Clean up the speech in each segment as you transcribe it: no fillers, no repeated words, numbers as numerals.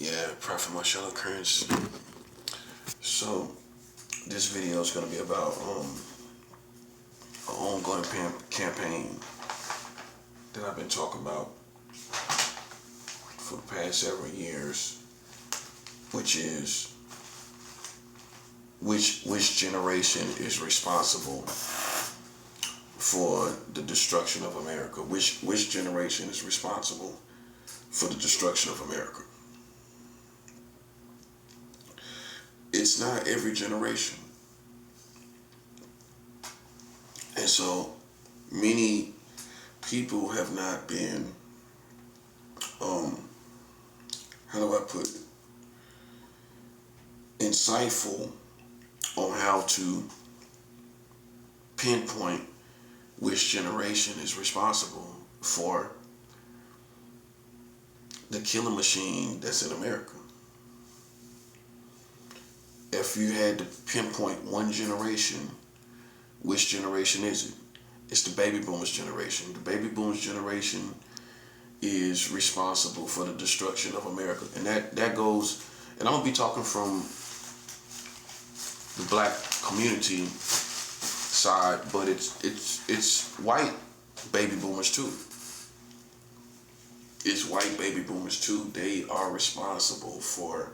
Yeah, Prophet Marshall Occurrence. So this video is going to be about an ongoing campaign that I've been talking about for the past several years, which is which generation is responsible for the destruction of America? Which generation is responsible for the destruction of America? It's not every generation. And so many people have not been, how do I put it, insightful on how to pinpoint which generation is responsible for the killing machine that's in America. If you had to pinpoint one generation, which generation is it? It's the baby boomers generation. The baby boomers generation is responsible for the destruction of America. And that goes, and I'm gonna be talking from the black community side, but it's white baby boomers too. It's white baby boomers too. They are responsible for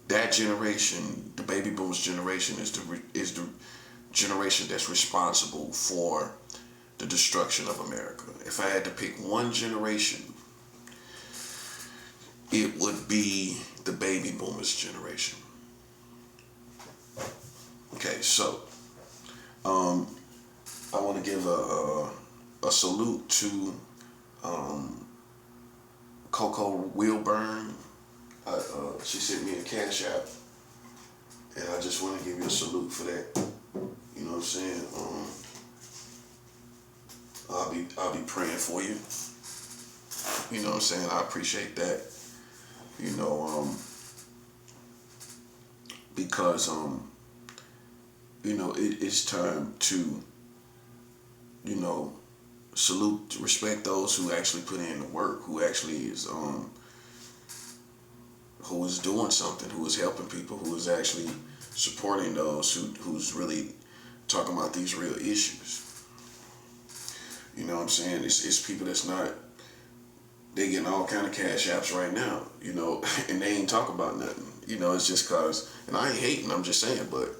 that generation. The baby boomers generation is the generation that's responsible for the destruction of America. If I had to pick one generation, it would be the baby boomers generation. Okay, so I want to give a salute to Coco Wilburn. She sent me a cash app, and I just want to give you a salute for that. You know what I'm saying? I'll be praying for you. You know what I'm saying? I appreciate that. You know, because you know, it's time to, you know, salute, respect those who actually put in the work, who actually is who is doing something, who is helping people, who is actually supporting those who's really talking about these real issues. You know what I'm saying? It's people that's not, they getting all kind of cash apps right now, you know, and they ain't talk about nothing. You know, it's just cause, and I ain't hating, I'm just saying, but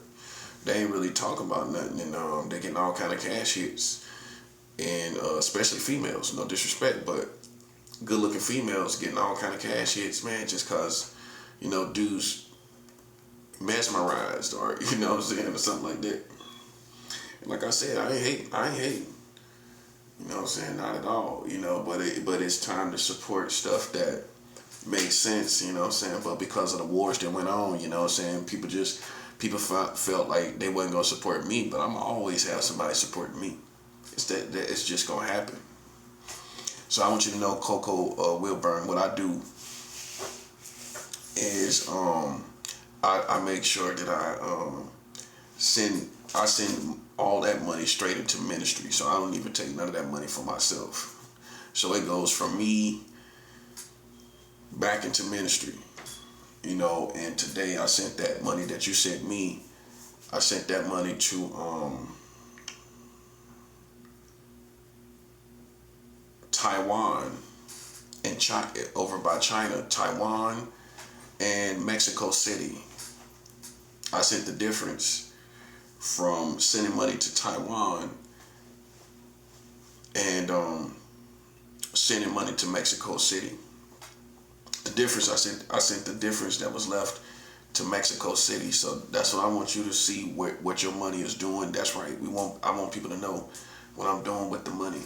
they ain't really talking about nothing, and they getting all kind of cash hits, and especially females, no disrespect, but good looking females getting all kind of cash hits, man, just cause, you know, dudes mesmerized, or you know what I'm saying, or something like that. And like I said, I ain't hating. You know what I'm saying? Not at all. You know, but it's time to support stuff that makes sense. You know what I'm saying? But because of the wars that went on, you know what I'm saying, people felt like they wasn't gonna support me. But I'm always have somebody supporting me. It's that it's just gonna happen. So I want you to know, Coco Wilburn, what I do is I make sure that I send all that money straight into ministry. So I don't even take none of that money for myself. So it goes from me back into ministry. You know, and today I sent that money that you sent me, I sent that money to Taiwan and China, over by China, Taiwan and Mexico City. I sent the difference from sending money to Taiwan and sending money to Mexico City. The difference, I sent the difference that was left to Mexico City. So that's what I want you to see, what your money is doing. That's right. I want people to know what I'm doing with the money,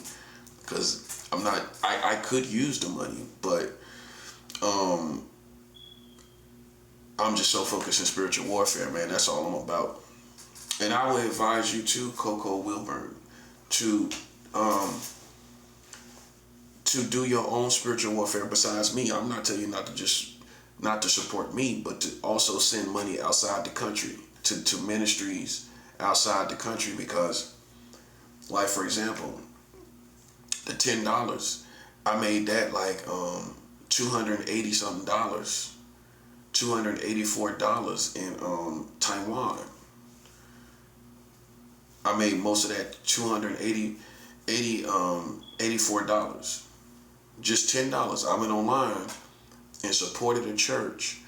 because I could use the money, but I'm just so focused in spiritual warfare, man. That's all I'm about. And I would advise you too, Coco Wilburn, to do your own spiritual warfare besides me. I'm not telling you not to support me, but to also send money outside the country to ministries outside the country, because, like, for example, the $10, I made that like $280 something dollars, $284 in Taiwan. I made most of that $84. Just $10. I went online and supported a church,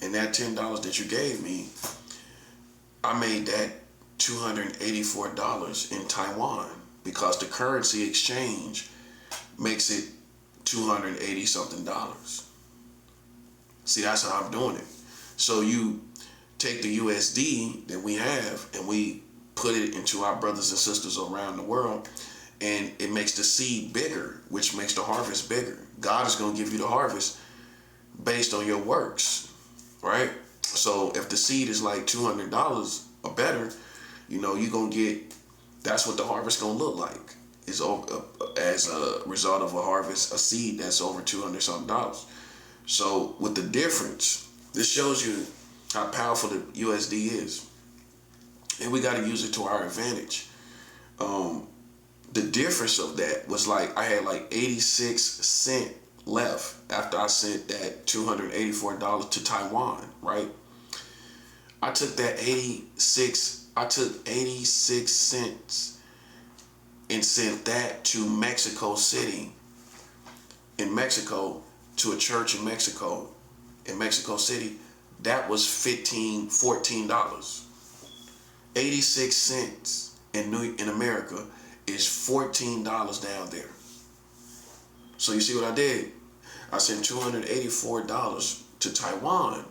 and that $10 that you gave me, I made that $284 in Taiwan, because the currency exchange makes it 280 something dollars. See, that's how I'm doing it. So you take the USD that we have and we put it into our brothers and sisters around the world, and it makes the seed bigger, which makes the harvest bigger. God is going to give you the harvest based on your works, right? So if the seed is like $200 or better, you're going to get, that's what the harvest going to look like, is as a result of a harvest, a seed that's over 200 something dollars. So with the difference, this shows you how powerful the USD is. And we got to use it to our advantage. The difference of that was like, I had like 86 cents left after I sent that $284 to Taiwan, right? I took 86 cents and sent that to Mexico City, in Mexico, to a church in Mexico City. That was $14. 86 cents in America is $14 down there. So you see what I did? I sent $284 to Taiwan,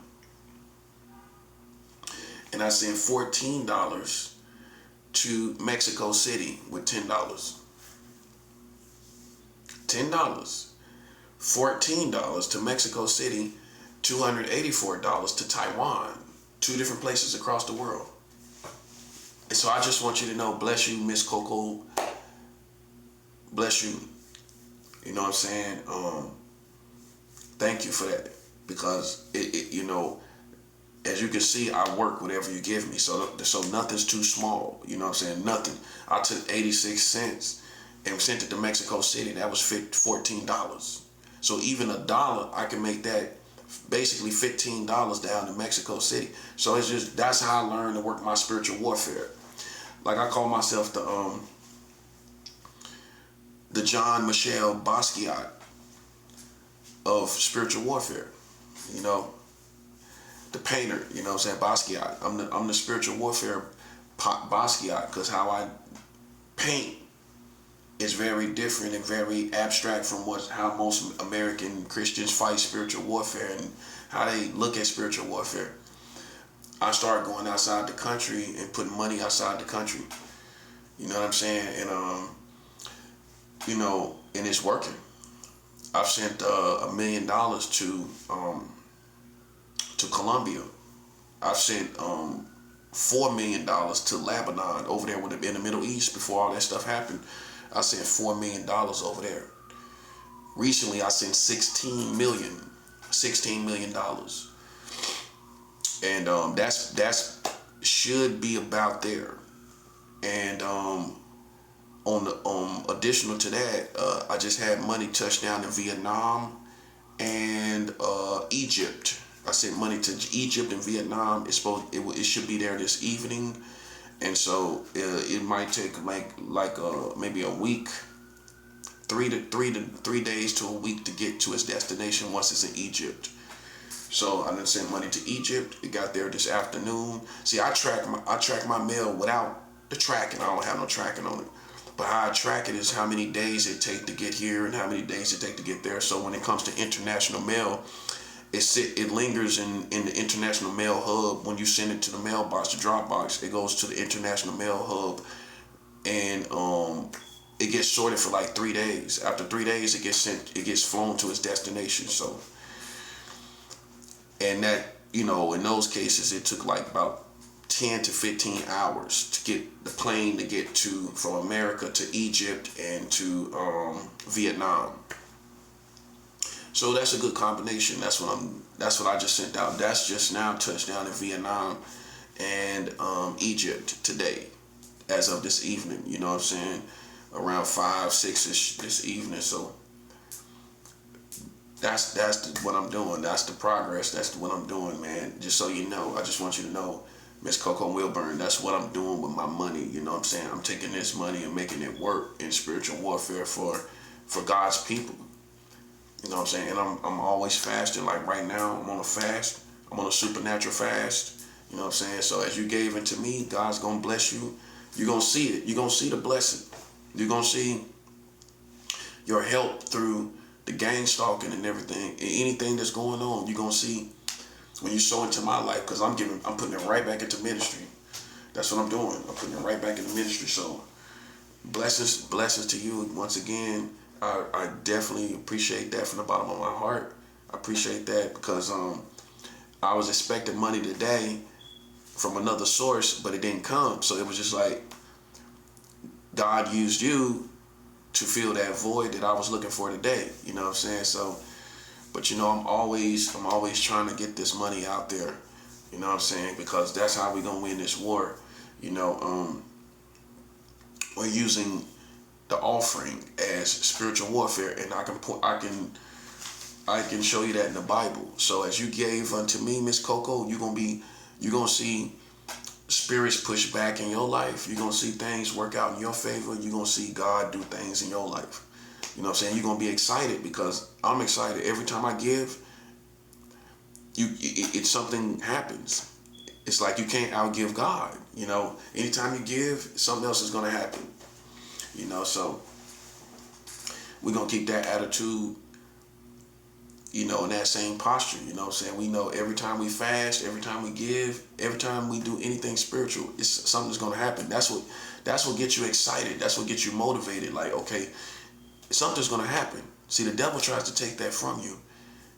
and I sent $14 to Mexico City with $10. $10, $14 to Mexico City, $284 to Taiwan. Two different places across the world. And so I just want you to know, bless you, Miss Coco. Bless you. You know what I'm saying? Thank you for that. Because it as you can see, I work whatever you give me. So nothing's too small. You know what I'm saying? Nothing. I took 86 cents and sent it to Mexico City. That was $14. So even $1, I can make that basically $15 down to Mexico City. So it's just, that's how I learned to work my spiritual warfare. Like, I call myself the John Michel Basquiat of spiritual warfare. The painter, you know what I'm saying, Basquiat. I'm the spiritual warfare Basquiat, because how I paint is very different and very abstract from how most American Christians fight spiritual warfare and how they look at spiritual warfare. I started going outside the country and putting money outside the country. You know what I'm saying? And and it's working. I've sent $1 million to Colombia. I've sent $4 million to Lebanon, over there in the Middle East before all that stuff happened. I sent $4 million over there. Recently, I sent $16 million. And that's should be about there. And additional to that, I just had money touch down in Vietnam and Egypt. I sent money to Egypt and Vietnam. It should be there this evening, and so it might take maybe a week, 3 days to a week to get to its destination once it's in Egypt. So I done sent money to Egypt. It got there this afternoon. See, I track my mail without the tracking. I don't have no tracking on it. But how I track it is how many days it take to get here and how many days it take to get there. So when it comes to international mail, it lingers in the international mail hub. When you send it to the mailbox, the drop box, it goes to the international mail hub, and it gets sorted for like 3 days. After 3 days, it gets flown to its destination. So, and that, in those cases, it took like about 10 to 15 hours to get the plane to get from America to Egypt and to Vietnam. So that's a good combination. That's what I just sent out. That's just now touched down in Vietnam and Egypt today, as of this evening. You know what I'm saying? Around 5, 6ish this evening. So What I'm doing. That's the progress. That's what I'm doing, man. Just so you know, I just want you to know, Miss Coco Wilburn, that's what I'm doing with my money. You know what I'm saying? I'm taking this money and making it work in spiritual warfare for God's people. You know what I'm saying? And I'm always fasting. Like right now, I'm on a fast. I'm on a supernatural fast. You know what I'm saying? So as you gave into me, God's gonna bless you. You're gonna see it. You're gonna see the blessing. You're gonna see your help through the gang stalking and everything, and anything that's going on. You're gonna see when you sow into my life, because I'm putting it right back into ministry. That's what I'm doing. I'm putting it right back into ministry. So blessings to you once again. I definitely appreciate that from the bottom of my heart. I appreciate that because I was expecting money today from another source, but it didn't come. So it was just like God used you to fill that void that I was looking for today. You know what I'm saying? So, but you know, I'm always trying to get this money out there. You know what I'm saying? Because that's how we gonna win this war. You know, we're using the offering as spiritual warfare, and I can show you that in the Bible. So as you gave unto me, Miss Coco, you're gonna see spirits push back in your life. You're gonna see things work out in your favor. You're gonna see God do things in your life. You know what I'm saying? You're gonna be excited because I'm excited. Every time I give, it's something happens. It's like you can't outgive God. You know, anytime you give, something else is gonna happen. You know, so we're gonna keep that attitude, you know, in that same posture. You know what I'm saying? We know every time we fast, every time we give, every time we do anything spiritual, it's something's gonna happen. That's what gets you excited. That's what gets you motivated. Like, okay, something's gonna happen. See, the devil tries to take that from you.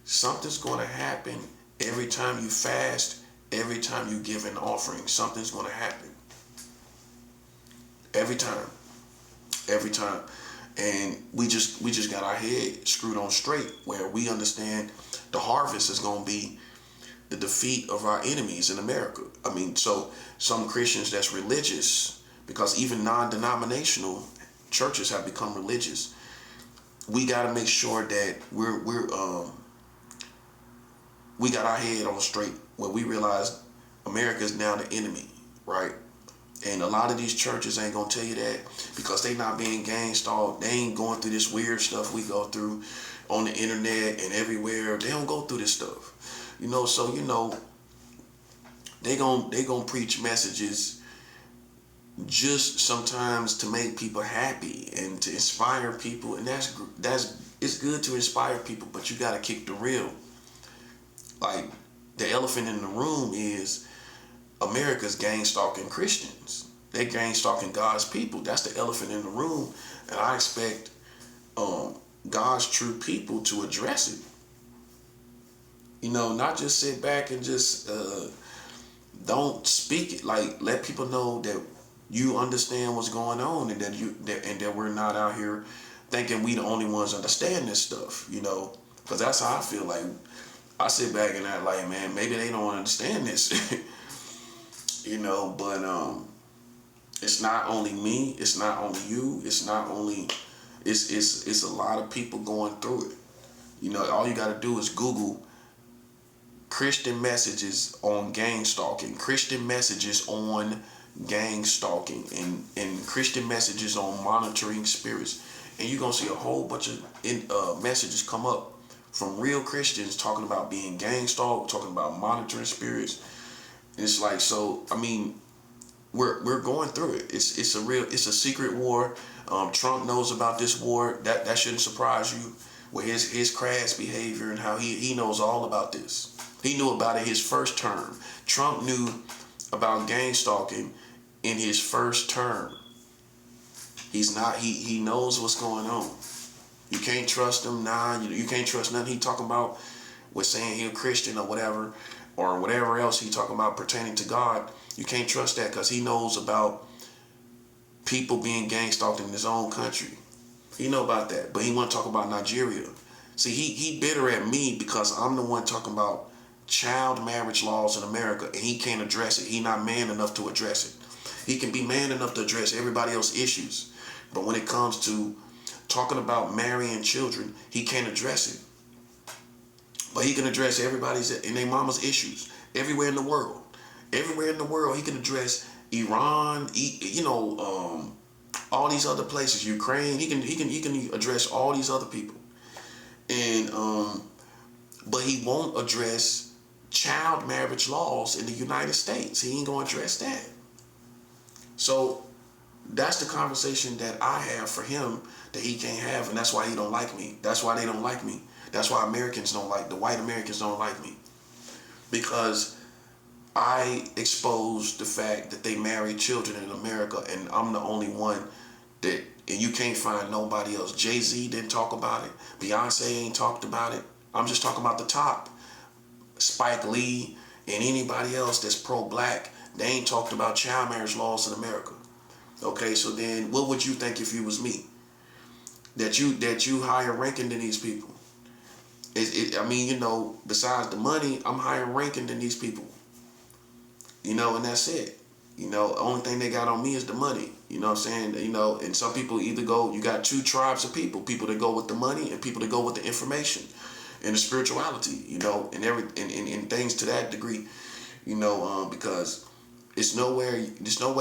Something's gonna happen every time you fast, every time you give an offering. Something's gonna happen. Every time. Every time. And we just got our head screwed on straight, where we understand the harvest is going to be the defeat of our enemies in America. I mean, so some Christians that's religious, because even non-denominational churches have become religious. We got to make sure that we got our head on straight, where we realize America is now the enemy, right? And a lot of these churches ain't gonna tell you that because they not being gang stalked. They ain't going through this weird stuff we go through on the internet and everywhere. They don't go through this stuff, you know. So you know, they gonna preach messages just sometimes to make people happy and to inspire people, and that's it's good to inspire people, but you gotta kick the real. Like the elephant in the room is America's gang stalking Christians. They gang stalking God's people. That's the elephant in the room. And I expect God's true people to address it. You know, not just sit back and just don't speak it. Like, let people know that you understand what's going on, and that we're not out here thinking we the only ones understand this stuff, you know. Because that's how I feel. Like, I sit back and act like, man, maybe they don't understand this. You know, but it's not only me, it's not only you, it's a lot of people going through it. You know, all you got to do is Google Christian messages on gang stalking, Christian messages on gang stalking, and Christian messages on monitoring spirits, and you're gonna see a whole bunch of messages come up from real Christians talking about being gang stalked, talking about monitoring spirits. It's like, so I mean, we're going through it. It's a secret war. Trump knows about this war. That shouldn't surprise you with his crass behavior and how he knows all about this. He knew about it his first term. Trump knew about gang stalking in his first term. He knows what's going on. You can't trust him. You can't trust nothing he talking about with saying he a Christian or whatever else he talking about pertaining to God. You can't trust that because he knows about people being gang stalked in his own country. He know about that, but he want to talk about Nigeria. See, he bitter at me because I'm the one talking about child marriage laws in America, and he can't address it. He not man enough to address it. He can be man enough to address everybody else's issues, but when it comes to talking about marrying children, he can't address it. But he can address everybody's and their mama's issues everywhere in the world. Everywhere in the world, he can address Iran, all these other places, Ukraine. He can address all these other people, and but he won't address child marriage laws in the United States. He ain't gonna address that. So that's the conversation that I have for him that he can't have, and that's why he don't like me. That's why they don't like me. That's why the white Americans don't like me, because I exposed the fact that they marry children in America, and I'm the only one that, and you can't find nobody else. Jay-Z didn't talk about it. Beyonce ain't talked about it. I'm just talking about the top. Spike Lee and anybody else that's pro-black, they ain't talked about child marriage laws in America. Okay, so then what would you think if you was me? That you higher ranking than these people? Besides the money, I'm higher ranking than these people. And that's it. The only thing they got on me is the money. You know what I'm saying? And some people either go, you got two tribes of people that go with the money and people that go with the information and the spirituality, and things to that degree, because there's no way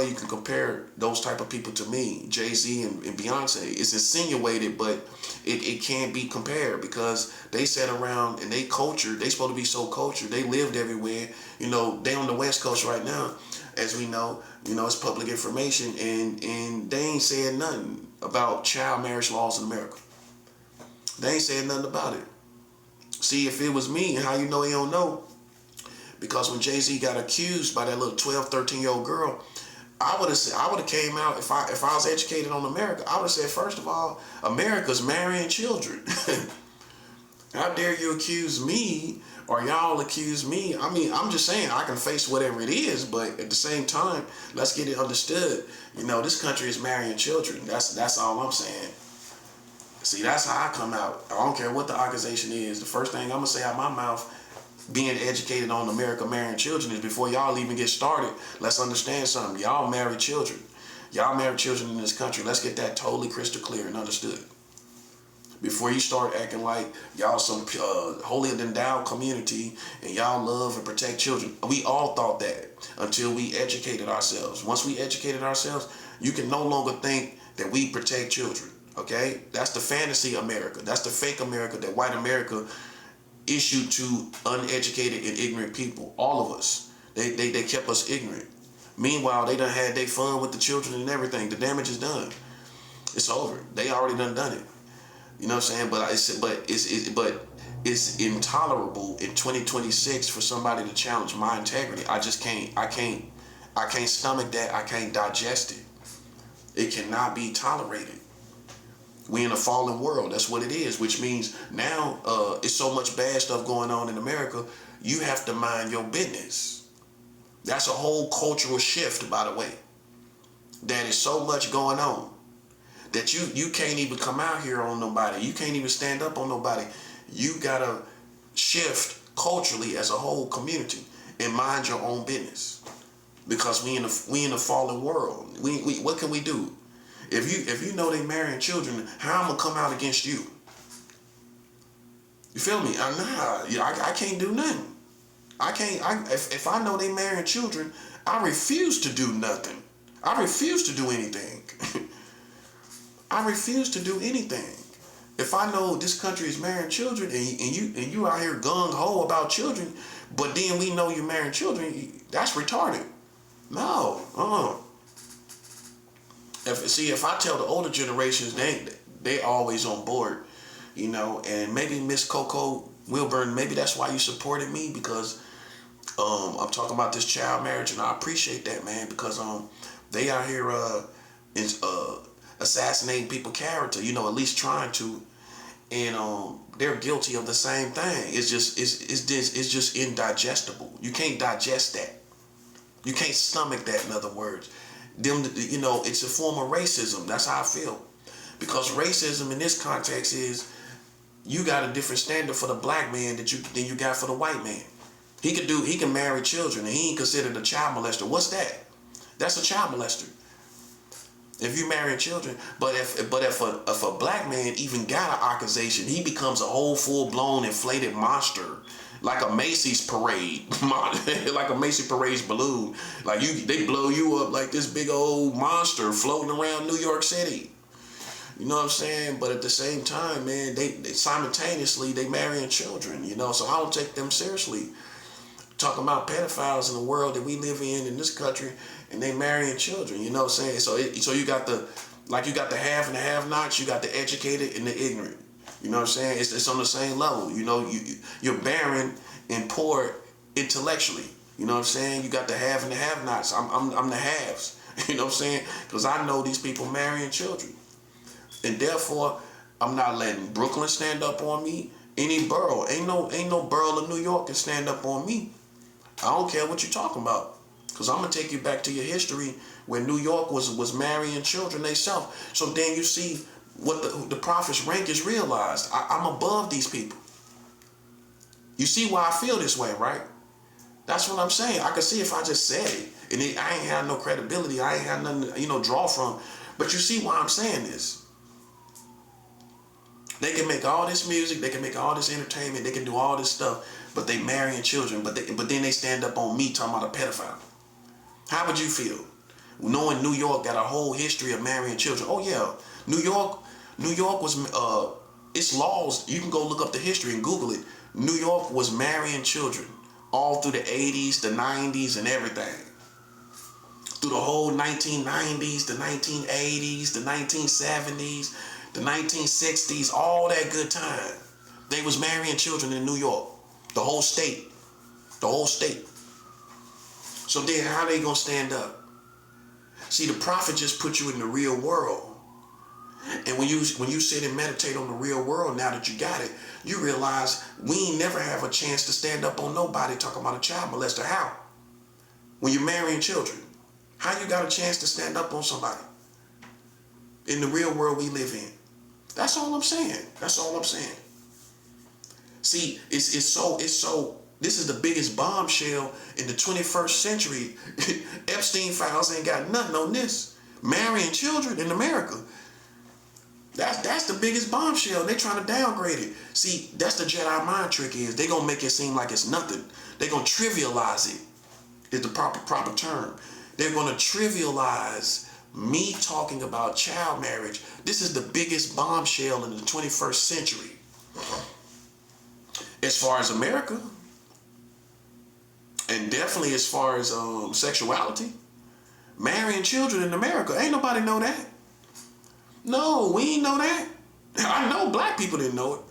you can compare those type of people to me, Jay-Z and Beyonce. It's insinuated, but it can't be compared, because they sat around and they supposed to be so cultured. They lived everywhere. They on the West Coast right now, as we know, it's public information, and they ain't saying nothing about child marriage laws in America. They ain't saying nothing about it. See, if it was me, and how you know he don't know, because when Jay-Z got accused by that little 12, 13-year-old girl, I would have came out, if I was educated on America, I would have said, first of all, America's marrying children. How dare you accuse me, or y'all accuse me? I'm just saying, I can face whatever it is, but at the same time, let's get it understood. This country is marrying children. That's all I'm saying. See, that's how I come out. I don't care what the accusation is. The first thing I'm going to say out my mouth, being educated on America marrying children, is before y'all even get started, let's understand something. Y'all marry children. Y'all marry children in this country. Let's get that totally crystal clear and understood. Before you start acting like y'all some holier than thou community and y'all love and protect children. We all thought that until we educated ourselves. Once we educated ourselves, you can no longer think that we protect children. Okay? That's the fantasy America. That's the fake America that white America issued to uneducated and ignorant people. All of us. They kept us ignorant. Meanwhile, they done had their fun with the children and everything. The damage is done. It's over. They already done it. You know what I'm saying? But it's intolerable in 2026 for somebody to challenge my integrity. I just can't. I can't stomach that. I can't digest it. It cannot be tolerated. We in a fallen world. That's what it is. Which means now it's so much bad stuff going on in America. You have to mind your business. That's a whole cultural shift, by the way. That is so much going on that you can't even come out here on nobody. You can't even stand up on nobody. You gotta shift culturally as a whole community and mind your own business, because we in a fallen world. We what can we do? If you know they marrying children, how I'm gonna come out against you? You feel me? I can't do nothing. If I know they marrying children, I refuse to do nothing. I refuse to do anything. I refuse to do anything. If I know this country is marrying children and you out here gung ho about children, but then we know you're marrying children, that's retarded. No, If I tell the older generations, they always on board, and maybe Miss Coco Wilburn, maybe that's why you supported me, because I'm talking about this child marriage, and I appreciate that, man, because they out here assassinating people's character, at least trying to, and they're guilty of the same thing. It's just indigestible. You can't digest that. You can't stomach that. In other words, it's a form of racism. That's how I feel, because racism in this context is you got a different standard for the black man than you got for the white man. He can marry children and he ain't considered a child molester. What's that? That's a child molester. If you marrying children, but if a black man even got an accusation, he becomes a whole full blown inflated monster, like a Macy's parade, like a Macy's parade balloon. Like they blow you up like this big old monster floating around New York City. You know what I'm saying? But at the same time, man, they simultaneously they marrying children. You know, so I don't take them seriously. Talking about pedophiles in the world that we live in this country, and they marrying children. You know what I'm saying? So you got the have and the have-nots. You got the educated and the ignorant. You know what I'm saying? It's on the same level. You know, you're barren and poor intellectually. You know what I'm saying? You got the have and the have-nots. I'm the haves. You know what I'm saying? Because I know these people marrying children. And therefore, I'm not letting Brooklyn stand up on me. Any borough, ain't no borough of New York can stand up on me. I don't care what you're talking about, because I'm gonna take you back to your history when New York was marrying children themselves. So then you see what the prophet's rank is realized. I'm above these people. You see why I feel this way, right? That's what I'm saying. I could see if I just said it, and I ain't had no credibility. I ain't had nothing to, draw from. But you see why I'm saying this. They can make all this music, they can make all this entertainment, they can do all this stuff, but they marrying children. But then they stand up on me talking about a pedophile. How would you feel knowing New York got a whole history of marrying children? Oh yeah, New York was its laws. You can go look up the history and Google it. New York was marrying children all through the 80s, the 90s, and everything. Through the whole 1990s, the 1980s, the 1970s. The 1960s, all that good time. They was marrying children in New York. The whole state. The whole state. So then how they gonna stand up? See, the prophet just put you in the real world. And when you sit and meditate on the real world, now that you got it, you realize we ain't never have a chance to stand up on nobody talking about a child molester. How? When you're marrying children, how you got a chance to stand up on somebody? In the real world we live in. That's all I'm saying. That's all I'm saying. See, it's so, this is the biggest bombshell in the 21st century. Epstein files ain't got nothing on this. Marrying children in America. That's the biggest bombshell. They trying to downgrade it. See, that's the Jedi mind trick is they gonna make it seem like it's nothing. They gonna trivialize it, is the proper term. They're gonna trivialize me talking about child marriage. This is the biggest bombshell in the 21st century. As far as America, and definitely as far as sexuality, marrying children in America, ain't nobody know that. No, we ain't know that. I know black people didn't know it.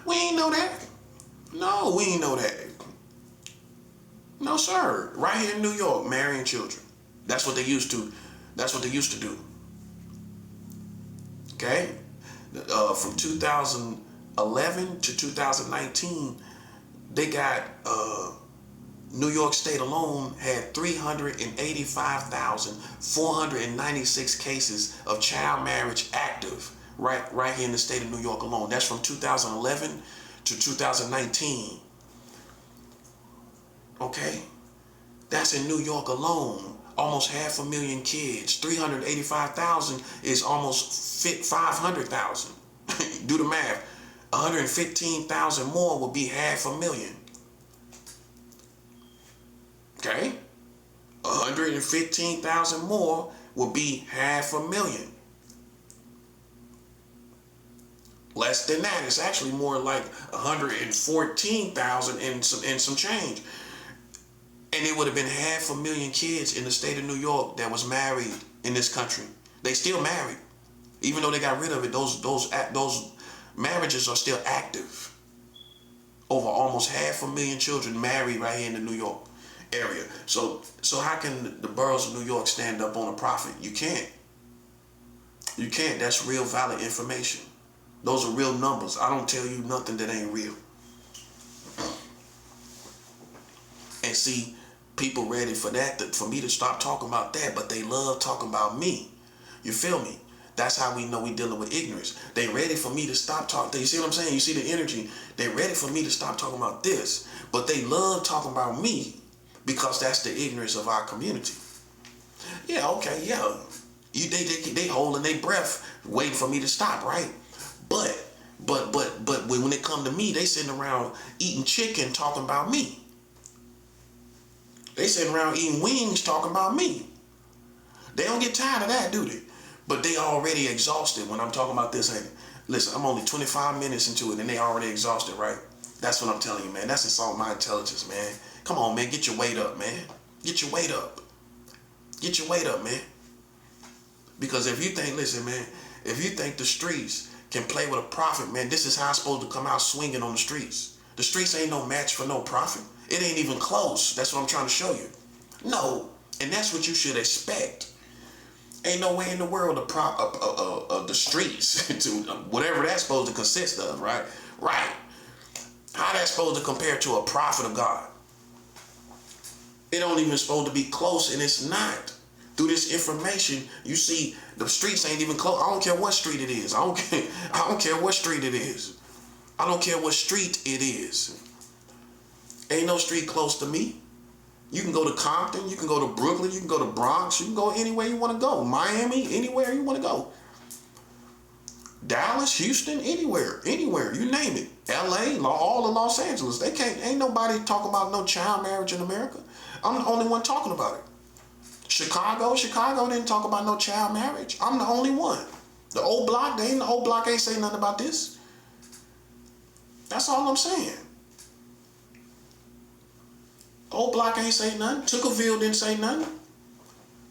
We ain't know that. No, we ain't know that. No, sir. Right here in New York, marrying children. That's what they used to. That's what they used to do. Okay? From 2011 to 2019, they got New York State alone had 385,496 cases of child marriage active right here in the state of New York alone. That's from 2011 to 2019. Okay? That's in New York alone. Almost 500,000 kids. 385,000 is almost 500,000. Do the math. 115,000 more will be 500,000. Okay? 115,000 more will be 500,000. Less than that. It's actually more like 114,000 and some change. And it would have been 500,000 kids in the state of New York that was married in this country. They still married. Even though they got rid of it, those marriages are still active. Over almost 500,000 children married right here in the New York area. So how can the boroughs of New York stand up on a prophet? You can't. You can't. That's real valid information. Those are real numbers. I don't tell you nothing that ain't real. And see, people ready for that, for me to stop talking about that, but they love talking about me. You feel me? That's how we know we dealing with ignorance. They ready for me to stop talking. You see what I'm saying? You see the energy? They ready for me to stop talking about this, but they love talking about me because that's the ignorance of our community. Yeah, okay, yeah. They holding their breath, waiting for me to stop, right? But when it come to me, they sitting around eating chicken, talking about me. They sitting around eating wings, talking about me. They don't get tired of that, do they? But they already exhausted when I'm talking about this. Hey, listen, I'm only 25 minutes into it and they already exhausted, right? That's what I'm telling you, man. That's insult my intelligence, man. Come on, man. Get your weight up, man. Get your weight up. Get your weight up, man. Because if you think, listen, man, if you think the streets can play with a prophet, man, this is how I'm supposed to come out swinging on the streets. The streets ain't no match for no prophet. It ain't even close. That's what I'm trying to show you. No, and that's what you should expect. Ain't no way in the world the streets to whatever that's supposed to consist of, right? Right. How that's supposed to compare to a prophet of God? It don't even supposed to be close, and it's not. Through this information, you see the streets ain't even close. I don't care what street it is. I don't care what street it is. I don't care what street it is. Ain't no street close to me. You can go to Compton, you can go to Brooklyn, you can go to Bronx, you can go anywhere you want to go. Miami, anywhere you want to go. Dallas, Houston, anywhere, you name it. LA, all of Los Angeles. Ain't nobody talking about no child marriage in America. I'm the only one talking about it. Chicago didn't talk about no child marriage. I'm the only one. The old block ain't saying nothing about this. That's all I'm saying. Old block ain't say nothing. Tookerville didn't say nothing.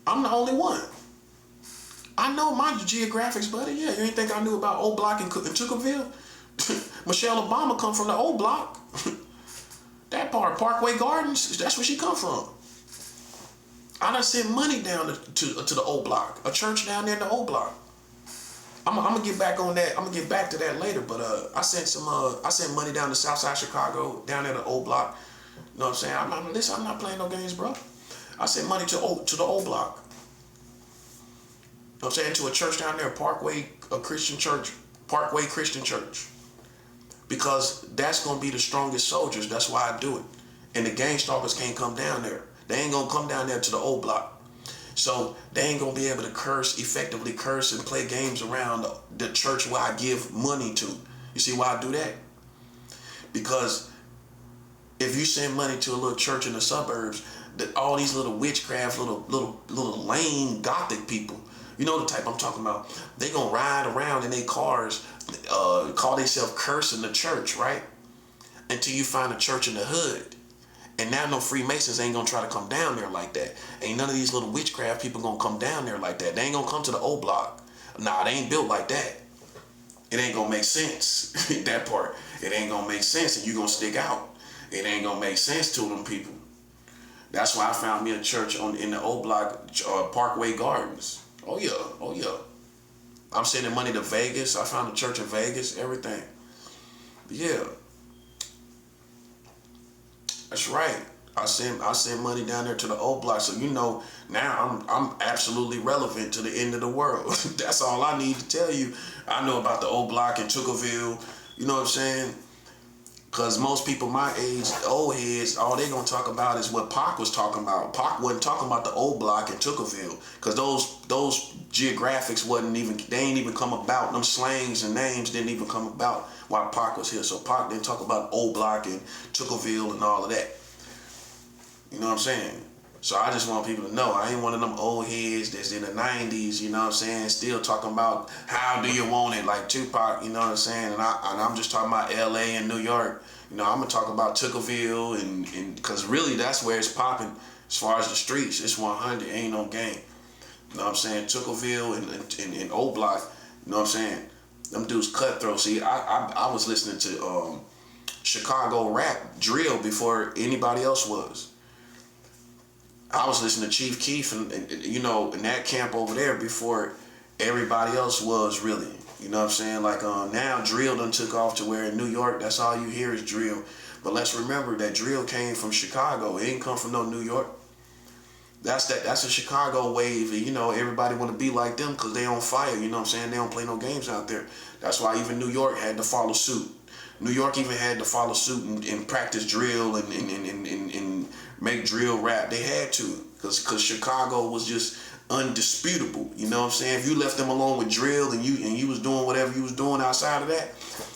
I'm the only one. I know my geographics, buddy. Yeah, you ain't think I knew about old block and Tookerville? Michelle Obama come from the old block. That part, Parkway Gardens, that's where she come from. I done sent money down to the old block. A church down there in the old block. I'm gonna get back on that. I'm gonna get back to that later. But I sent money down to Southside Chicago, down there the old block. You know what I'm saying? I'm not playing no games, bro. I sent money to the old block. You know what I'm saying? To a church down there, Parkway Christian Church. Because that's gonna be the strongest soldiers. That's why I do it. And the gang stalkers can't come down there. They ain't gonna come down there to the old block. So they ain't gonna be able to effectively curse and play games around the church where I give money to. You see why I do that? Because if you send money to a little church in the suburbs, all these little witchcraft, little lame gothic people, you know the type I'm talking about, they gonna ride around in their cars, call themselves cursing the church, right? Until you find a church in the hood. And now no Freemasons ain't gonna try to come down there like that. Ain't none of these little witchcraft people gonna come down there like that. They ain't gonna come to the old block. Nah, they ain't built like that. It ain't gonna make sense. That part. It ain't gonna make sense and you gonna stick out. It ain't gonna make sense to them people. That's why I found me a church in the old block, Parkway Gardens. Oh yeah. I'm sending money to Vegas. I found a church in Vegas, everything. Yeah. That's right. I send money down there to the old block, so you know now I'm absolutely relevant to the end of the world. That's all I need to tell you. I know about the old block in Tookerville. You know what I'm saying? Because most people my age, old heads, all they gonna talk about is what Pac was talking about. Pac wasn't talking about the old block in Tookerville, because those geographics they ain't even come about. Them slangs and names didn't even come about while Pac was here. So Pac didn't talk about old block and Tookerville and all of that. You know what I'm saying? So I just want people to know I ain't one of them old heads that's in the 90s, you know what I'm saying, still talking about how do you want it like Tupac, you know what I'm saying? And I'm just talking about LA and New York. You know, I'm gonna talk about Tookerville and because really that's where it's popping as far as the streets. It's 100, ain't no game. You know what I'm saying? Tookerville and Old Block, you know what I'm saying? Them dudes cutthroat. See, I was listening to Chicago rap drill before anybody else was. I was listening to Chief Keef and you know, in that camp over there before everybody else was really. You know what I'm saying? Like now drill done took off to where in New York, that's all you hear is drill. But let's remember that drill came from Chicago. It didn't come from no New York. That's a Chicago wave, and you know, everybody want to be like them because they on fire, you know what I'm saying? They don't play no games out there. That's why even New York had to follow suit. New York even had to follow suit and practice drill and make drill rap. They had to, because Chicago was just undisputable. You know what I'm saying? If you left them alone with drill and you was doing whatever you was doing outside of that,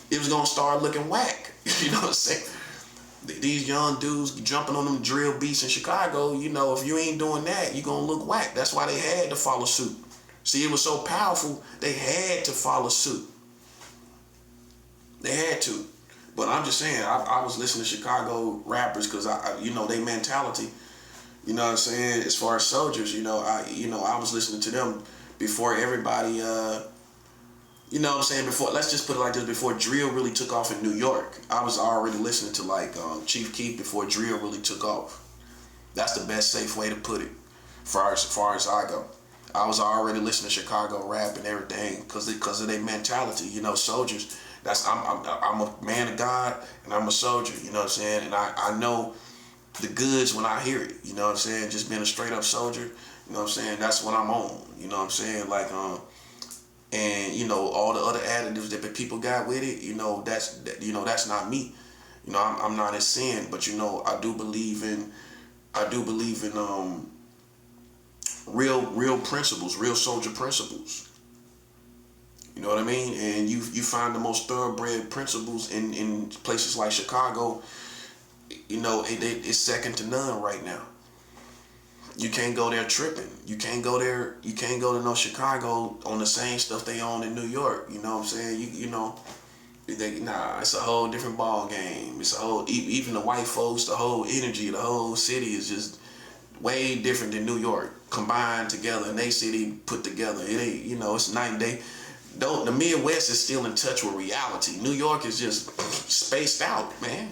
it was gonna start looking whack. You know what I'm saying? These young dudes jumping on them drill beats in Chicago, you know, if you ain't doing that, you gonna look whack. That's why they had to follow suit. See, it was so powerful, they had to follow suit. They had to. But I'm just saying, I was listening to Chicago rappers because you know, they mentality. You know what I'm saying? As far as soldiers, I was listening to them before everybody. You know what I'm saying? Let's just put it like this: before drill really took off in New York, I was already listening to like Chief Keef before drill really took off. That's the best safe way to put it, far as I go. I was already listening to Chicago rap and everything because of their mentality. You know, soldiers. I'm a man of God and I'm a soldier. You know what I'm saying? And I know the goods when I hear it. You know what I'm saying? Just being a straight up soldier. You know what I'm saying? That's what I'm on. You know what I'm saying? Like and you know all the other additives that people got with it. You know that's not me. You know I'm not in sin, but you know I do believe in real principles, real soldier principles. You know what I mean? And you find the most thoroughbred principles in places like Chicago. You know, it's second to none right now. You can't go there tripping. You can't go to no Chicago on the same stuff they own in New York. You know what I'm saying? It's a whole different ball game. It's a whole, even the white folks, the whole energy, the whole city is just way different than New York combined together, and they city put together. It ain't, you know, it's night and day. The Midwest is still in touch with reality. New York is just spaced out, man.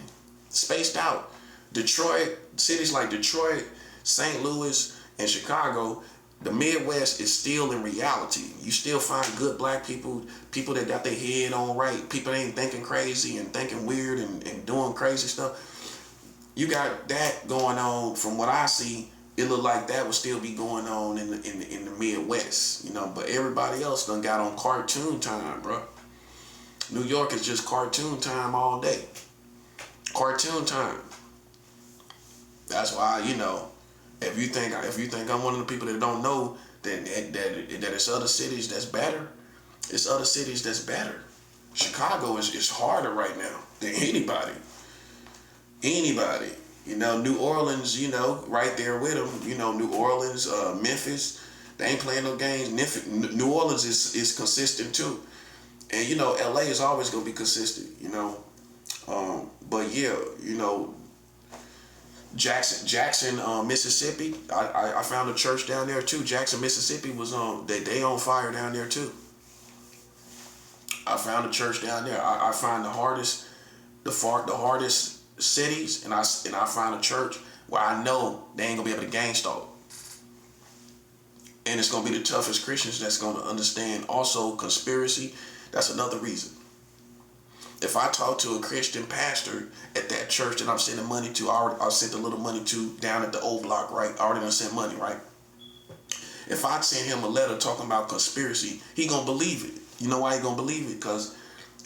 Spaced out. Detroit, cities like Detroit, St. Louis, and Chicago, the Midwest is still in reality. You still find good black people that got their head on right, people that ain't thinking crazy and thinking weird and doing crazy stuff. You got that going on. From what I see, it look like that would still be going on in the Midwest, you know. But everybody else done got on cartoon time, bro. New York is just cartoon time all day. Cartoon time. That's why, you know, if you think I'm one of the people that don't know that it's other cities that's better, it's other cities that's better. Chicago is harder right now than anybody. Anybody. You know, New Orleans, you know, right there with them. You know, New Orleans, Memphis, they ain't playing no games. New Orleans is consistent too. And, you know, LA is always going to be consistent, you know. But, yeah, you know, Jackson, Mississippi, I found a church down there too. Jackson, Mississippi was on, they on fire down there too. I found a church down there. I find the hardest cities, and I find a church where I know they ain't gonna be able to gang stalk. And it's gonna be the toughest Christians that's gonna understand also conspiracy. That's another reason. If I talk to a Christian pastor at that church that I'm sending money to, I sent a little money to down at the old block, right? I already done sent money, right? If I send him a letter talking about conspiracy, he gonna believe it. You know why he gonna believe it? Because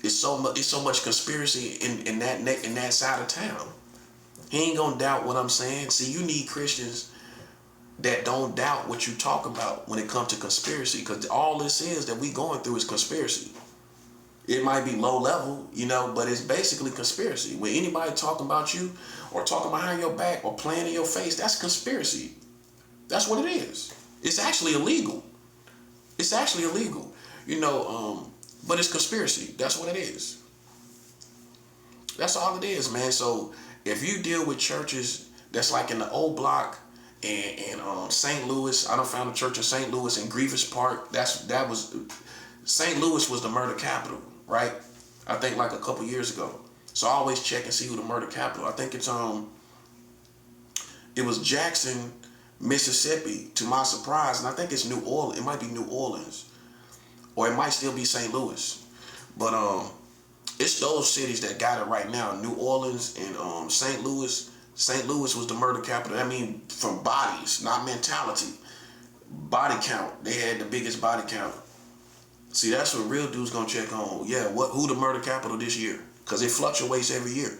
it's so much conspiracy in that side of town. He ain't gonna doubt what I'm saying. See, you need Christians that don't doubt what you talk about when it comes to conspiracy, because all this is that we going through is conspiracy. It might be low level, you know, but it's basically conspiracy. When anybody talking about you or talking behind your back or playing in your face, that's conspiracy. That's what it is. It's actually illegal. It's actually illegal, you know, but it's conspiracy. That's what it is. That's all it is, man. So if you deal with churches that's like in the old block and St. Louis, I done found a church in St. Louis in Grievous Park. St. Louis was the murder capital, right? I think like a couple years ago. So I always check and see who the murder capital. I think it was Jackson, Mississippi, to my surprise, and I think it's New Orleans. It might be New Orleans, or it might still be St. Louis. But it's those cities that got it right now. New Orleans and St. Louis. St. Louis was the murder capital. I mean, from bodies, not mentality. Body count. They had the biggest body count. See, that's what real dudes gonna check on. Yeah, who the murder capital this year? Because it fluctuates every year.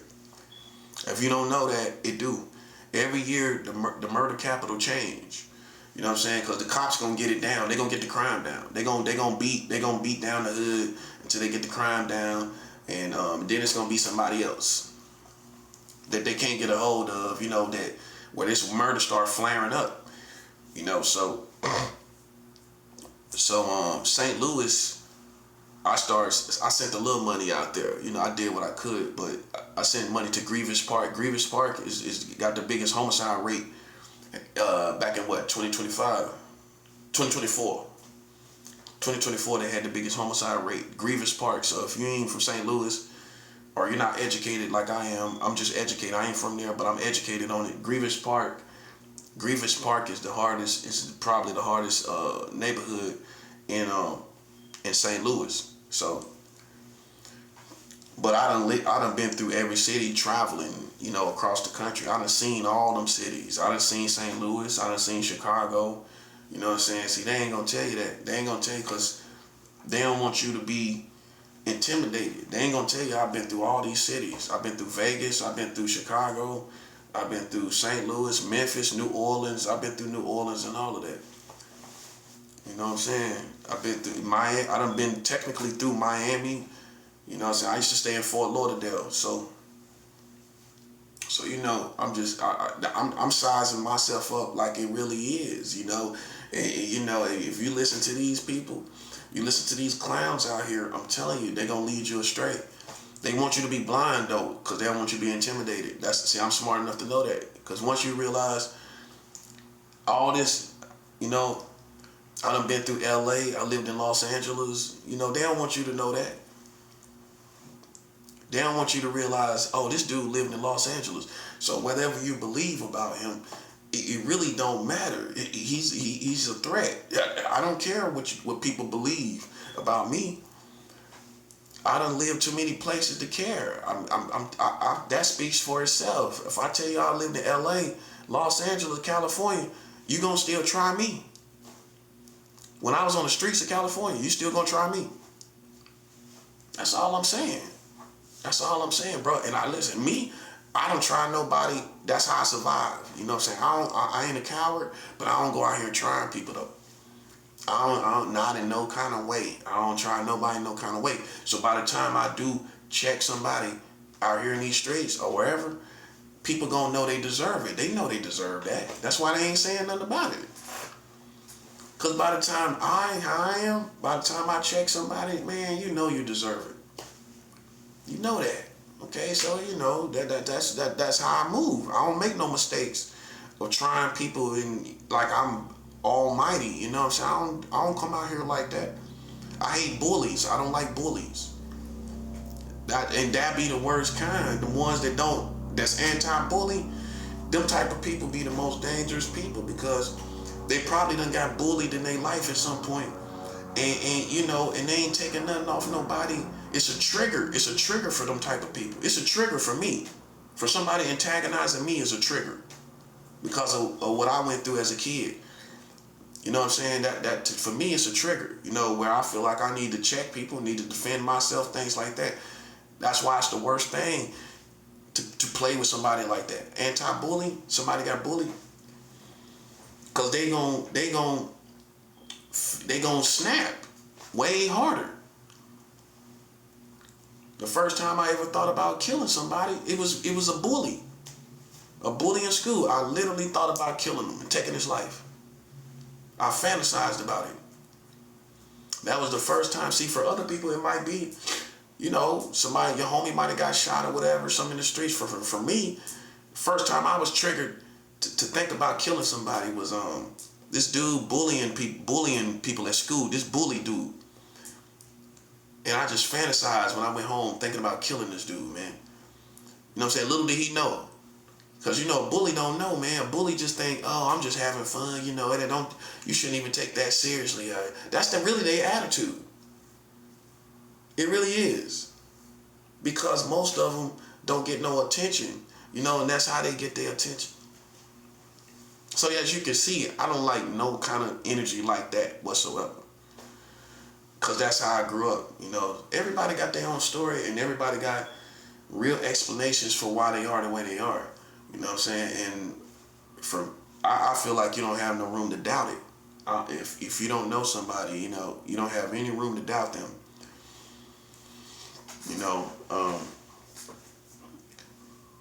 If you don't know that, it do. Every year, the murder capital change. You know what I'm saying? Because the cops gonna get it down. They gonna get the crime down. They gonna beat down the hood until they get the crime down, and then it's gonna be somebody else that they can't get a hold of. You know, that where this murder start flaring up. You know, so St. Louis, I sent a little money out there. You know, I did what I could, but I sent money to Grievous Park. Grievous Park is got the biggest homicide rate back in what, 2024. 2024, they had the biggest homicide rate. Grievous Park. So if you ain't from St. Louis, or you're not educated like I am, I'm just educated. I ain't from there, but I'm educated on it. Grievous Park is the hardest. It's probably the hardest neighborhood in St. Louis. So, but I done been through every city traveling, you know, across the country. I done seen all them cities. I done seen St. Louis. I done seen Chicago. You know what I'm saying? See, they ain't gonna tell you that. They ain't gonna tell you because they don't want you to be intimidated. They ain't gonna tell you I've been through all these cities. I've been through Vegas. I've been through Chicago. I've been through St. Louis, Memphis, New Orleans. I've been through New Orleans and all of that. You know what I'm saying? I've been through Miami. I done been technically through Miami. You know what I'm saying? I used to stay in Fort Lauderdale. So you know, I'm sizing myself up like it really is. You know, and, you know, if you listen to these people, you listen to these clowns out here, I'm telling you, they're gonna lead you astray. They want you to be blind though, because they don't want you to be intimidated. See, I'm smart enough to know that. Because once you realize all this, you know, I done been through LA, I lived in Los Angeles, you know, they don't want you to know that. They don't want you to realize, oh, this dude lived in Los Angeles. So whatever you believe about him, it really don't matter. He's a threat. I don't care what people believe about me. I done lived too many places to care. That speaks for itself. If I tell you I lived in LA, Los Angeles, California, you gonna still try me. When I was on the streets of California, you still gonna try me. That's all I'm saying. That's all I'm saying, bro. And I don't try nobody. That's how I survive. You know what I'm saying? I ain't a coward, but I don't go out here trying people though. I don't not in no kind of way. I don't try nobody in no kind of way. So by the time I do check somebody out here in these streets or wherever, people gonna know they deserve it. They know they deserve that. That's why they ain't saying nothing about it. Cause by the time by the time I check somebody, man, you know you deserve it. You know that. Okay, so you know that's how I move. I don't make no mistakes of trying people in like I'm almighty. You know what I'm saying? I don't come out here like that. I hate bullies. I don't like bullies. That be the worst kind. The ones that's anti-bully, them type of people be the most dangerous people because they probably done got bullied in their life at some point. And you know, and they ain't taking nothing off nobody. It's a trigger. It's a trigger for them type of people. It's a trigger for me. For somebody antagonizing me is a trigger because of what I went through as a kid. You know what I'm saying? That for me, it's a trigger. You know, where I feel like I need to check people, need to defend myself, things like that. That's why it's the worst thing to play with somebody like that. Anti-bully, somebody got bullied, cause they gon' snap way harder. The first time I ever thought about killing somebody, it was a bully in school. I literally thought about killing him and taking his life. I fantasized about it. That was the first time. See, for other people, it might be, you know, somebody, your homie might have got shot or whatever, something in the streets. For me, first time I was triggered to think about killing somebody was this dude bullying people at school. This bully dude. And I just fantasized when I went home thinking about killing this dude, man. You know what I'm saying? Little did he know. Because, you know, a bully don't know, man. A bully just think, oh, I'm just having fun, you know, and you shouldn't even take that seriously. That's really their attitude. It really is. Because most of them don't get no attention, you know, and that's how they get their attention. So as you can see, I don't like no kind of energy like that whatsoever. Because that's how I grew up, you know. Everybody got their own story and everybody got real explanations for why they are the way they are. You know what I'm saying? And I feel like you don't have no room to doubt it. If you don't know somebody, you don't have any room to doubt them.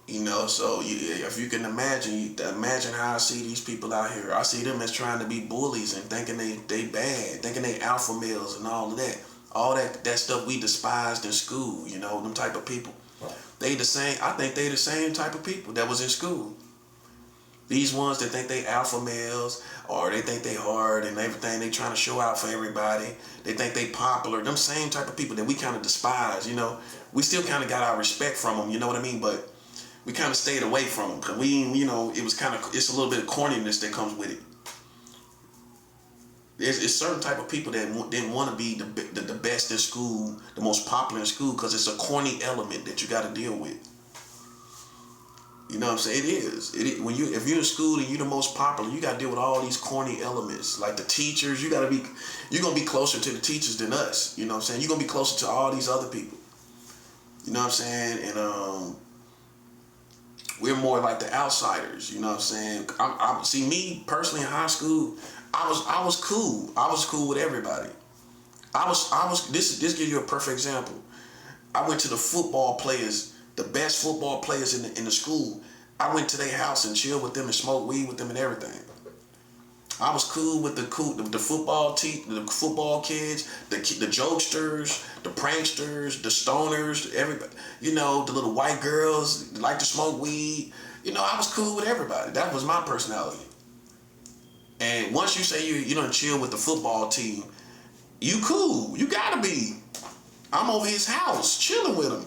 You know, so if you can imagine how I see these people out here. I see them as trying to be bullies and thinking they bad, thinking they alpha males and all of that. All that stuff we despised in school, them type of people. They the same. I think they the same type of people that was in school. These ones that think they alpha males, or they think they hard and everything, they trying to show out for everybody. They think they popular. Them same type of people that we kind of despise, We still kind of got our respect from them, you know what I mean? But we kind of stayed away from them because it's a little bit of corniness that comes with it. It's certain type of people that didn't want to be the best in school, the most popular in school, because it's a corny element that you got to deal with. You know what I'm saying? It is. If you're in school and you're the most popular, you got to deal with all these corny elements. Like the teachers, you're gonna be closer to the teachers than us. You know what I'm saying? You're gonna be closer to all these other people. You know what I'm saying? And we're more like the outsiders. You know what I'm saying? See, me personally in high school, I was cool. I was cool with everybody. This gives you a perfect example. I went to the football players. The best football players in the school, I went to their house and chilled with them and smoked weed with them and everything. I was cool with the football the football kids, the jokesters, the pranksters, the stoners, everybody. The little white girls that like to smoke weed. I was cool with everybody. That was my personality. And once you say you don't chill with the football team, you cool. You gotta be. I'm over his house chilling with him.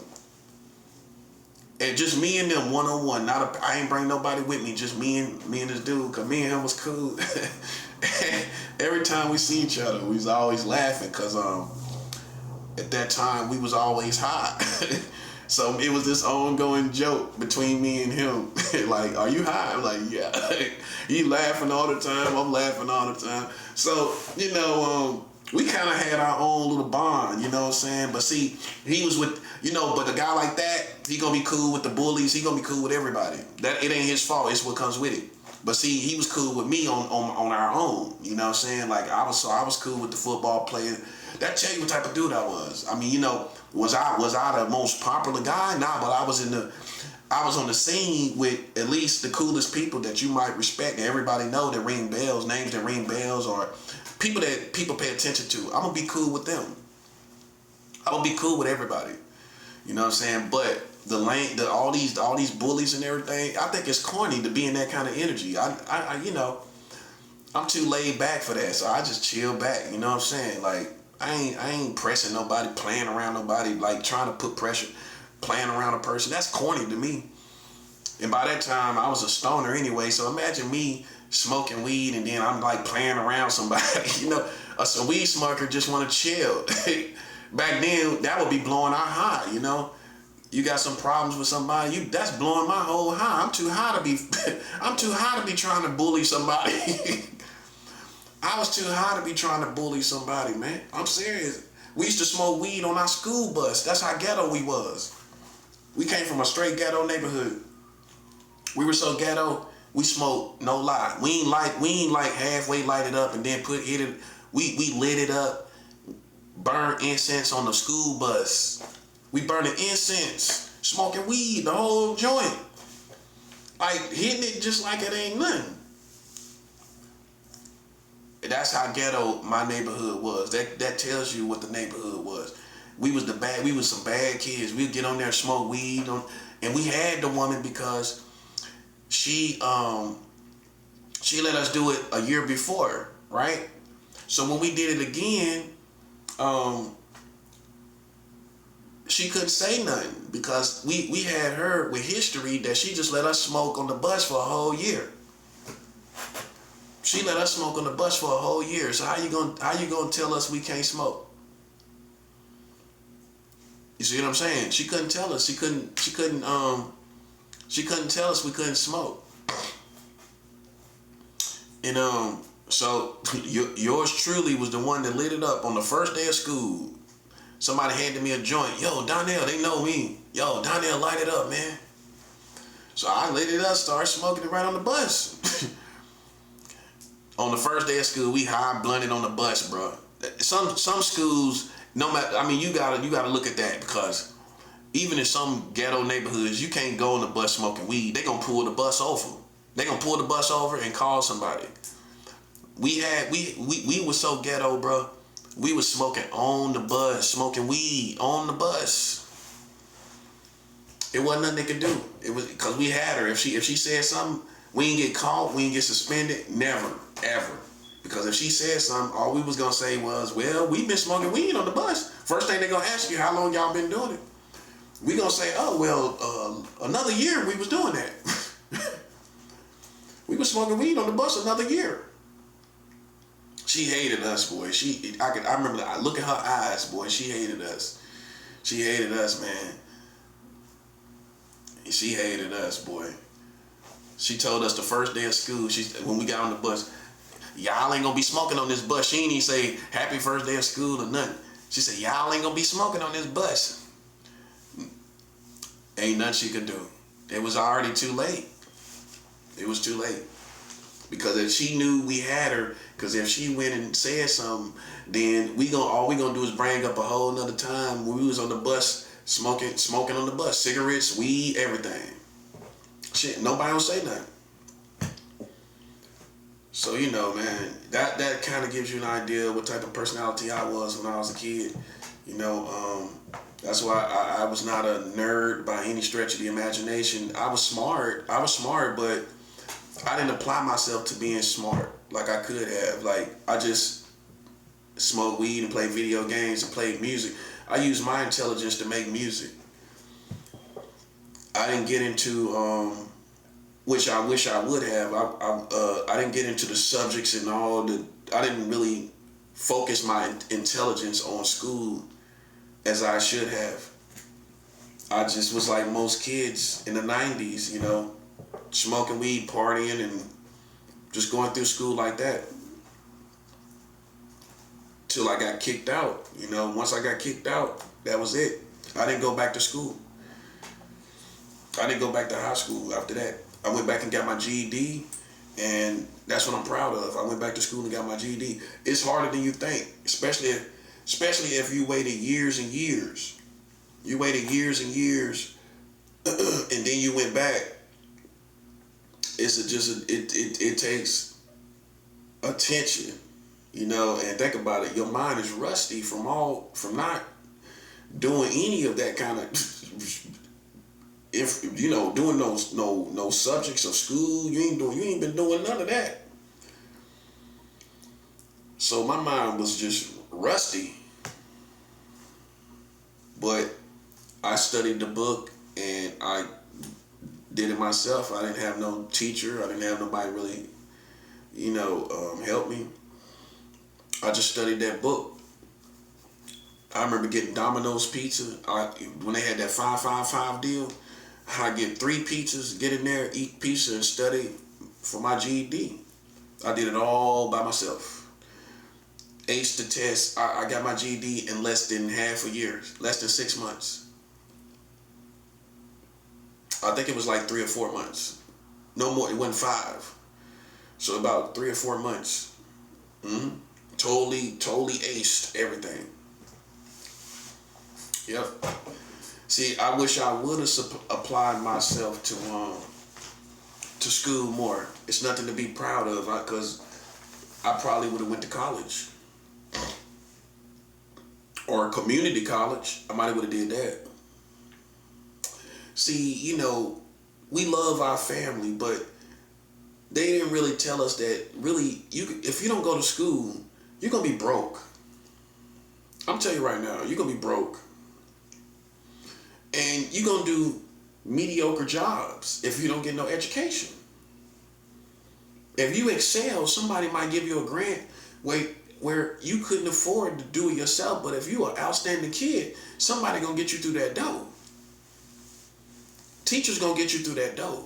And just me and them one-on-one. I ain't bring nobody with me. Just me and this dude. Cause me and him was cool. Every time we see each other, we was always laughing. Cause at that time we was always high. So it was this ongoing joke between me and him. Like, are you high? I'm like, yeah. He laughing all the time. I'm laughing all the time. So we kind of had our own little bond. You know what I'm saying? But see, he was with. But a guy like that, he gonna be cool with the bullies. He gonna be cool with everybody. That it ain't his fault. It's what comes with it. But see, he was cool with me on our own. You know what I'm saying? Like I was cool with the football player. That tell you what type of dude I was. I mean, was I the most popular guy? Nah, but I was on the scene with at least the coolest people that you might respect. And everybody know that ring bells, names that ring bells, or people that people pay attention to. I'm gonna be cool with them. I'm gonna be cool with everybody. You know what I'm saying? But all these bullies and everything, I think it's corny to be in that kind of energy. I'm too laid back for that, so I just chill back. You know what I'm saying? Like I ain't pressing nobody, playing around nobody, like trying to put pressure, playing around a person. That's corny to me. And by that time, I was a stoner anyway. So imagine me smoking weed and then I'm like playing around somebody. A weed smoker just want to chill. Back then, that would be blowing our high, You got some problems with somebody, that's blowing my whole high. I'm too high to be trying to bully somebody. I was too high to be trying to bully somebody, man. I'm serious. We used to smoke weed on our school bus. That's how ghetto we was. We came from a straight ghetto neighborhood. We were so ghetto, we smoked, no lie. We ain't like halfway light it up and then we lit it up. Burn incense on the school bus. We burning incense, smoking weed, the whole joint. Like hitting it just like it ain't nothing. That's how ghetto my neighborhood was. That tells you what the neighborhood was. We was some bad kids. We'd get on there and smoke weed and we had the woman because she let us do it a year before, right? So when we did it again, she couldn't say nothing because we had her with history that she just let us smoke on the bus for a whole year. She let us smoke on the bus for a whole year. So how you gonna tell us we can't smoke? You see what I'm saying? She couldn't tell us. She couldn't tell us we couldn't smoke. And so yours truly was the one that lit it up on the first day of school. Somebody handed me a joint. Yo, Donnell, they know me. Yo, Donnell, light it up, man. So I lit it up, started smoking it right on the bus. On the first day of school, we high blunted on the bus, bro. Some schools, no matter, I mean, you gotta look at that, because even in some ghetto neighborhoods, you can't go on the bus smoking weed. They gonna pull the bus over. They gonna pull the bus over and call somebody. We was so ghetto, bro. We was smoking on the bus, smoking weed on the bus. It wasn't nothing they could do. It was because we had her. If she said something, we didn't get caught, we didn't get suspended. Never, ever. Because if she said something, all we was gonna say was, well, we've been smoking weed on the bus. First thing they gonna ask you, how long y'all been doing it? We gonna say, oh, well, another year we was doing that. We was smoking weed on the bus another year. She hated us, boy. I remember, I look at her eyes, boy. She hated us. She hated us, man. She hated us, boy. She told us the first day of school, when we got on the bus, y'all ain't gonna be smoking on this bus. She didn't even say happy first day of school or nothing. She said, y'all ain't gonna be smoking on this bus. Ain't nothing she could do. It was already too late. It was too late. Because if she knew we had her, because if she went and said something, then all we gonna do is bring up a whole nother time when we was on the bus, smoking on the bus, cigarettes, weed, everything. Shit, nobody don't say nothing. So, you know, man, that kind of gives you an idea of what type of personality I was when I was a kid. You know, that's why I was not a nerd by any stretch of the imagination. I was smart, but I didn't apply myself to being smart like I could have. Like, I just smoked weed and played video games and played music. I used my intelligence to make music. I didn't get into, which I wish I would have. I didn't get into the subjects and I didn't really focus my intelligence on school as I should have. I just was like most kids in the 90s, you know, smoking weed, partying, and just going through school like that. Till I got kicked out. You know, once I got kicked out, that was it. I didn't go back to school. I didn't go back to high school after that. I went back and got my GED, and that's what I'm proud of. I went back to school and got my GED. It's harder than you think, especially if you waited years and years. You waited years and years, and then you went back. It takes attention, you know. And think about it. Your mind is rusty from not doing any of that kind of. If you know, doing no subjects of school, you ain't been doing none of that. So my mind was just rusty. But I studied the book and I did it myself. I didn't have no teacher. I didn't have nobody really, you know, help me. I just studied that book. I remember getting Domino's pizza. When they had that 5-5-5 deal, I get 3 pizzas, get in there, eat pizza, and study for my GED. I did it all by myself. Aced the test. I got my GED in less than half a year, less than 6 months. I think it was like 3 or 4 months. No more, it wasn't 5. So about 3 or 4 months. Totally aced everything. Yep. See, I wish I would have applied myself to school more. It's nothing to be proud of, because I probably would have went to college. Or community college. I might have would have did that. See, you know, we love our family, but they didn't really tell us that really, if you don't go to school, you're going to be broke. I'm telling you right now, you're going to be broke. And you're going to do mediocre jobs if you don't get no education. If you excel, somebody might give you a grant where you couldn't afford to do it yourself, but if you're an outstanding kid, somebody going to get you through that door. Teachers going to get you through that door.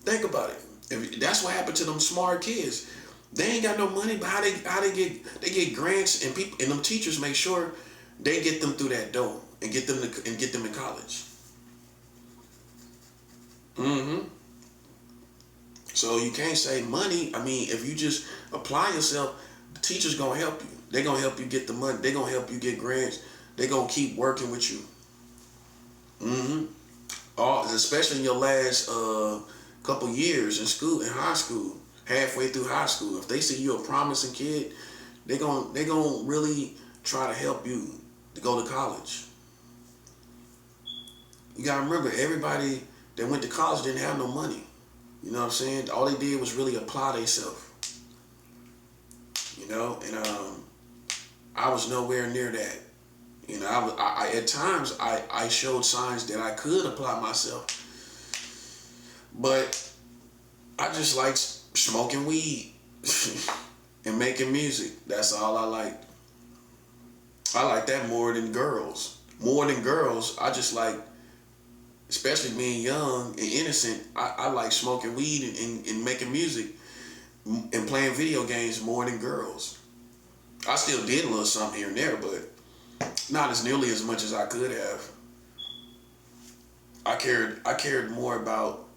Think about it. That's what happened to them smart kids. They ain't got no money, but how they get grants, and people and them teachers make sure they get them through that door and get them in college. So you can't say money. I mean, if you just apply yourself, the teacher's gonna help you. They're gonna help you get the money. They're gonna help you get grants. They're gonna keep working with you. Mm-hmm. Especially in your last couple years in school, in high school, halfway through high school. If they see you're a promising kid, they gonna really try to help you to go to college. You gotta remember, everybody that went to college didn't have no money. You know what I'm saying? All they did was really apply themselves. You know, and I was nowhere near that. You know, I at times I showed signs that I could apply myself, but I just like smoking weed and making music. That's all I like. I like that more than girls. More than girls, I just like, especially being young and innocent, I like smoking weed and making music and playing video games more than girls. I still did a little something here and there, but not as nearly as much as I could have. I cared more about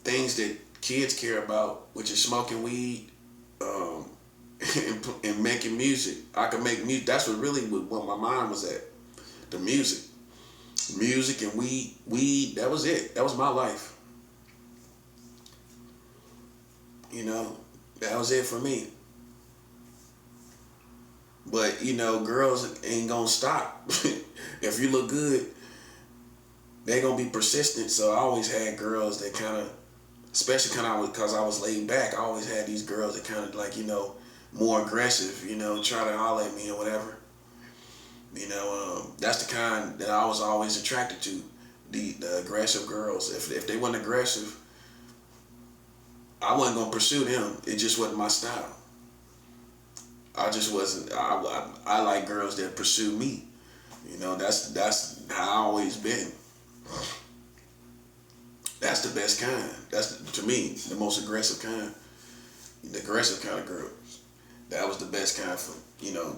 things that kids care about, which is smoking weed, um, and making music. I could make music. That's what my mind was at. The music and weed. That was it. That was my life. You know, that was it for me. But you know, girls ain't gonna stop. If you look good, they gonna be persistent. So I always had girls that kind of, especially because I was laid back. I always had these girls that kind of like, you know, more aggressive. You know, try to holler at me or whatever. You know, that's the kind that I was always attracted to. The aggressive girls. If they weren't aggressive, I wasn't gonna pursue them. It just wasn't my style. I just wasn't. I like girls that pursue me. You know, that's how I always been. That's the best kind. To me, the most aggressive kind. The aggressive kind of girls. That was the best kind for, you know,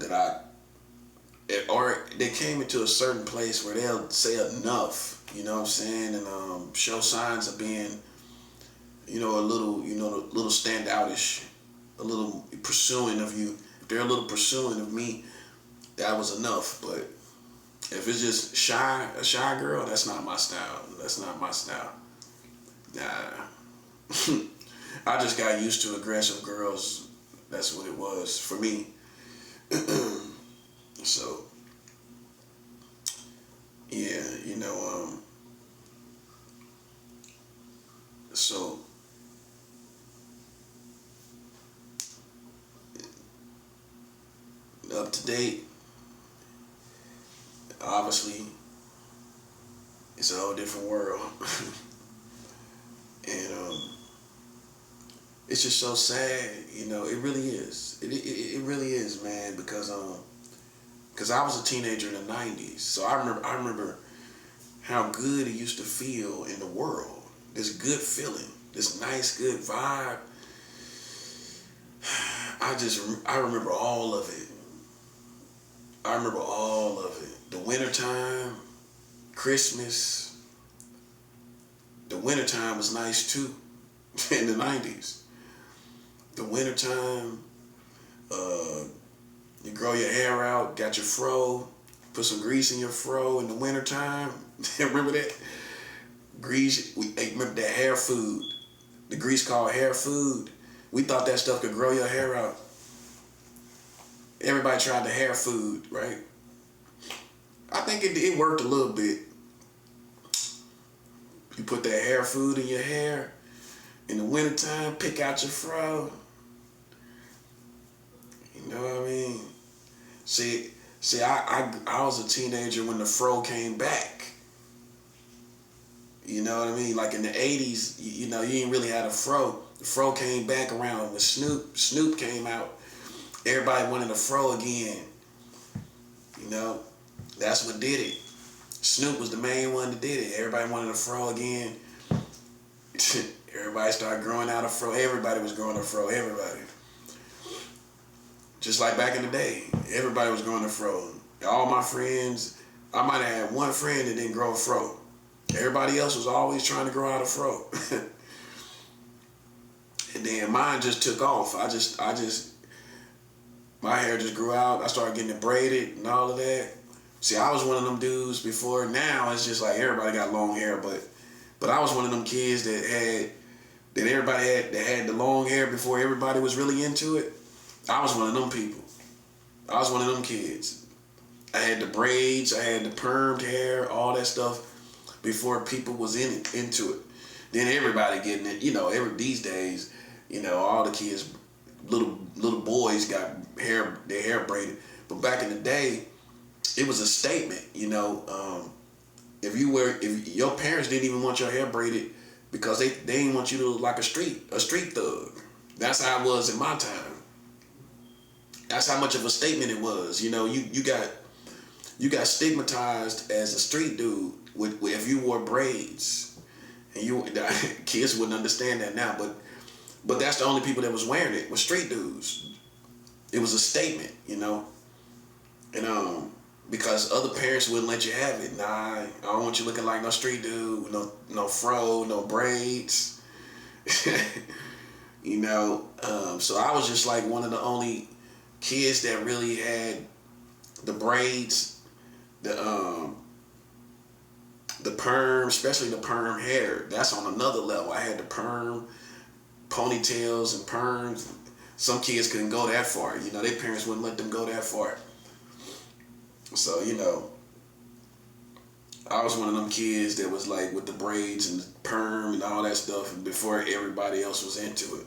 or they came into a certain place where they'll say enough, you know what I'm saying, and show signs of being, you know, a little standoutish, a little pursuing of you. If they're a little pursuing of me, that was enough. But if it's just a shy girl, that's not my style. That's not my style. Nah. I just got used to aggressive girls. That's what it was for me. So, yeah, you know, so up to date, obviously, it's a whole different world. And it's just so sad, you know, it really is. It really is, man, because I was a teenager in the 90s. So I remember how good it used to feel in the world. This good feeling, this nice, good vibe. I remember all of it. I remember all of it. The wintertime, Christmas. The wintertime was nice too in the 90s. The wintertime, you grow your hair out, got your fro, put some grease in your fro in the wintertime. Remember that? Grease, remember that hair food. The grease called hair food. We thought that stuff could grow your hair out. Everybody tried the hair food, right? I think it worked a little bit. You put that hair food in your hair in the wintertime, pick out your fro. You know what I mean? See, I was a teenager when the fro came back. You know what I mean? Like in the 80s, you know, you ain't really had a fro. The fro came back around when Snoop came out. Everybody wanted a fro again. You know, that's what did it. Snoop was the main one that did it. Everybody wanted a fro again. Everybody started growing out a fro. Everybody was growing a fro. Everybody. Just like back in the day, everybody was growing a fro. All my friends, I might have had one friend that didn't grow a fro. Everybody else was always trying to grow out a fro. And then mine just took off. My hair just grew out. I started getting it braided and all of that. See, I was one of them dudes before. Now it's just like everybody got long hair, but I was one of them kids that everybody had the long hair before everybody was really into it. I was one of them people. I was one of them kids. I had the braids, I had the permed hair, all that stuff before people was into it. Then everybody getting it, these days, all the kids, little boys got their hair braided. But back in the day, it was a statement, if your parents didn't even want your hair braided because they didn't want you to look like a street thug. That's how it was in my time. That's how much of a statement it was. You got stigmatized as a street dude if you wore braids, and kids wouldn't understand that now, but that's the only people that was wearing it was street dudes. It was a statement, and because other parents wouldn't let you have it. Nah, I don't want you looking like no street dude, no fro, no braids. So I was just like one of the only kids that really had the braids, the perm, especially the perm hair. That's on another level. I had the perm, ponytails and perms. Some kids couldn't go that far. Their parents wouldn't let them go that far. So, I was one of them kids that was like with the braids and the perm and all that stuff before everybody else was into it.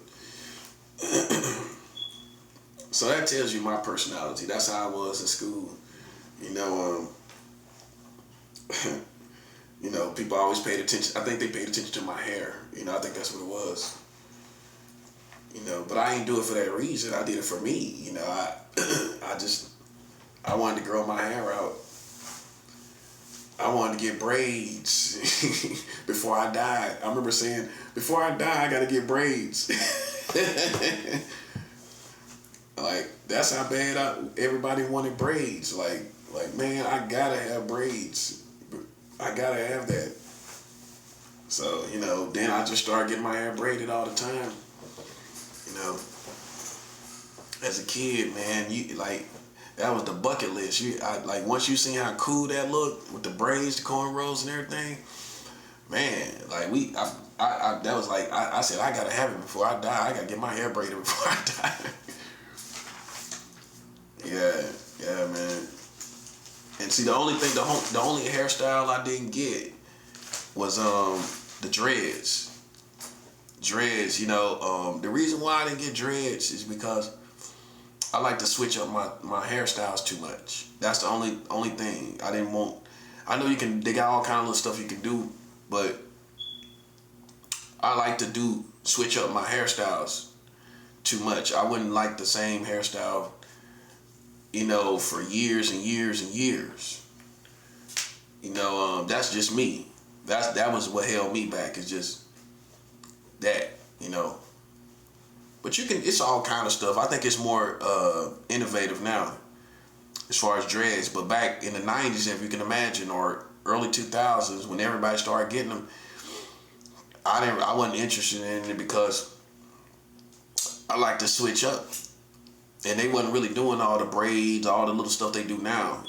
So that tells you my personality. That's how I was in school. People always paid attention. I think they paid attention to my hair. I think that's what it was. But I didn't do it for that reason. I did it for me. I wanted to grow my hair out. I wanted to get braids before I died. I remember saying, before I die, I got to get braids. Like, that's how bad everybody wanted braids. Like, man, I gotta have braids. I gotta have that. So, then I just started getting my hair braided all the time. As a kid, man, that was the bucket list. Once you seen how cool that looked with the braids, the cornrows and everything, man, that was like, I said, I gotta have it before I die. I gotta get my hair braided before I die. Yeah, man. And see, the only hairstyle I didn't get was the dreads. Dreads, the reason why I didn't get dreads is because I like to switch up my hairstyles too much. That's the only thing I didn't want. I know they got all kind of little stuff you can do, but I like to switch up my hairstyles too much. I wouldn't like the same hairstyle, for years and years and years. That's just me. That was what held me back. It's just that, But it's all kind of stuff. I think it's more innovative now as far as dreads. But back in the 90s, if you can imagine, or early 2000s, when everybody started getting them, I wasn't interested in it because I like to switch up. And they wasn't really doing all the braids, all the little stuff they do now,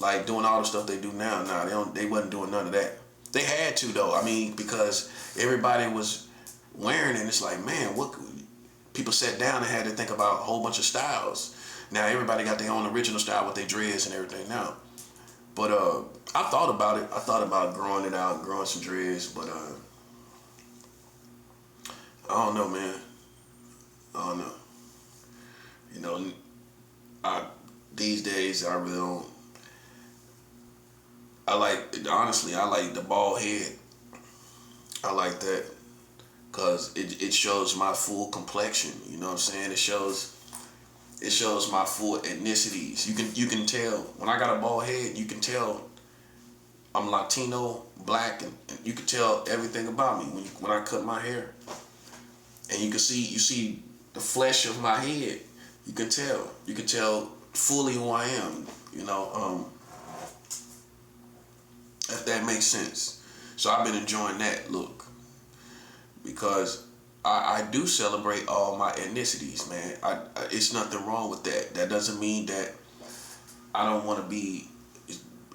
like doing all the stuff they do now. Nah, they wasn't doing none of that. They had to though. Because everybody was wearing it. It's like, man, people sat down and had to think about a whole bunch of styles. Now everybody got their own original style with their dreads and everything now. But I thought about it. I thought about growing it out, growing some dreads, but I don't know, man. I don't know. These days I really don't. I like the bald head. I like that because it shows my full complexion. You know what I'm saying? It shows my full ethnicities. You can tell when I got a bald head. You can tell I'm Latino, black, and you can tell everything about me when I cut my hair. And you see the flesh of my head. You can tell fully who I am. If that makes sense. So I've been enjoying that look because I do celebrate all my ethnicities, man. It's nothing wrong with that. That doesn't mean that I don't want to be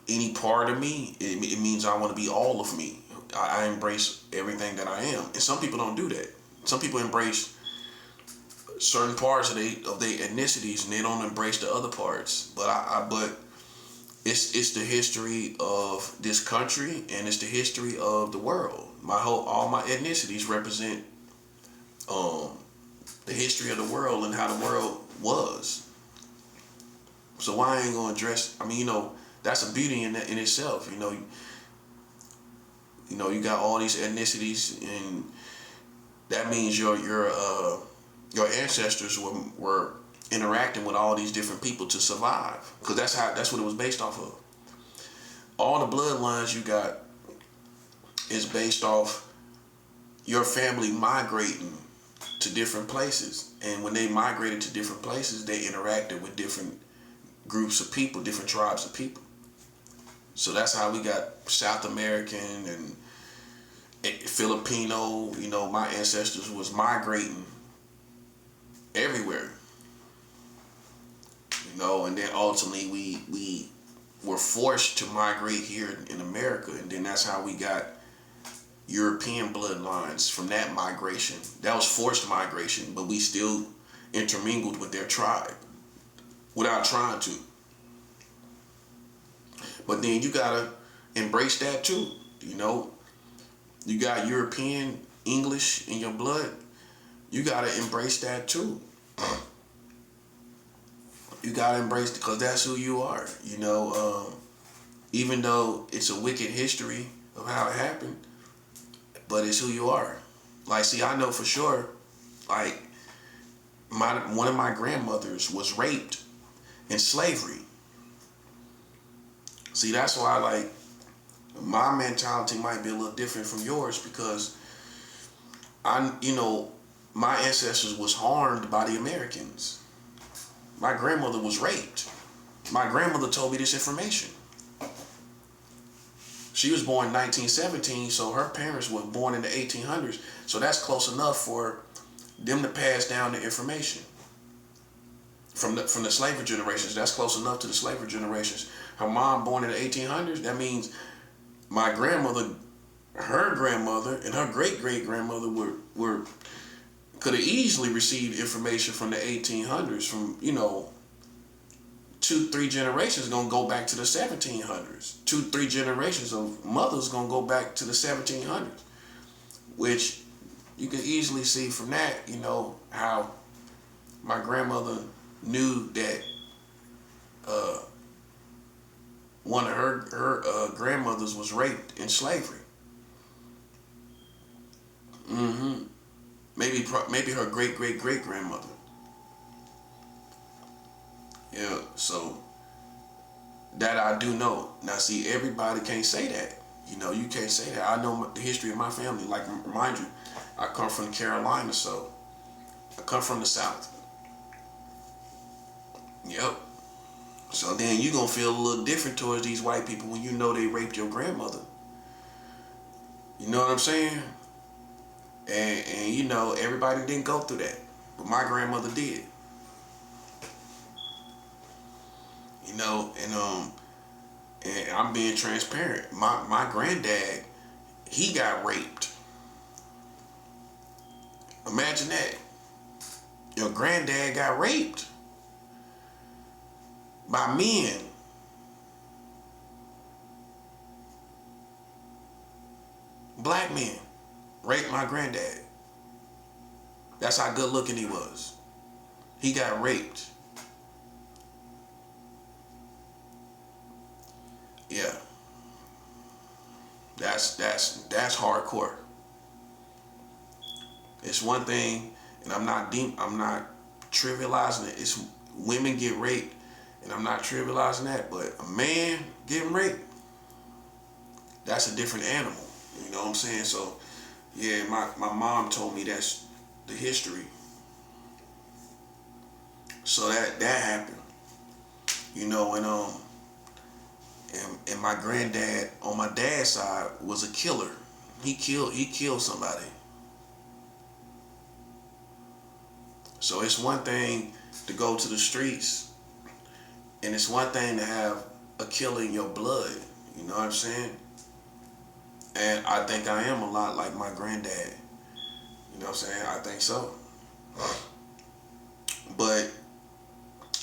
any part of me. It means I want to be all of me. I embrace everything that I am, and some people don't do that. Some people embrace certain parts of their ethnicities, and they don't embrace the other parts. But it's the history of this country, and it's the history of the world. All my ethnicities represent the history of the world and how the world was. So why I ain't gonna address? I mean, that's a beauty in that in itself. You got all these ethnicities, and that means your ancestors were interacting with all these different people to survive, because that's what it was based off of. All the bloodlines you got is based off your family migrating to different places, and when they migrated to different places, they interacted with different groups of people, different tribes of people. So that's how we got South American and Filipino. My ancestors was migrating everywhere. And then ultimately we were forced to migrate here in America, and then that's how we got European bloodlines from that migration. That was forced migration, but we still intermingled with their tribe without trying to. But then you gotta embrace that too. You got European English in your blood. You gotta embrace that too. You gotta embrace it, because that's who you are. Even though it's a wicked history of how it happened, but it's who you are. Like, see, I know for sure, like, one of my grandmothers was raped in slavery. See, that's why, like, my mentality might be a little different from yours, because my ancestors was harmed by the Americans. My grandmother was raped. My grandmother told me this information. She was born in 1917, so her parents were born in the 1800s. So that's close enough for them to pass down the information. From the slavery generations, that's close enough to the slavery generations. Her mom born in the 1800s, that means my grandmother, her grandmother, and her great-great-grandmother could have easily received information from the 1800s, from, 2-3 generations gonna go back to the 1700s. 2-3 generations of mothers gonna go back to the 1700s, which you can easily see from that, how my grandmother knew that one of her grandmothers was raped in slavery. Maybe her great-great-great-grandmother. Yeah, so that I do know. Now, see, everybody can't say that. You can't say that. I know the history of my family. Like, mind you, I come from the Carolinas, so I come from the South. Yep. So then you're going to feel a little different towards these white people when you know they raped your grandmother. You know what I'm saying? And everybody didn't go through that, but my grandmother did. And I'm being transparent. My granddad, he got raped. Imagine that. Your granddad got raped by men. Black men raped my granddad. That's how good looking he was. He got raped. Yeah. That's hardcore. It's one thing, and I'm not trivializing it. It's women get raped, and I'm not trivializing that, but a man getting raped, that's a different animal. You know what I'm saying? So, yeah, my mom told me that's the history. So that happened. And my granddad on my dad's side was a killer. He killed somebody. So it's one thing to go to the streets, and it's one thing to have a killer in your blood. You know what I'm saying? And I think I am a lot like my granddad. You know what I'm saying? I think so. But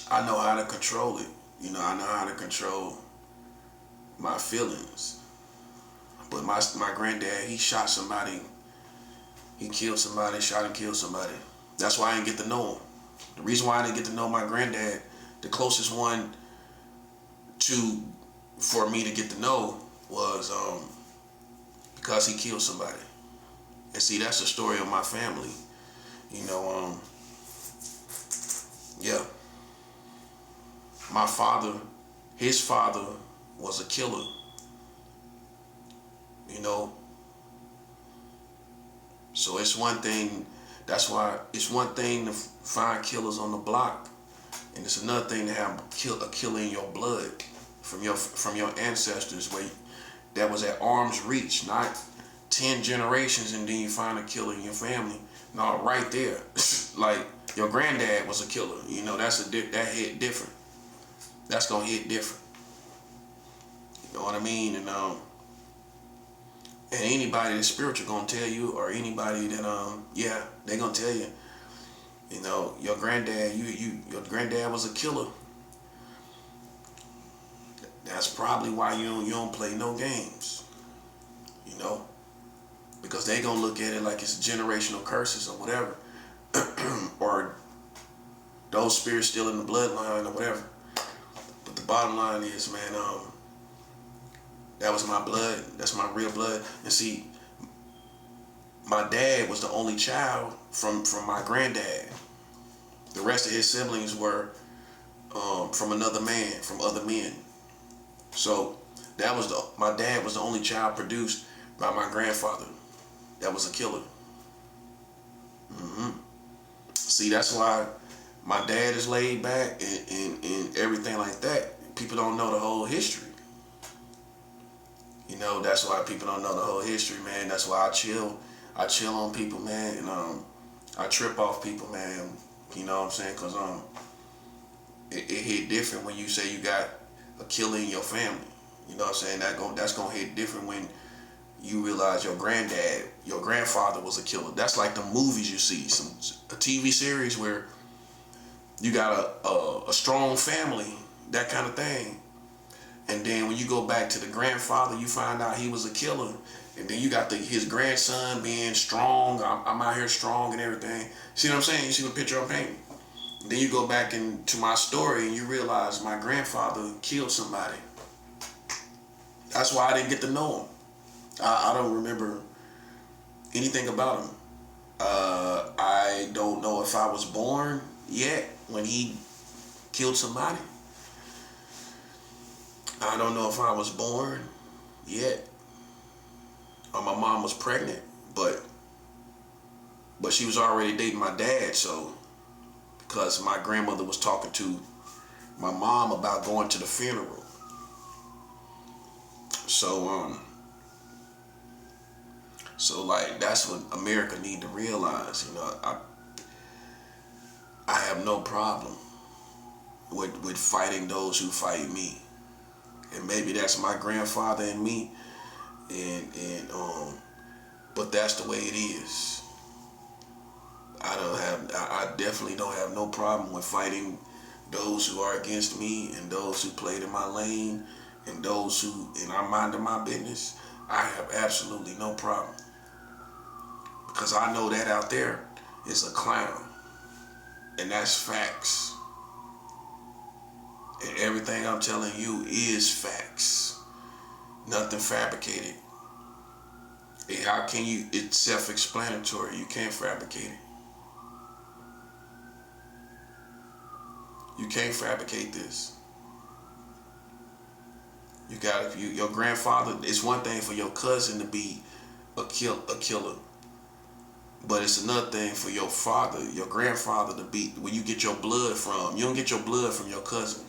I know how to control it. You know, I know how to control my feelings. But my granddad, he shot somebody. He killed somebody, shot and killed somebody. That's why I didn't get to know him. The reason why I didn't get to know my granddad, the closest one for me to get to know was because he killed somebody. And see, that's the story of my family. You know, yeah. My father, his father was a killer. You know. So it's one thing, that's why it's one thing to find killers on the block. And it's another thing to have a killer in your blood from your ancestors that was at arm's reach, not 10 generations and then you find a killer in your family. No, right there. Like your granddad was a killer. You know, that hit different. That's gonna hit different. You know what I mean? And anybody that's spiritual gonna tell you, or anybody that they gonna tell you, you know, your granddad, your granddad was a killer. That's probably why you don't play no games. You know? Because they gonna look at it like it's generational curses or whatever. Or those spirits still in the bloodline or whatever. But the bottom line is, man, that was my blood. That's my real blood. And see, my dad was the only child from my granddad. The rest of his siblings were from another man, from other men. So my dad was the only child produced by my grandfather. That was a killer. See, that's why my dad is laid back and everything like that. People don't know the whole history. You know, that's why people don't know the whole history, man. That's why I chill on people, man, and I trip off people, man. You know what I'm saying? Cause it hit different when you say you got a killer in your family. You know what I'm saying? That's gonna hit different when you realize your grandfather was a killer. That's like the movies you see, a TV series where you got a strong family, that kind of thing. And then when you go back to the grandfather, you find out he was a killer. And then you got his grandson being strong. I'm out here strong and everything. See what I'm saying? You see what picture I'm painting? Then you go back into my story and you realize my grandfather killed somebody. That's why I didn't get to know him. I don't remember anything about him. I don't know if I was born yet when he killed somebody. I don't know if I was born yet. Or my mom was pregnant, but she was already dating my dad, so because my grandmother was talking to my mom about going to the funeral. So like that's what America need to realize, you know. I have no problem with fighting those who fight me. And maybe that's my grandfather and me, but that's the way it is. I definitely don't have no problem with fighting those who are against me and those who played in my lane and those who, and I'm minding my business. I have absolutely no problem. Because I know that out there is a clown. And that's facts. And everything I'm telling you is facts. Nothing fabricated. How can you, it's self-explanatory. You can't fabricate it. You can't fabricate this. You got, your grandfather, it's one thing for your cousin to be a killer. But it's another thing for your father, your grandfather to be, where you get your blood from. You don't get your blood from your cousin.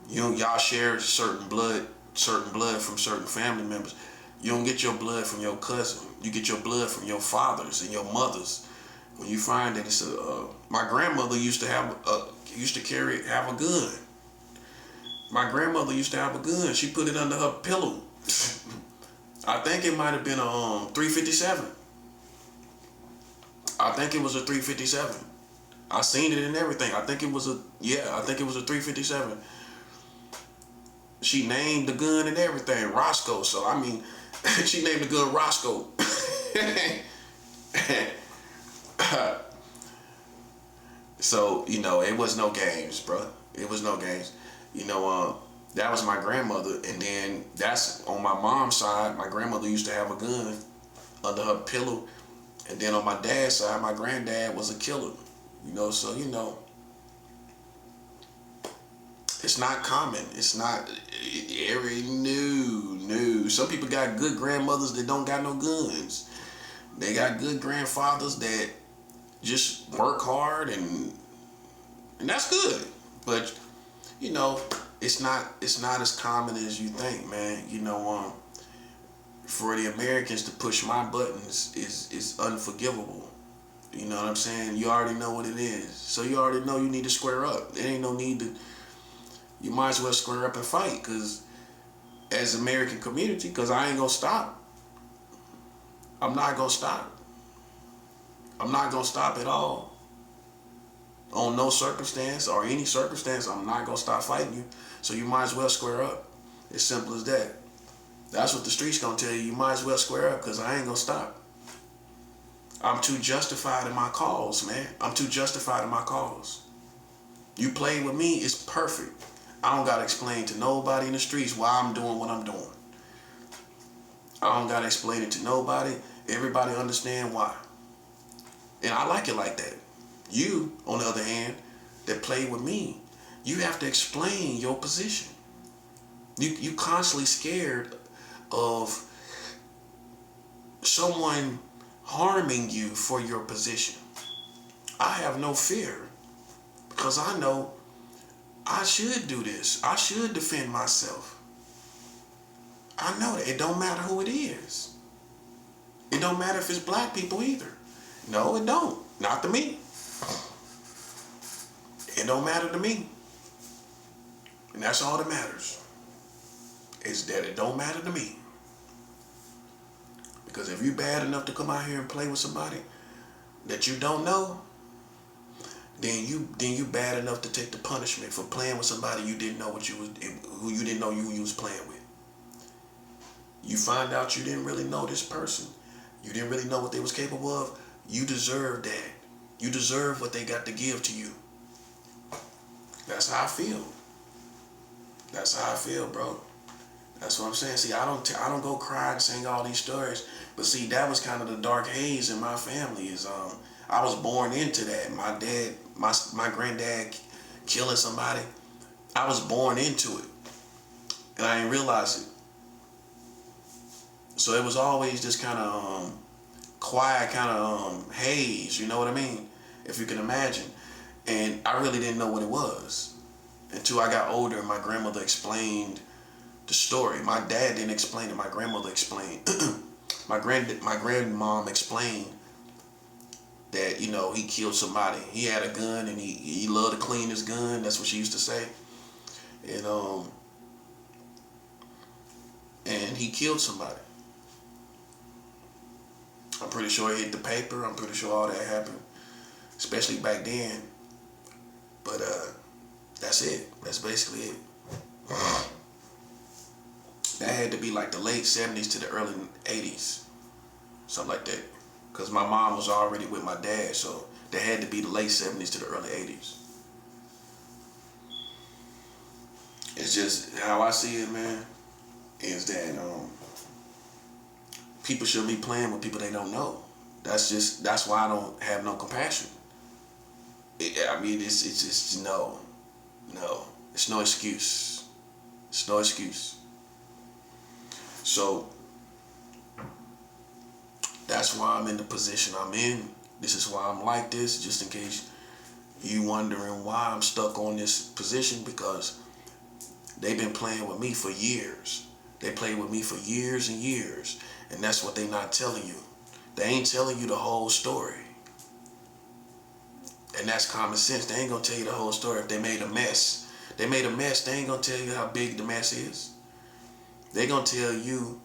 Y'all share certain blood from certain family members. You don't get your blood from your cousin. You get your blood from your fathers and your mothers when you find that it's my grandmother used to have a gun. My grandmother used to have a gun. She put it under her pillow. I think it might have been a 357. I think it was a 357. I seen it and everything. I think it was a 357. She named the gun and everything, Roscoe. So I mean, she named the gun Roscoe. So, you know, it was no games, bro. It was no games. You know, that was my grandmother, and then that's on my mom's side. My grandmother used to have a gun under her pillow, and then on my dad's side, my granddad was a killer. You know, so you know, it's not common. It's not every new. Some people got good grandmothers that don't got no guns. They got good grandfathers that just work hard, and that's good. But you know, it's not as common as you think, man. You know, for the Americans to push my buttons is unforgivable. You know what I'm saying? You already know what it is, so you already know you need to square up. There ain't no need to. You might as well square up and fight, cause as American community, cause I ain't gonna stop. I'm not gonna stop. I'm not gonna stop at all. On no circumstance or any circumstance, I'm not gonna stop fighting you. So you might as well square up. As simple as that. That's what the streets gonna tell you. You might as well square up, because I ain't gonna stop. I'm too justified in my cause, man. I'm too justified in my cause. You playing with me, it's perfect. I don't gotta explain to nobody in the streets why I'm doing what I'm doing. I don't gotta explain it to nobody. Everybody understand why. And I like it like that. You, on the other hand, that play with me, you have to explain your position. You constantly scared of someone harming you for your position. I have no fear, because I know I should do this. I should defend myself. I know that. It don't matter who it is. It don't matter if it's black people either. No, it don't. Not to me. It don't matter to me. And that's all that matters. Is that it don't matter to me. Because if you're bad enough to come out here and play with somebody that you don't know, then you bad enough to take the punishment for playing with somebody you didn't know who you didn't know you was playing with. You find out you didn't really know this person. You didn't really know what they was capable of. You deserve that. You deserve what they got to give to you. That's how I feel. That's how I feel, bro. That's what I'm saying. See, I don't go cry and sing all these stories, but see, that was kind of the dark haze in my family. Is I was born into that. My dad, my granddad killing somebody. I was born into it, and I didn't realize it. So it was always this kind of quiet, kind of haze. You know what I mean? If you can imagine. And I really didn't know what it was until I got older and my grandmother explained the story. My dad didn't explain it. My grandmother explained. my grandmom explained that, you know, he killed somebody. He had a gun and he loved to clean his gun. That's what she used to say. And he killed somebody. I'm pretty sure he hit the paper. I'm pretty sure all that happened, especially back then. But that's it. That's basically it. That had to be like the late 70s to the early 80s. Something like that. Because my mom was already with my dad, so that had to be the late 70s to the early 80s. It's just how I see it, man, is that people shouldn't be playing with people they don't know. That's why I don't have no compassion. I mean, it's just no. It's no excuse. It's no excuse. So that's why I'm in the position I'm in. This is why I'm like this, just in case you wondering why I'm stuck on this position, because they've been playing with me for years. They played with me for years and years, and that's what they not telling you. They ain't telling you the whole story. And that's common sense. They ain't gonna tell you the whole story. If they made a mess, they ain't gonna tell you how big the mess is. They gonna tell you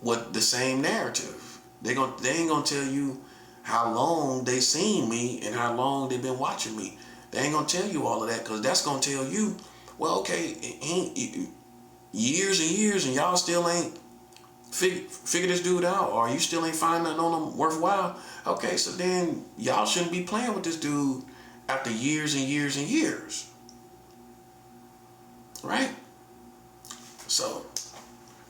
what the same narrative. They ain't gonna tell you how long they seen me and how long they been watching me. They ain't gonna tell you all of that, because that's gonna tell you, well, okay, years and years and y'all still ain't figure this dude out, or you still ain't finding nothing on him worthwhile. Okay, so then y'all shouldn't be playing with this dude after years and years and years. Right? So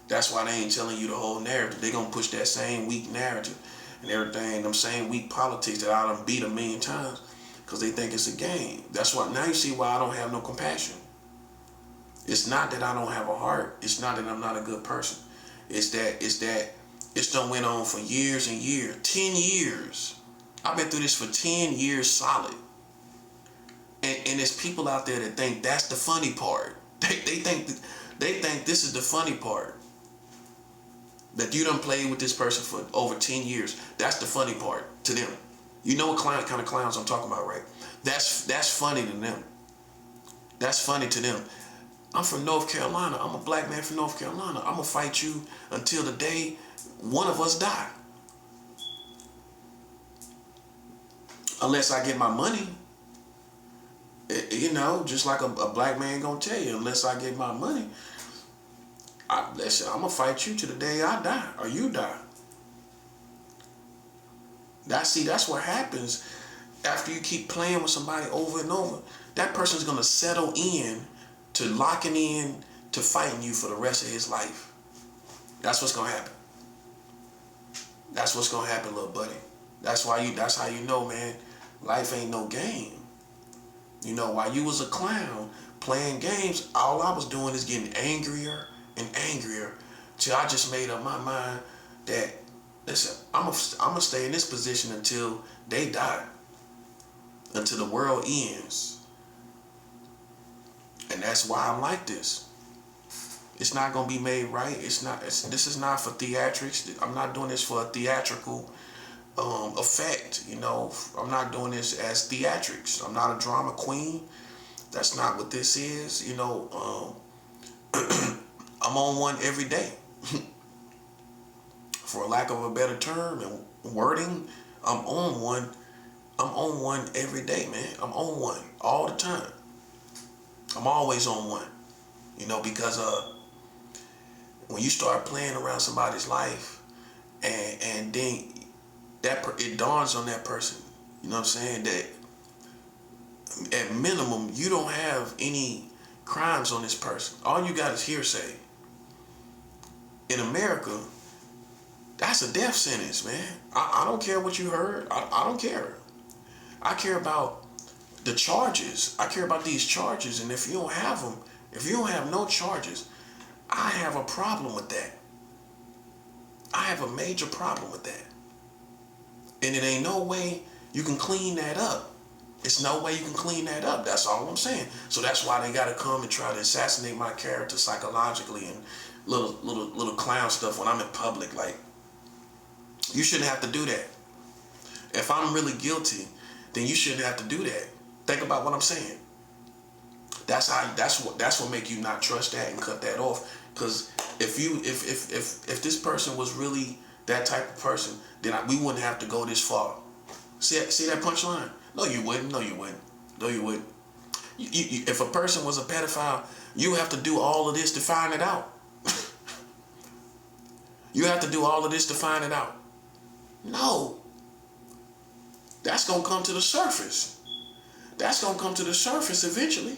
that's why they ain't telling you the whole narrative. They gonna push that same weak narrative and everything, them same weak politics that I done beat a million times, because they think it's a game. That's why now you see why I don't have no compassion. It's not that I don't have a heart. It's not that I'm not a good person. It's that it's done went on for years and years. 10 years. I've been through this for 10 years solid. And there's people out there that think that's the funny part. They think this is the funny part. That you done played with this person for over 10 years. That's the funny part to them. You know what kind of clowns I'm talking about, right? That's funny to them. That's funny to them. I'm from North Carolina. I'm a black man from North Carolina. I'm gonna fight you until the day one of us die. Unless I get my money. You know, just like a black man gonna tell you, unless I get my money, I'm gonna fight you to the day I die or you die. That's what happens after you keep playing with somebody over and over. That person's gonna settle in to locking in to fighting you for the rest of his life. That's what's gonna happen. That's what's gonna happen, little buddy. That's how you know, man, life ain't no game. You know, while you was a clown playing games, all I was doing is getting angrier and angrier till I just made up my mind that, listen, I'm gonna stay in this position until they die, until the world ends. And that's why I'm like this. It's not gonna be made right. This is not for theatrics. I'm not doing this for a theatrical effect. You know, I'm not doing this as theatrics. I'm not a drama queen. That's not what this is. You know, I'm on one every day. For lack of a better term and wording, I'm on one. I'm on one every day, man. I'm on one all the time. I'm always on one. You know, because when you start playing around somebody's life, and then it dawns on that person, you know what I'm saying, that at minimum you don't have any crimes on this person. All you got is hearsay. In America, that's a death sentence, man. I don't care what you heard. I don't care. I care about the charges. I care about these charges, and if you don't have them, if you don't have no charges, I have a problem with that. I have a major problem with that. And it ain't no way you can clean that up. It's no way you can clean that up. That's all I'm saying. So that's why they gotta come and try to assassinate my character psychologically and little clown stuff when I'm in public. Like, you shouldn't have to do that. If I'm really guilty, then you shouldn't have to do that. Think about what I'm saying. That's what make you not trust that and cut that off. Because if this person was really that type of person, then we wouldn't have to go this far. See that punchline? No, you wouldn't. No, you wouldn't. No, you wouldn't. If a person was a pedophile, you have to do all of this to find it out. You have to do all of this to find it out. No. That's gonna come to the surface. That's gonna come to the surface eventually.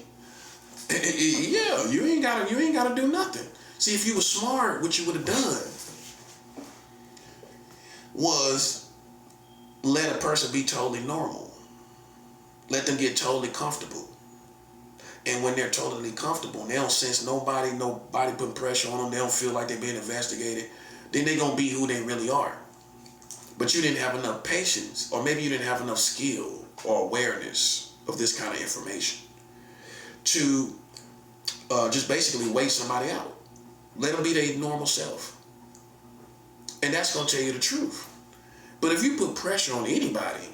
Yeah, you ain't gotta do nothing. See, if you were smart, what you would have done was let a person be totally normal. Let them get totally comfortable. And when they're totally comfortable and they don't sense nobody putting pressure on them, they don't feel like they're being investigated, then they're gonna be who they really are. But you didn't have enough patience, or maybe you didn't have enough skill or awareness of this kind of information to just basically wait somebody out. Let them be their normal self. And that's going to tell you the truth. But if you put pressure on anybody,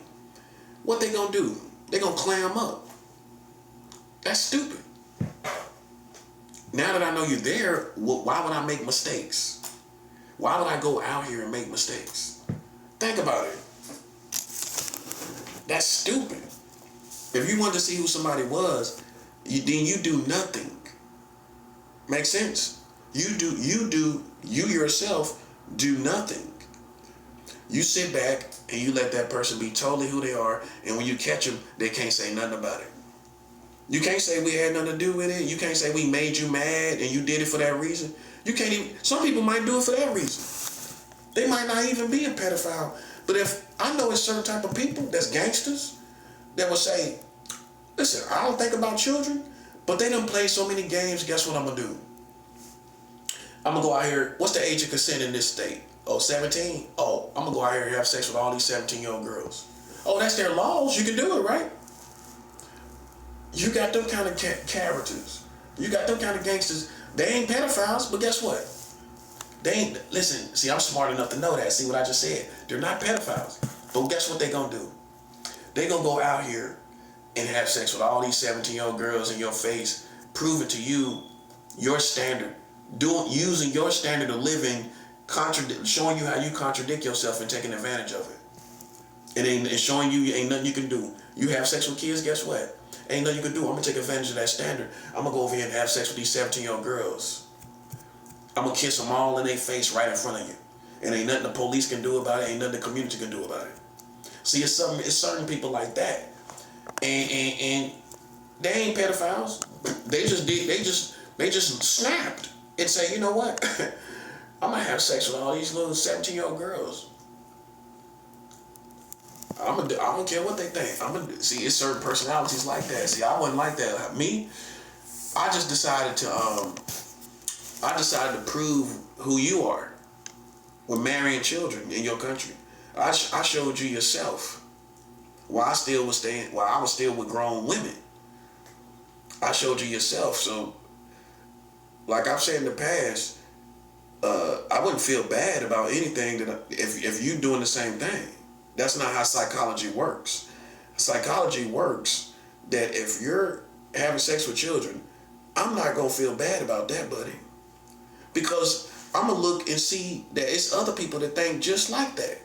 what they gonna do? They gonna clam up. That's stupid. Now that I know you're there, why would I make mistakes? Why would I go out here and make mistakes? Think about it. That's stupid. If you wanted to see who somebody was, then you do nothing. Make sense? You yourself do nothing. You sit back and you let that person be totally who they are, and when you catch them, they can't say nothing about it. You can't say we had nothing to do with it. You can't say we made you mad and you did it for that reason. You can't even, some people might do it for that reason. They might not even be a pedophile. But if I know it's certain type of people that's gangsters that will say, listen, I don't think about children, but they done played so many games, guess what I'm gonna do? I'm gonna go out here, what's the age of consent in this state? Oh, 17? Oh, I'm gonna go out here and have sex with all these 17-year-old girls. Oh, that's their laws, you can do it, right? You got them kind of characters. You got them kind of gangsters. They ain't pedophiles, but guess what? They ain't, listen, see, I'm smart enough to know that. See what I just said? They're not pedophiles. But guess what they gonna do? They gonna go out here and have sex with all these 17-year-old girls in your face, proving to you your standard, using your standard of living, showing you how you contradict yourself and taking advantage of it. It's showing you ain't nothing you can do. You have sex with kids, guess what? Ain't nothing you can do. I'm gonna take advantage of that standard. I'm gonna go over here and have sex with these 17-year-old girls. I'm gonna kiss them all in their face right in front of you. And ain't nothing the police can do about it, ain't nothing the community can do about it. See, it's certain people like that. And they ain't pedophiles. They just snapped and say, you know what? I'm gonna have sex with all these little 17-year-old girls. I don't care what they think. See, it's certain personalities like that. See, I wasn't like that. Me, I just decided to prove who you are with marrying children in your country. I showed you yourself while I was still with grown women. I showed you yourself. So, like I've said in the past, I wouldn't feel bad about anything if you doing the same thing. That's not how psychology works. Psychology works that if you're having sex with children, I'm not gonna feel bad about that, buddy. Because I'm gonna look and see that it's other people that think just like that.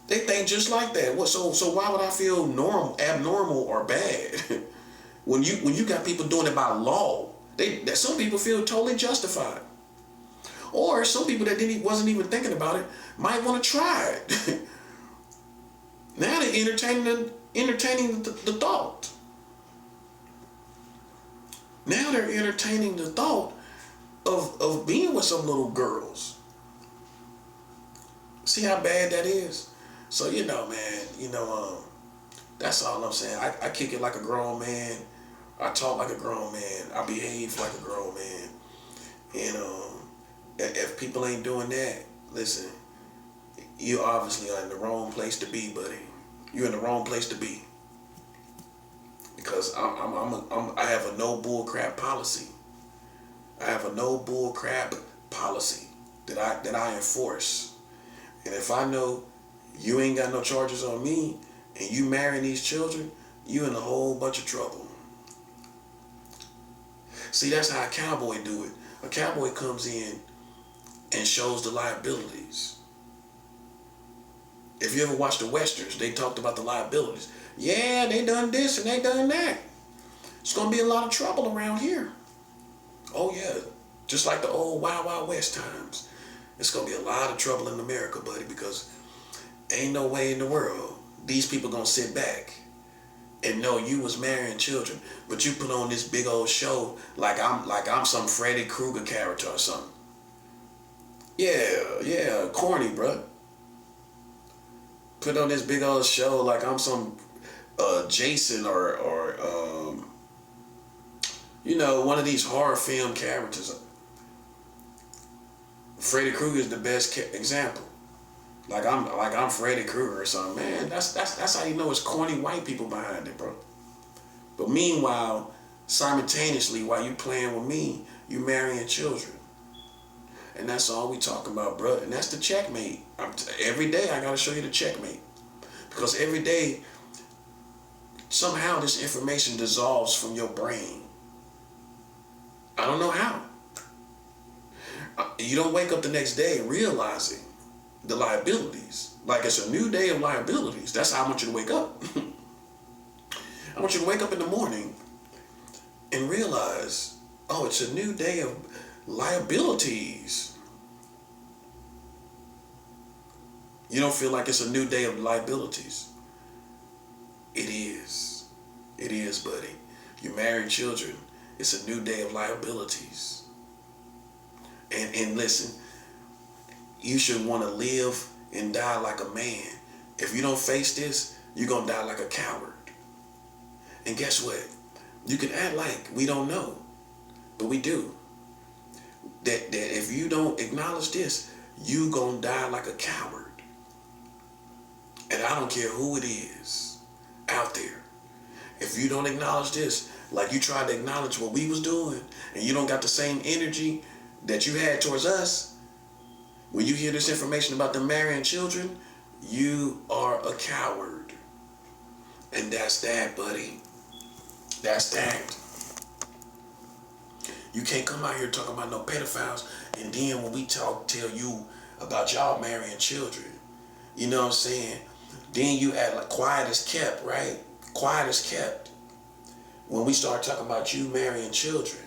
They think just like that. So why would I feel abnormal or bad? when you got people doing it by law, some people feel totally justified. Or some people that wasn't even thinking about it might want to try it. Now they're entertaining the thought. Now they're entertaining the thought of being with some little girls. See how bad that is? So, man, that's all I'm saying. I kick it like a grown man. I talk like a grown man. I behave like a grown man. And if people ain't doing that, listen, you obviously are in the wrong place to be, buddy. You're in the wrong place to be. Because I have a no bull crap policy. I have a no bull crap policy that I enforce. And if I know you ain't got no charges on me and you marrying these children, you in a whole bunch of trouble. See, that's how a cowboy do it. A cowboy comes in and shows the liabilities. If you ever watched the Westerns, they talked about the liabilities. Yeah, they done this and they done that. It's gonna be a lot of trouble around here. Oh yeah, just like the old Wild Wild West times. It's gonna be a lot of trouble in America, buddy, because ain't no way in the world these people gonna sit back and know you was marrying children, but you put on this big old show like I'm some Freddy Krueger character or something. Yeah, corny, bruh. Put on this big old show like I'm some Jason or one of these horror film characters. Freddy Krueger is the best example. Like I'm Freddy Krueger or something. Man, that's how you know it's corny white people behind it, bro. But meanwhile, simultaneously, while you playing with me, you marrying children. And that's all we talking about, bro. And that's the checkmate. Every day I gotta show you the checkmate. Because every day, somehow this information dissolves from your brain. I don't know how. You don't wake up the next day realizing the liabilities. Like it's a new day of liabilities. That's how I want you to wake up. I want you to wake up in the morning and realize, oh, it's a new day of liabilities. You don't feel like it's a new day of liabilities. It is. It is, buddy. You married children. It's a new day of liabilities. And listen, you should want to live and die like a man. If you don't face this, you're going to die like a coward. And guess what? You can act like we don't know, but we do. That if you don't acknowledge this, you going to die like a coward. And I don't care who it is out there. If you don't acknowledge this, like you tried to acknowledge what we was doing, and you don't got the same energy that you had towards us, when you hear this information about them marrying children, you are a coward. And that's that, buddy. That's that. You can't come out here talking about no pedophiles, and then when we tell you about y'all marrying children, you know what I'm saying? Then you act like quiet as kept, right? Quiet as kept. When we start talking about you marrying children.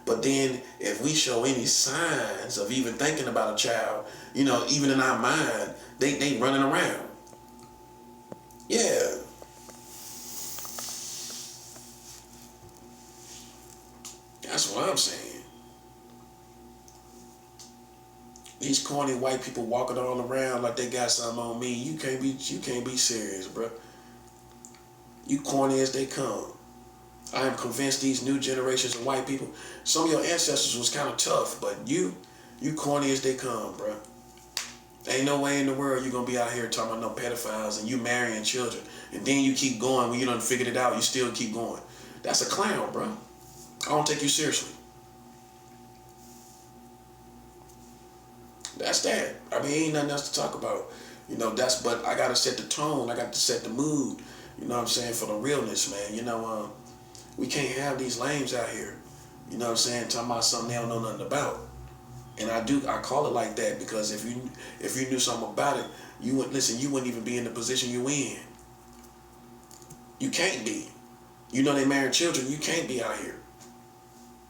But then if we show any signs of even thinking about a child, you know, even in our mind, they running around. Yeah. That's what I'm saying. These corny white people walking all around like they got something on me. You can't be serious, bro. You corny as they come. I am convinced these new generations of white people, some of your ancestors was kind of tough, but you corny as they come, bro. Ain't no way in the world you're going to be out here talking about no pedophiles and you marrying children. And then you keep going when you done figured it out, you still keep going. That's a clown, bro. I don't take you seriously. That's that. I mean, ain't nothing else to talk about. You know, but I got to set the tone. I got to set the mood, you know what I'm saying, for the realness, man. You know, we can't have these lames out here, you know what I'm saying, talking about something they don't know nothing about. And I call it like that because if you knew something about it, you wouldn't even be in the position you in. You can't be. You know they married children, you can't be out here.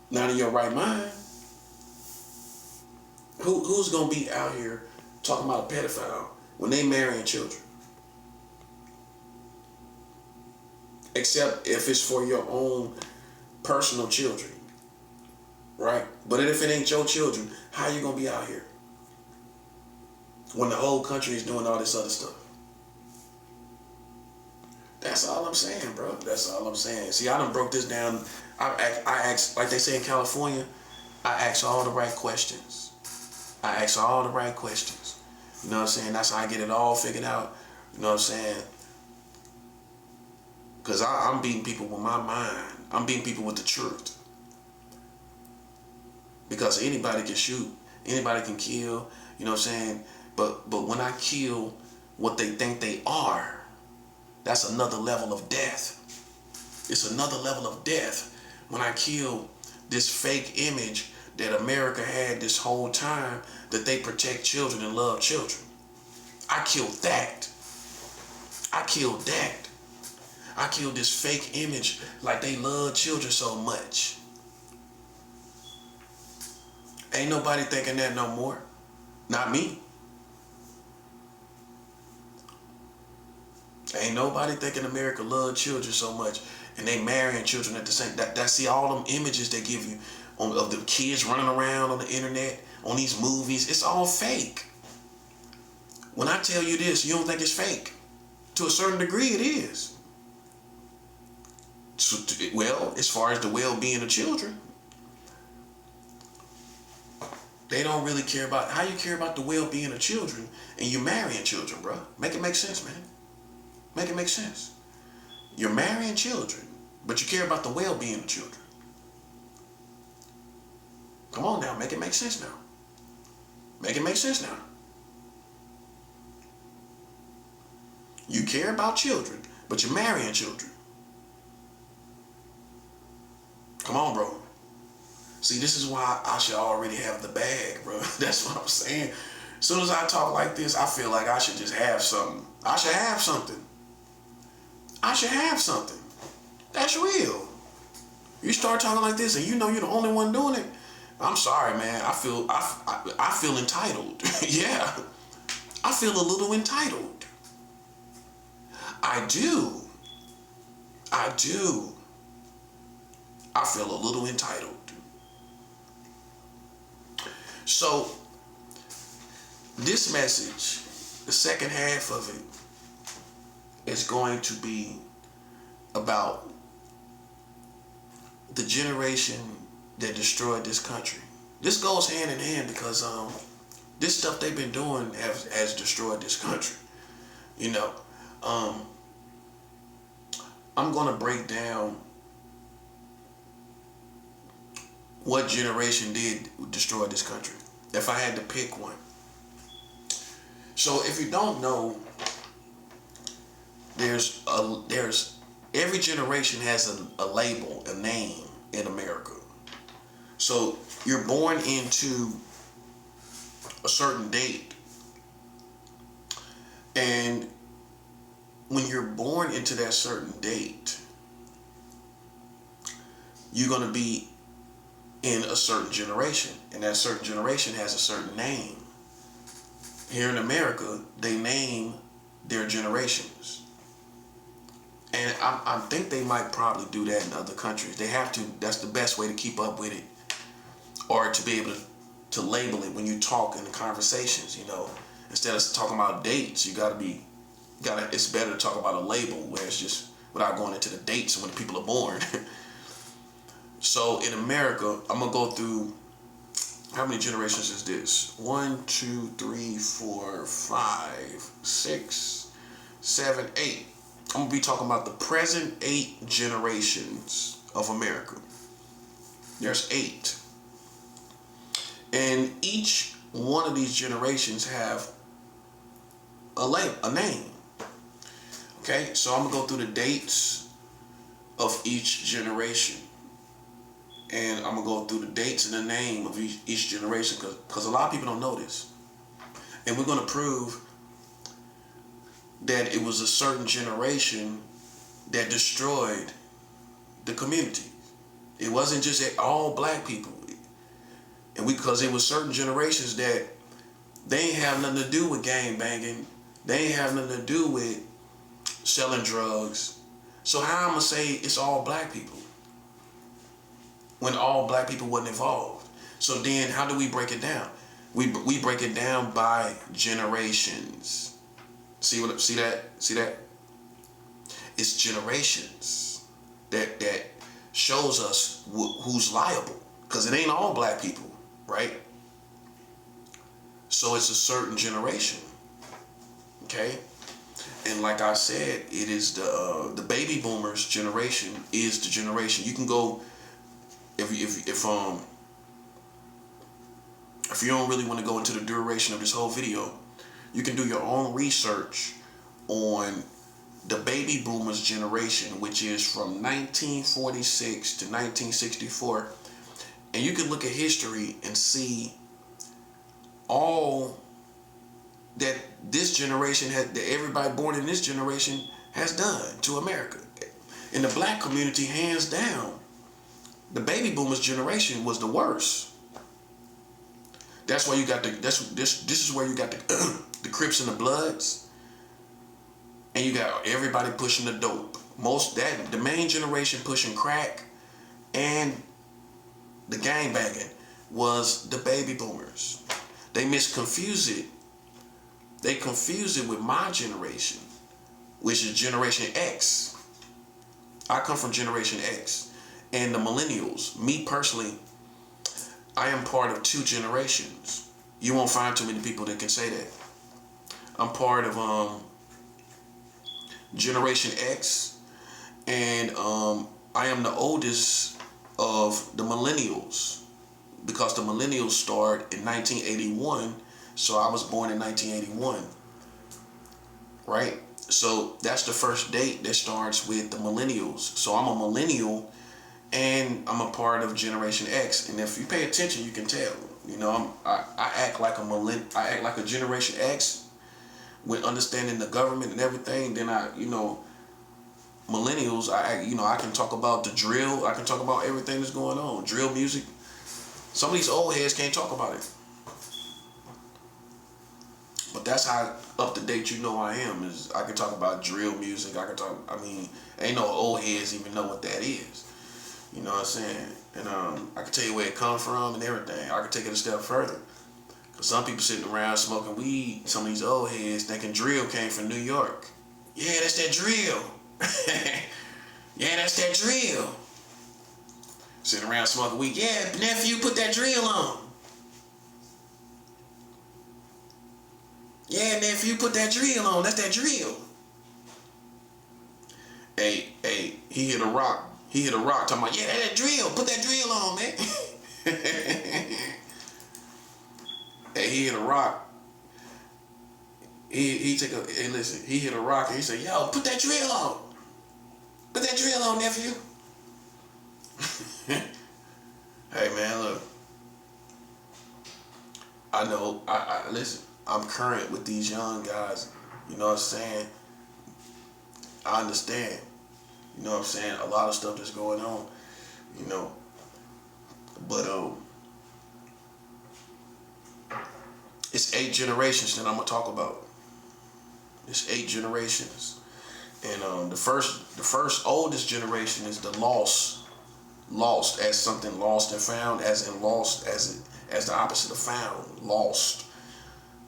Not in your right mind. Who's gonna be out here talking about a pedophile when they marrying children? Except if it's for your own personal children, right? But if it ain't your children, how you gonna be out here when the whole country is doing all this other stuff? That's all I'm saying, bro. That's all I'm saying. See, I done broke this down. I asked, like they say in California, I ask all the right questions. I ask all the right questions. You know what I'm saying? That's how I get it all figured out. You know what I'm saying? Because I'm beating people with my mind. I'm beating people with the truth. Because anybody can shoot. Anybody can kill. You know what I'm saying? But when I kill what they think they are, that's another level of death. It's another level of death when I kill this fake image that America had this whole time that they protect children and love children. I killed that. I killed that. I killed this fake image like they love children so much. Ain't nobody thinking that no more. Not me. Ain't nobody thinking America love children so much and they marrying children at the same. That see all them images they give you of the kids running around on the internet, on these movies. It's all fake. When I tell you this, you don't think it's fake. To a certain degree, it is. So, well, as far as the well-being of children, they don't really care about how you care about the well-being of children and you marrying children, bro. Make it make sense, man. Make it make sense. You're marrying children, but you care about the well-being of children. Come on now, make it make sense now. Make it make sense now. You care about children, but you're marrying children. Come on, bro. See, this is why I should already have the bag, bro. That's what I'm saying. As soon as I talk like this, I feel like I should just have something. I should have something. I should have something. That's real. You start talking like this and you know you're the only one doing it. I'm sorry, man. I feel entitled. Yeah. I feel a little entitled. I do. I feel a little entitled. So, this message, the second half of it, is going to be about the generation that destroyed this country. This goes hand in hand because this stuff they've been doing has destroyed this country. You know, I'm going to break down what generation did destroy this country, if I had to pick one. So if you don't know, there's every generation has a label, a name in America. So you're born into a certain date, and when you're born into that certain date, you're going to be in a certain generation, and that certain generation has a certain name. Here in America, they name their generations, and I think they might probably do that in other countries. They have to. That's the best way to keep up with it, or to be able to label it when you talk in the conversations. You know, instead of talking about dates, it's better to talk about a label where it's just without going into the dates and when the people are born. So in America, I'm going to go through, how many generations is this? 1, 2, 3, 4, 5, 6, 7, 8. I'm going to be talking about the present 8 generations of America. There's 8. And each one of these generations have a name. Okay, so I'm going to go through the dates of each generation. And I'm going to go through the dates and the name of each generation because a lot of people don't know this. And we're going to prove that it was a certain generation that destroyed the community. It wasn't just all black people. And because it was certain generations that they ain't have nothing to do with gang banging. They ain't have nothing to do with selling drugs. So how I'm going to say it's all black people when all black people wasn't involved? So then how do we break it down? We break it down by generations. See that? It's generations that shows us who's liable, because it ain't all black people, right? So it's a certain generation, okay? And like I said, it is the baby boomers generation is the generation. You can go if you don't really want to go into the duration of this whole video, you can do your own research on the baby boomers generation, which is from 1946 to 1964. And you can look at history and see all that this generation had, that everybody born in this generation has done to America. In the black community, hands down, the baby boomers generation was the worst. That's why you got this is where you got the Crips and the Bloods, and you got everybody pushing the dope. The main generation pushing crack and the gang banging was the baby boomers. They confuse it with my generation, which is Generation X. I come from Generation X. And the millennials, me personally, I am part of 2 generations. You won't find too many people that can say that. I'm part of Generation X, and I am the oldest of the millennials, because the millennials start in 1981, so I was born in 1981, right? So that's the first date that starts with the millennials. So I'm a millennial, and I'm a part of Generation X. And if you pay attention, you can tell. You know, I act like I act like a Generation X with understanding the government and everything. Then millennials, I can talk about the drill. I can talk about everything that's going on. Drill music. Some of these old heads can't talk about it. But that's how up to date I am. Is I can talk about drill music. Ain't no old heads even know what that is. You know what I'm saying? And I can tell you where it come from and everything. I can take it a step further. Cause some people sitting around smoking weed, some of these old heads thinking drill came from New York. Yeah, that's that drill. Yeah, that's that drill. Sitting around smoking weed. Yeah, nephew, put that drill on. Yeah, nephew, put that drill on. That's that drill. Hey, he hit a rock. He hit a rock talking about, yeah, that drill. Put that drill on, man. Hey, he hit a rock. He hit a rock and he said, yo, put that drill on. Put that drill on, nephew. Hey man, look. I know, listen, I'm current with these young guys. You know what I'm saying? I understand. You know what I'm saying? A lot of stuff that's going on, you know. But it's 8 generations that I'm gonna talk about. It's 8 generations. And the first oldest generation is the lost as something lost and found, as in lost as the opposite of found, lost.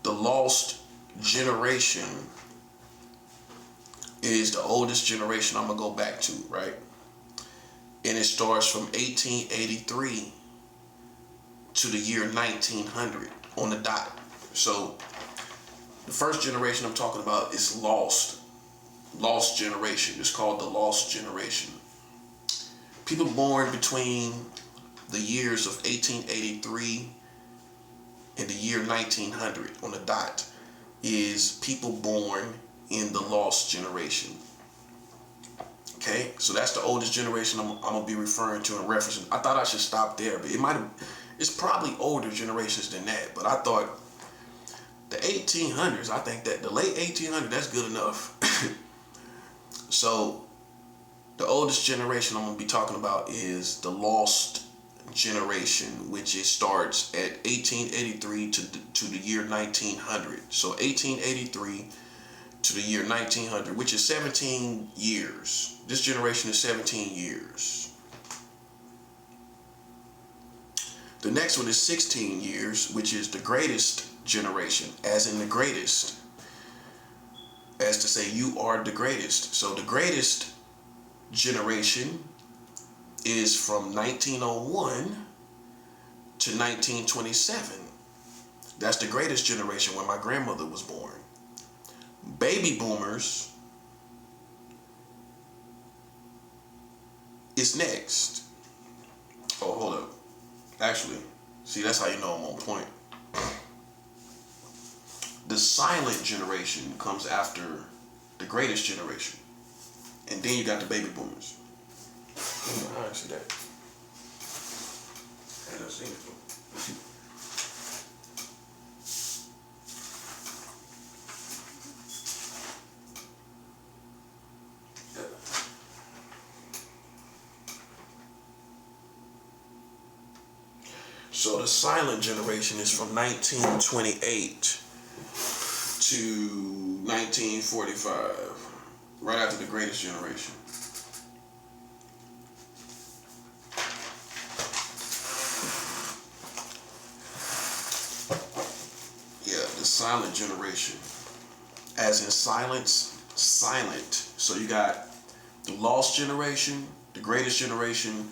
The lost generation is the oldest generation I'm gonna go back to, right? And it starts from 1883 to the year 1900 on the dot. So the first generation I'm talking about is lost generation. It's called the lost generation. People born between the years of 1883 and the year 1900 on the dot is people born in the lost generation. Okay, so that's the oldest generation I'm gonna be referring to and referencing. I thought I should stop there, but it's probably older generations than that. But I thought the 1800s, I think that the late 1800s, that's good enough. So the oldest generation I'm gonna be talking about is the lost generation, which it starts at 1883 to the year 1900. So 1883 to the year 1900, which is 17 years. This generation is 17 years. The next one is 16 years, which is the greatest generation, as in the greatest, as to say you are the greatest. So the greatest generation is from 1901 to 1927. That's the greatest generation, when my grandmother was born. Baby boomers is next. Oh, hold up. Actually, see, that's how you know I'm on point. The silent generation comes after the greatest generation. And then you got the baby boomers. I didn't see that. I didn't see it. So the silent generation is from 1928 to 1945, right after the greatest generation. Yeah, the silent generation, as in silence, silent. So you got the lost generation, the greatest generation,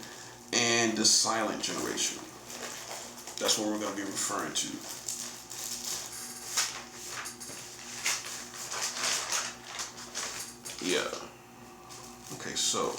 and the silent generation. That's what we're going to be referring to. Yeah. Okay, so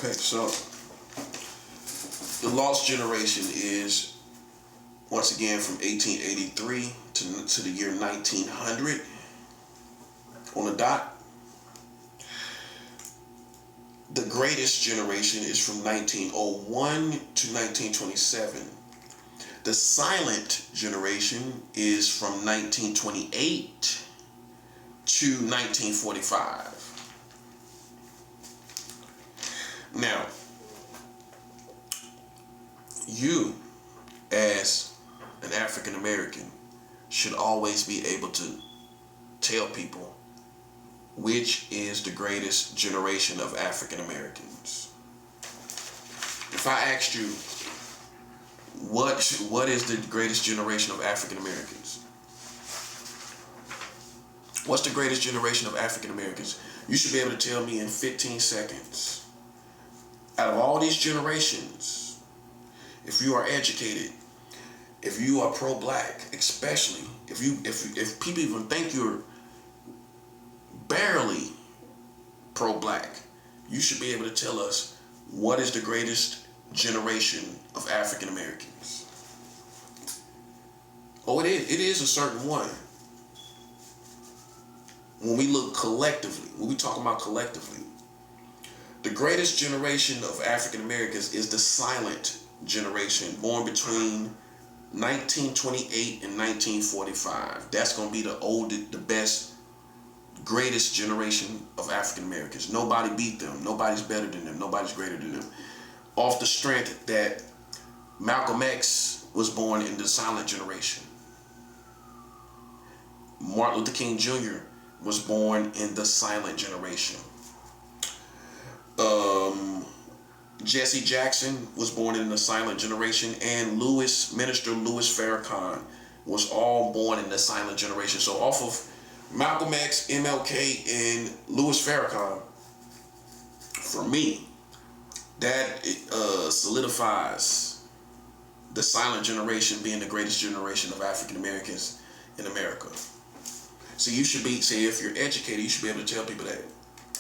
Okay, so the lost generation is once again from 1883 to the year 1900 on the dot. The greatest generation is from 1901 to 1927. The silent generation is from 1928 to 1945. Now, you as an African American should always be able to tell people which is the greatest generation of African Americans. If I asked you, what is the greatest generation of African Americans? What's the greatest generation of African Americans? You should be able to tell me in 15 seconds. Out of all these generations, if you are educated, if you are pro-black, especially if people even think you're barely pro-black, you should be able to tell us what is the greatest generation of African Americans. Oh, it is a certain one. When we look collectively, when we talk about collectively, the greatest generation of African Americans is the silent generation, born between 1928 and 1945. That's going to be the oldest, the best, greatest generation of African Americans. Nobody beat them. Nobody's better than them. Nobody's greater than them. Off the strength that Malcolm X was born in the silent generation. Martin Luther King Jr. was born in the silent generation. Jesse Jackson was born in the silent generation, and Minister Louis Farrakhan was all born in the silent generation. So off of Malcolm X, MLK, and Louis Farrakhan, for me, that solidifies the silent generation being the greatest generation of African Americans in America. So you should be, say, if you're educated, you should be able to tell people that.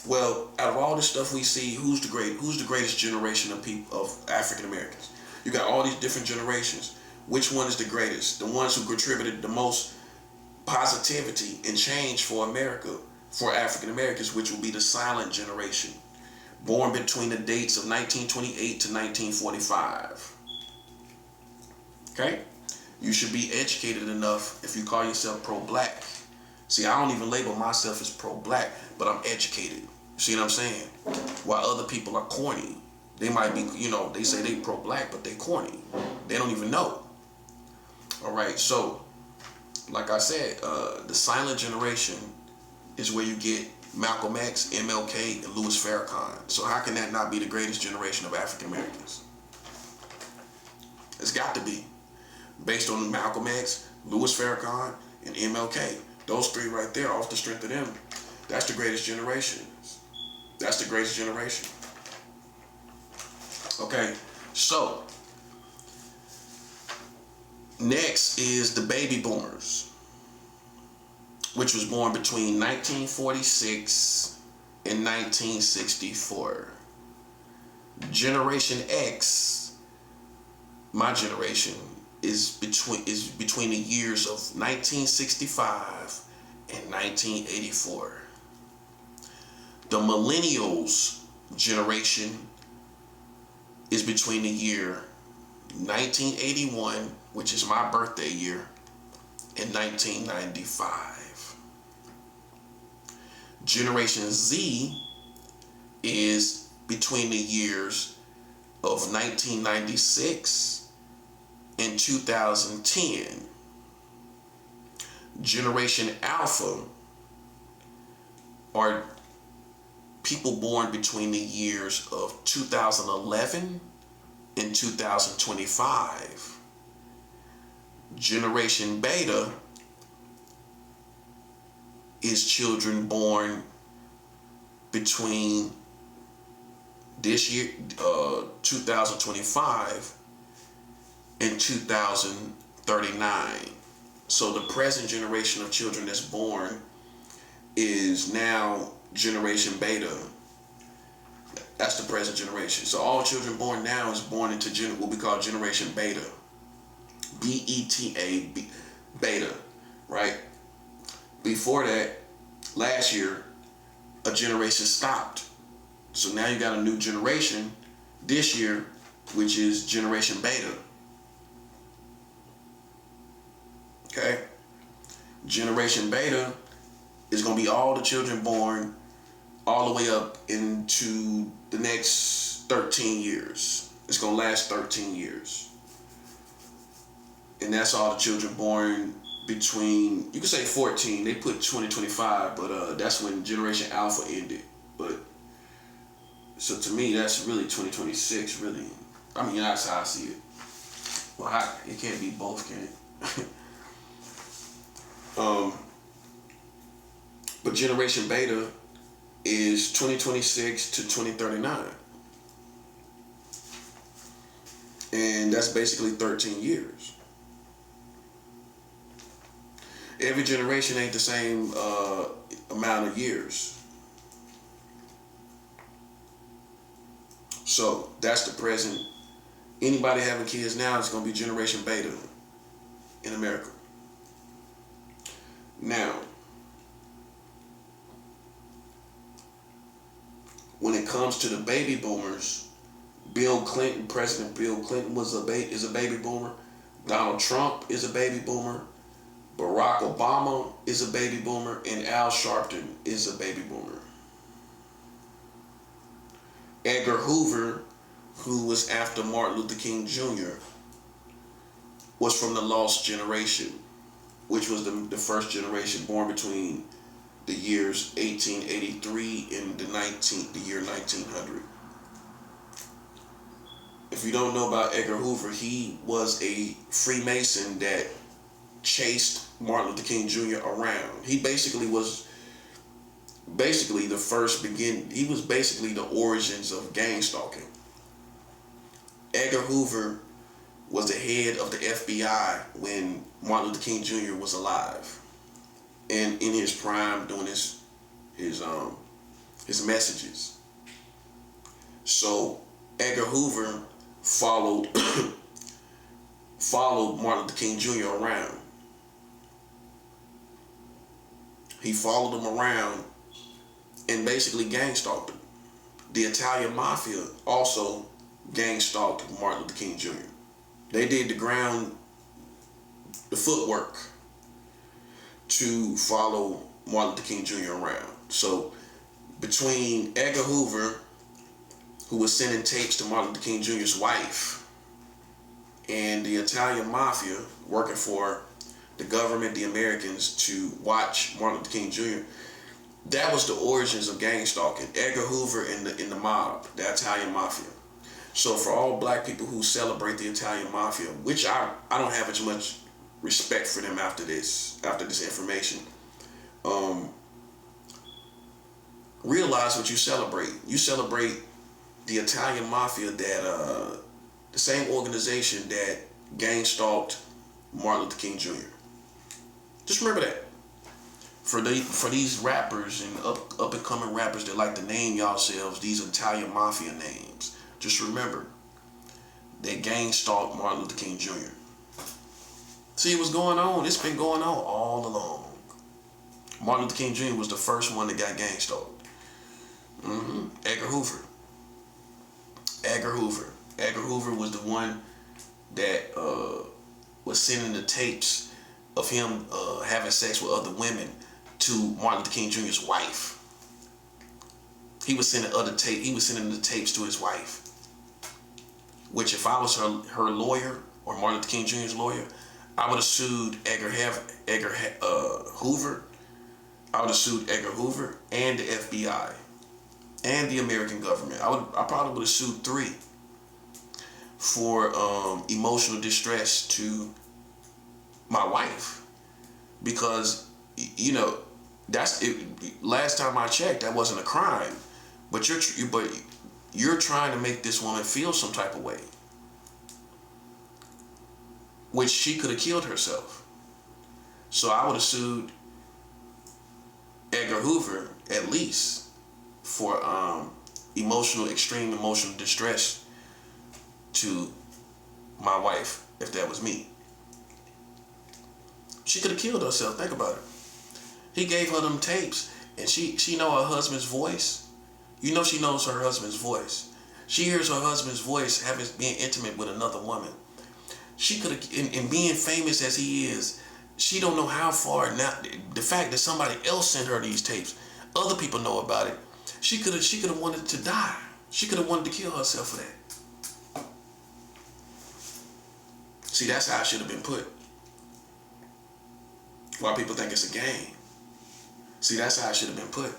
Well, out of all this stuff we see, who's the greatest generation of people, of African Americans? You got all these different generations. Which one is the greatest? The ones who contributed the most positivity and change for America, for African Americans, which will be the silent generation, born between the dates of 1928 to 1945. Okay? You should be educated enough if you call yourself pro-black. See, I don't even label myself as pro-black, but I'm educated. You see what I'm saying? While other people are corny. They might be, they say they pro-black, but they corny. They don't even know. All right, so, like I said, the silent generation is where you get Malcolm X, MLK, and Louis Farrakhan. So how can that not be the greatest generation of African Americans? It's got to be. Based on Malcolm X, Louis Farrakhan, and MLK. Those three right there, off the strength of them, that's the greatest generation. That's the greatest generation. Okay, so next is the baby boomers, which was born between 1946 and 1964. Generation X, my generation, is between the years of 1965 and 1984. The millennials generation is between the year 1981, which is my birthday year, and 1995. Generation Z is between the years of 1996 and 2010. Generation Alpha are people born between the years of 2011 and 2025. Generation Beta is children born between this year, 2025 and 2039. So the present generation of children that's born is now Generation Beta. That's the present generation. So all children born now is born into what we call Generation Beta. BETA, Beta, right? Before that, last year, a generation stopped. So now you got a new generation this year, which is Generation Beta. Okay? Generation Beta is going to be all the children born all the way up into the next 13 years. It's going to last 13 years. And that's all the children born between, you could say 14. They put 2025, but that's when Generation Alpha ended. But so to me, that's really 2026, really. I mean, that's how I see it. Well, it can't be both, can it? But Generation Beta is 2026 to 2039. And that's basically 13 years. Every generation ain't the same amount of years. So that's the present. Anybody having kids now is going to be Generation Beta in America. Now, when it comes to the baby boomers, President Bill Clinton is a baby boomer. Donald Trump is a baby boomer. Barack Obama is a baby boomer, and Al Sharpton is a baby boomer. Edgar Hoover, who was after Martin Luther King Jr., was from the lost generation, which was the first generation born between the years 1883 and the year 1900. If you don't know about Edgar Hoover, he was a Freemason that chased Martin Luther King Jr. around. He basically was he was basically the origins of gang stalking. Edgar Hoover was the head of the FBI when Martin Luther King Jr. was alive and in his prime doing his messages. So Edgar Hoover followed Martin Luther King Jr. around. He followed him around and basically gang stalked him. The Italian Mafia also gang stalked Martin Luther King Jr. They did the footwork to follow Martin Luther King Jr. around. So between Edgar Hoover, who was sending tapes to Martin Luther King Jr.'s wife, and the Italian Mafia working for the government, the Americans, to watch Martin Luther King Jr., that was the origins of gang stalking. Edgar Hoover and the mob, the Italian Mafia. So for all black people who celebrate the Italian Mafia, which I don't have as much respect for them after this information, realize what you celebrate. You celebrate the Italian Mafia, that the same organization that gang stalked Martin Luther King Jr. Just remember that. For these rappers and up and coming rappers that like to name yourselves these Italian Mafia names, just remember that gang stalked Martin Luther King Jr. See what's going on? It's been going on all along. Martin Luther King Jr. was the first one that got gang stalked. Edgar Hoover. Edgar Hoover was the one that was sending the tapes of him having sex with other women to Martin Luther King Jr.'s wife. He was sending the tapes to his wife. Which, if I was her lawyer or Martin Luther King Jr.'s lawyer, I would have sued Hoover. I would have sued Edgar Hoover and the FBI and the American government. I probably would have sued 3 for emotional distress to my wife, because that's it. Last time I checked, that wasn't a crime, but you're trying to make this woman feel some type of way, which she could have killed herself. So I would have sued Edgar Hoover at least for extreme emotional distress to my wife if that was me. She could have killed herself. Think about it. He gave her them tapes, and she know her husband's voice. You know she knows her husband's voice. She hears her husband's voice being intimate with another woman. She could have, in being famous as he is, she don't know how far now. The fact that somebody else sent her these tapes, other people know about it. She could have wanted to die. She could have wanted to kill herself for that. See, that's how it should have been put. Why people think it's a game. See, that's how it should have been put.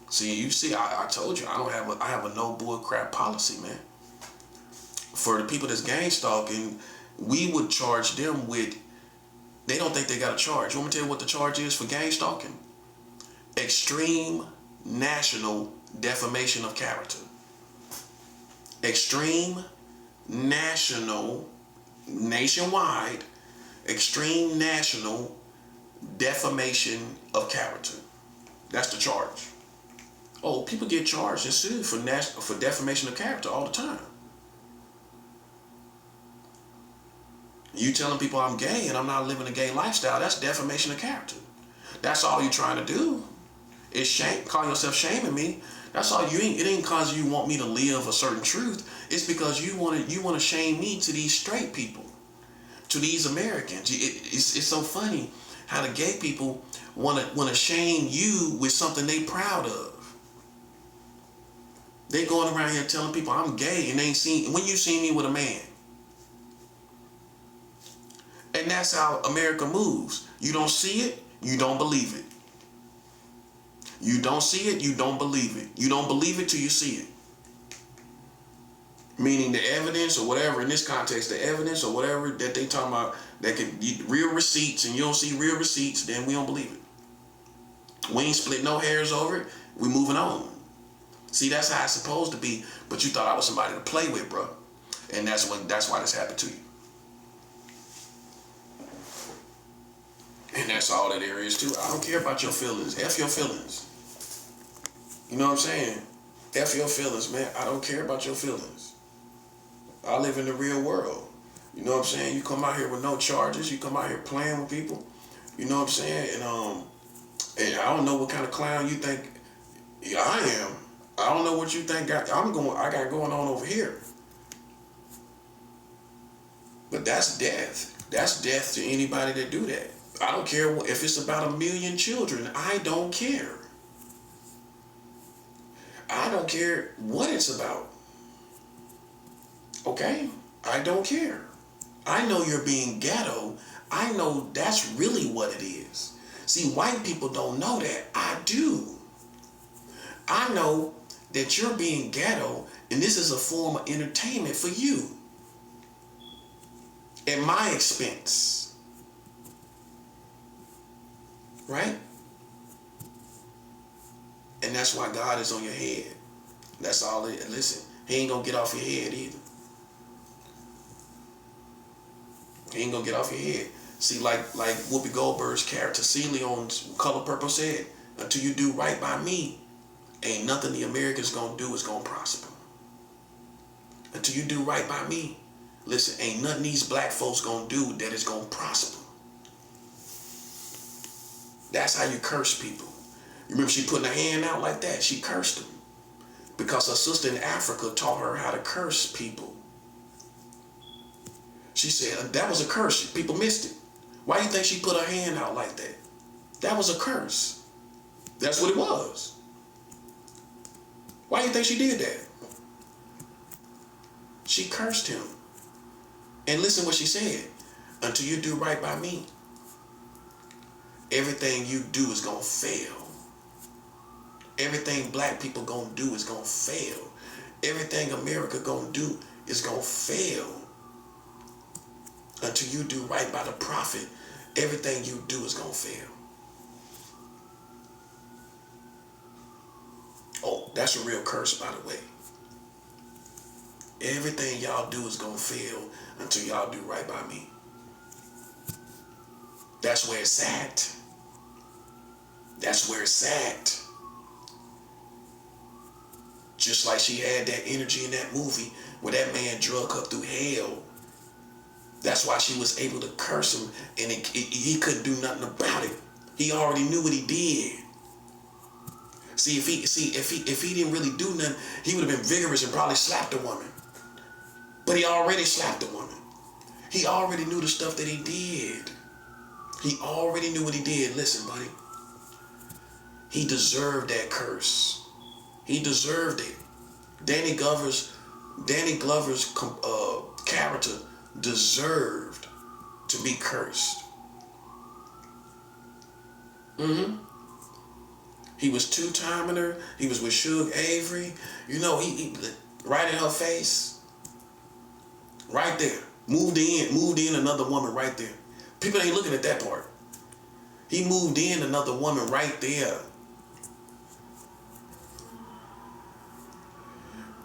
See, you see, I told you, I have a no bull crap policy, man. For the people that's gang stalking, we would charge them with, they don't think they got a charge. You want me to tell you what the charge is for gang stalking? Extreme national defamation of character. Extreme national, nationwide, extreme national defamation of character. That's the charge. Oh, people get charged and sued for defamation of character all the time. You telling people I'm gay and I'm not living a gay lifestyle, that's defamation of character. That's all you're trying to do. Is shame, call yourself shaming me. That's all. It ain't cause you want me to live a certain truth. It's because you want to shame me to these straight people, to these Americans. It's so funny how the gay people want to shame you with something they proud of. They going around here telling people I'm gay and they ain't seen, when you see me with a man. And that's how America moves. You don't see it, you don't believe it. You don't see it, you don't believe it. You don't believe it till you see it. Meaning the evidence or whatever, in this context, the evidence or whatever that they talking about, that could be real receipts, and you don't see real receipts, then we don't believe it. We ain't split no hairs over it, we moving on. See, that's how it's supposed to be, but you thought I was somebody to play with, bro. And that's why this happened to you. And that's all that there is too. I don't care about your feelings. F your feelings. You know what I'm saying? F your feelings, man. I don't care about your feelings. I live in the real world. You know what I'm saying? You come out here with no charges. You come out here playing with people. You know what I'm saying? And I don't know what kind of clown you think I am. I don't know what you think I got going on over here. But that's death. That's death to anybody that do that. I don't care if it's about 1 million children. I don't care. I don't care what it's about. Okay? I don't care. I know you're being ghetto. I know that's really what it is. See, white people don't know that. I do. I know that you're being ghetto, and this is a form of entertainment for you. At my expense. Right? And that's why God is on your head. That's all it is. Listen, he ain't gonna get off your head either. He ain't gonna get off your head. See, like Whoopi Goldberg's character Celie on Color Purple said, until you do right by me, ain't nothing the Americans gonna do is gonna prosper. Until you do right by me, listen, ain't nothing these black folks gonna do that is gonna prosper. That's how you curse people. You remember she putting her hand out like that? She cursed them. Because her sister in Africa taught her how to curse people. She said, that was a curse. People missed it. Why do you think she put her hand out like that? That was a curse. That's what it was. Why do you think she did that? She cursed him. And listen what she said. Until you do right by me, everything you do is gonna fail. Everything black people gonna do is gonna fail. Everything America gonna do is gonna fail. Until you do right by the prophet, everything you do is gonna fail. Oh, that's a real curse, by the way. Everything y'all do is gonna fail until y'all do right by me. That's where it's at. That's where it's at. Just like she had that energy in that movie where that man drug her through hell. That's why she was able to curse him, and he couldn't do nothing about it. He already knew what he did. See, if he didn't really do nothing, he would have been vigorous and probably slapped a woman. But he already slapped a woman. He already knew the stuff that he did. He already knew what he did. Listen, buddy. He deserved that curse. He deserved it. Danny Glover's character deserved to be cursed. He was two-timing her. He was with Suge Avery. You know, he right in her face. Right there. Moved in another woman right there. People ain't looking at that part. He moved in another woman right there.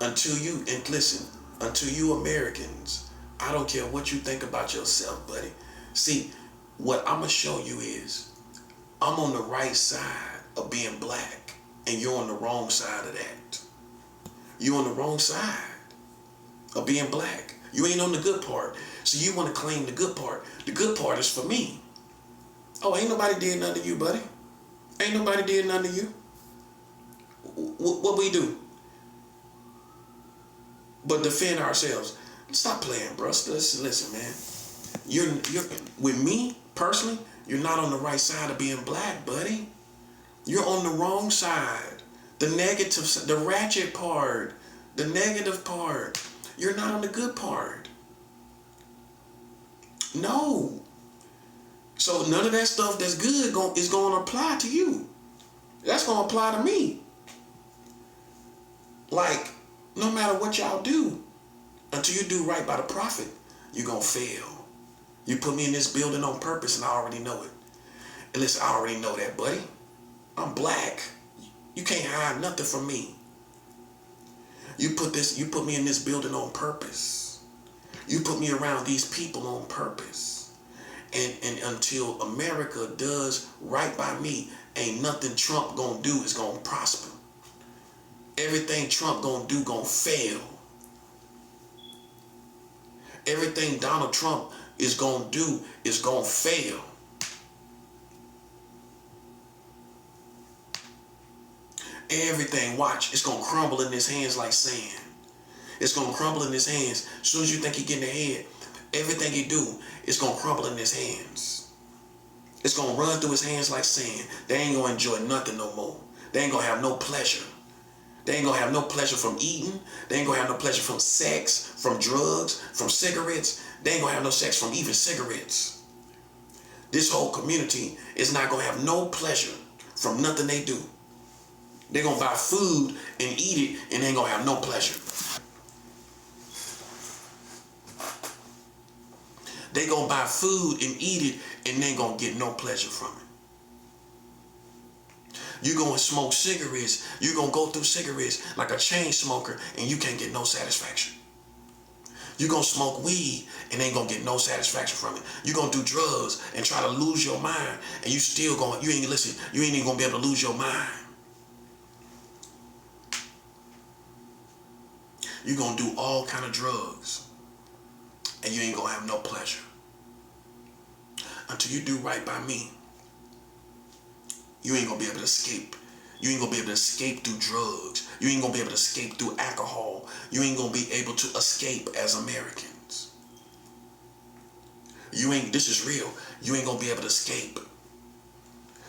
Until you Americans, I don't care what you think about yourself, buddy. See, what I'm going to show you is, I'm on the right side of being black, and you're on the wrong side of that. You're on the wrong side of being black. You ain't on the good part. So you want to claim the good part. The good part is for me. Oh, ain't nobody did nothing to you, buddy. Ain't nobody did nothing to you. What we do? But defend ourselves. Stop playing, bro. Listen, man. You're with me personally. You're not on the right side of being black, buddy. You're on the wrong side. The negative, the ratchet part, the negative part. You're not on the good part. No. So none of that stuff that's good is going to apply to you. That's going to apply to me. Like, no matter what y'all do, until you do right by the prophet, you're going to fail. You put me in this building on purpose, and I already know it. And listen, I already know that, buddy. I'm black. You can't hide nothing from me. You put me in this building on purpose. You put me around these people on purpose. And until America does right by me, ain't nothing Trump gonna do is gonna prosper. Everything Trump gonna do gonna fail. Everything Donald Trump is gonna do is gonna fail. Everything, watch, it's gonna crumble in his hands like sand. It's gonna crumble in his hands. As soon as you think he getting ahead, everything he do, it's gonna crumble in his hands. It's gonna run through his hands like sand. They ain't gonna enjoy nothing no more. They ain't gonna have no pleasure. They ain't gonna have no pleasure from eating. They ain't gonna have no pleasure from sex, from drugs, from cigarettes. They ain't gonna have no sex from even cigarettes. This whole community is not gonna have no pleasure from nothing they do. They're gonna buy food and eat it, and they ain't gonna have no pleasure. They gonna buy food and eat it, and they ain't gonna get no pleasure from it. You gonna smoke cigarettes, you gonna go through cigarettes like a chain smoker, and you can't get no satisfaction. You gonna smoke weed and ain't gonna get no satisfaction from it. You gonna do drugs and try to lose your mind, and you ain't even gonna be able to lose your mind. You're going to do all kind of drugs, and you ain't going to have no pleasure. Until you do right by me, you ain't going to be able to escape. You ain't going to be able to escape through drugs. You ain't going to be able to escape through alcohol. You ain't going to be able to escape as Americans. This is real. You ain't going to be able to escape.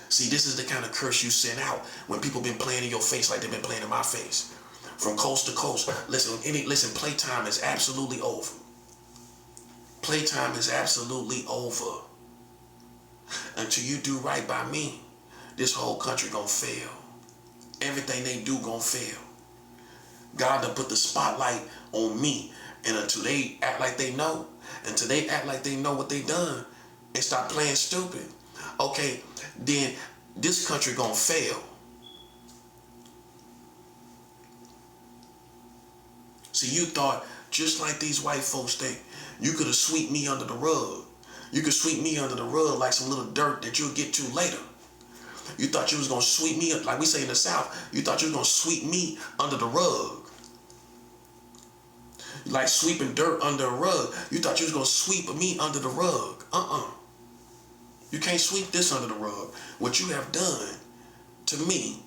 See, this is the kind of curse you send out when people been playing in your face like they've been playing in my face. From coast to coast. Listen, playtime is absolutely over. Playtime is absolutely over. Until you do right by me, this whole country gonna fail. Everything they do gonna fail. God done put the spotlight on me, and until they act like they know, what they done, and stop playing stupid, okay, then this country gonna fail. See, you thought, just like these white folks think, you could have swept me under the rug. You could sweep me under the rug like some little dirt that you'll get to later. You thought you was gonna sweep me, like we say in the South, you thought you was gonna sweep me under the rug. Like sweeping dirt under a rug. You thought you was gonna sweep me under the rug. You can't sweep this under the rug. What you have done to me,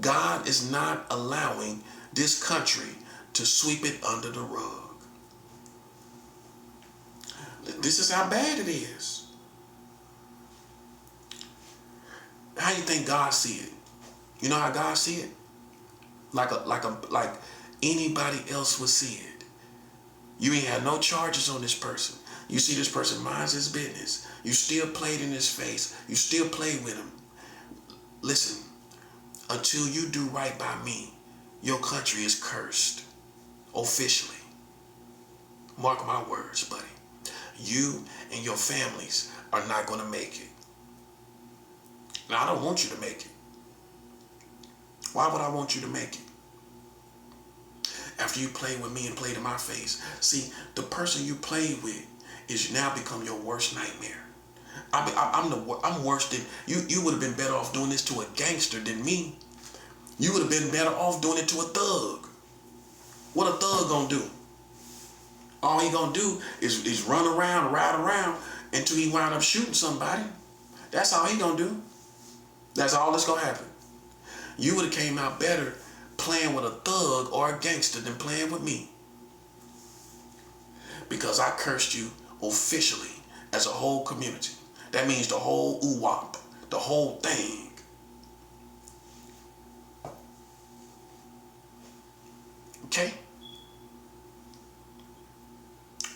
God is not allowing this country to sweep it under the rug. This is how bad it is. How you think God see it? You know how God see it? Like anybody else would see it. You ain't had no charges on this person. You see this person minds his business. You still played in his face. You still played with him. Listen, until you do right by me, your country is cursed. Officially. Mark my words, buddy. You and your families are not going to make it. Now, I don't want you to make it. Why would I want you to make it? After you played with me and played in my face. See, the person you played with is now become your worst nightmare. I'm worse than you. You would have been better off doing this to a gangster than me. You would have been better off doing it to a thug. What a thug gonna do? All he gonna do is run around, ride around until he wind up shooting somebody. That's all he gonna do. That's all that's gonna happen. You would have came out better playing with a thug or a gangster than playing with me. Because I cursed you officially as a whole community. That means the whole UWAP, the whole thing. Okay?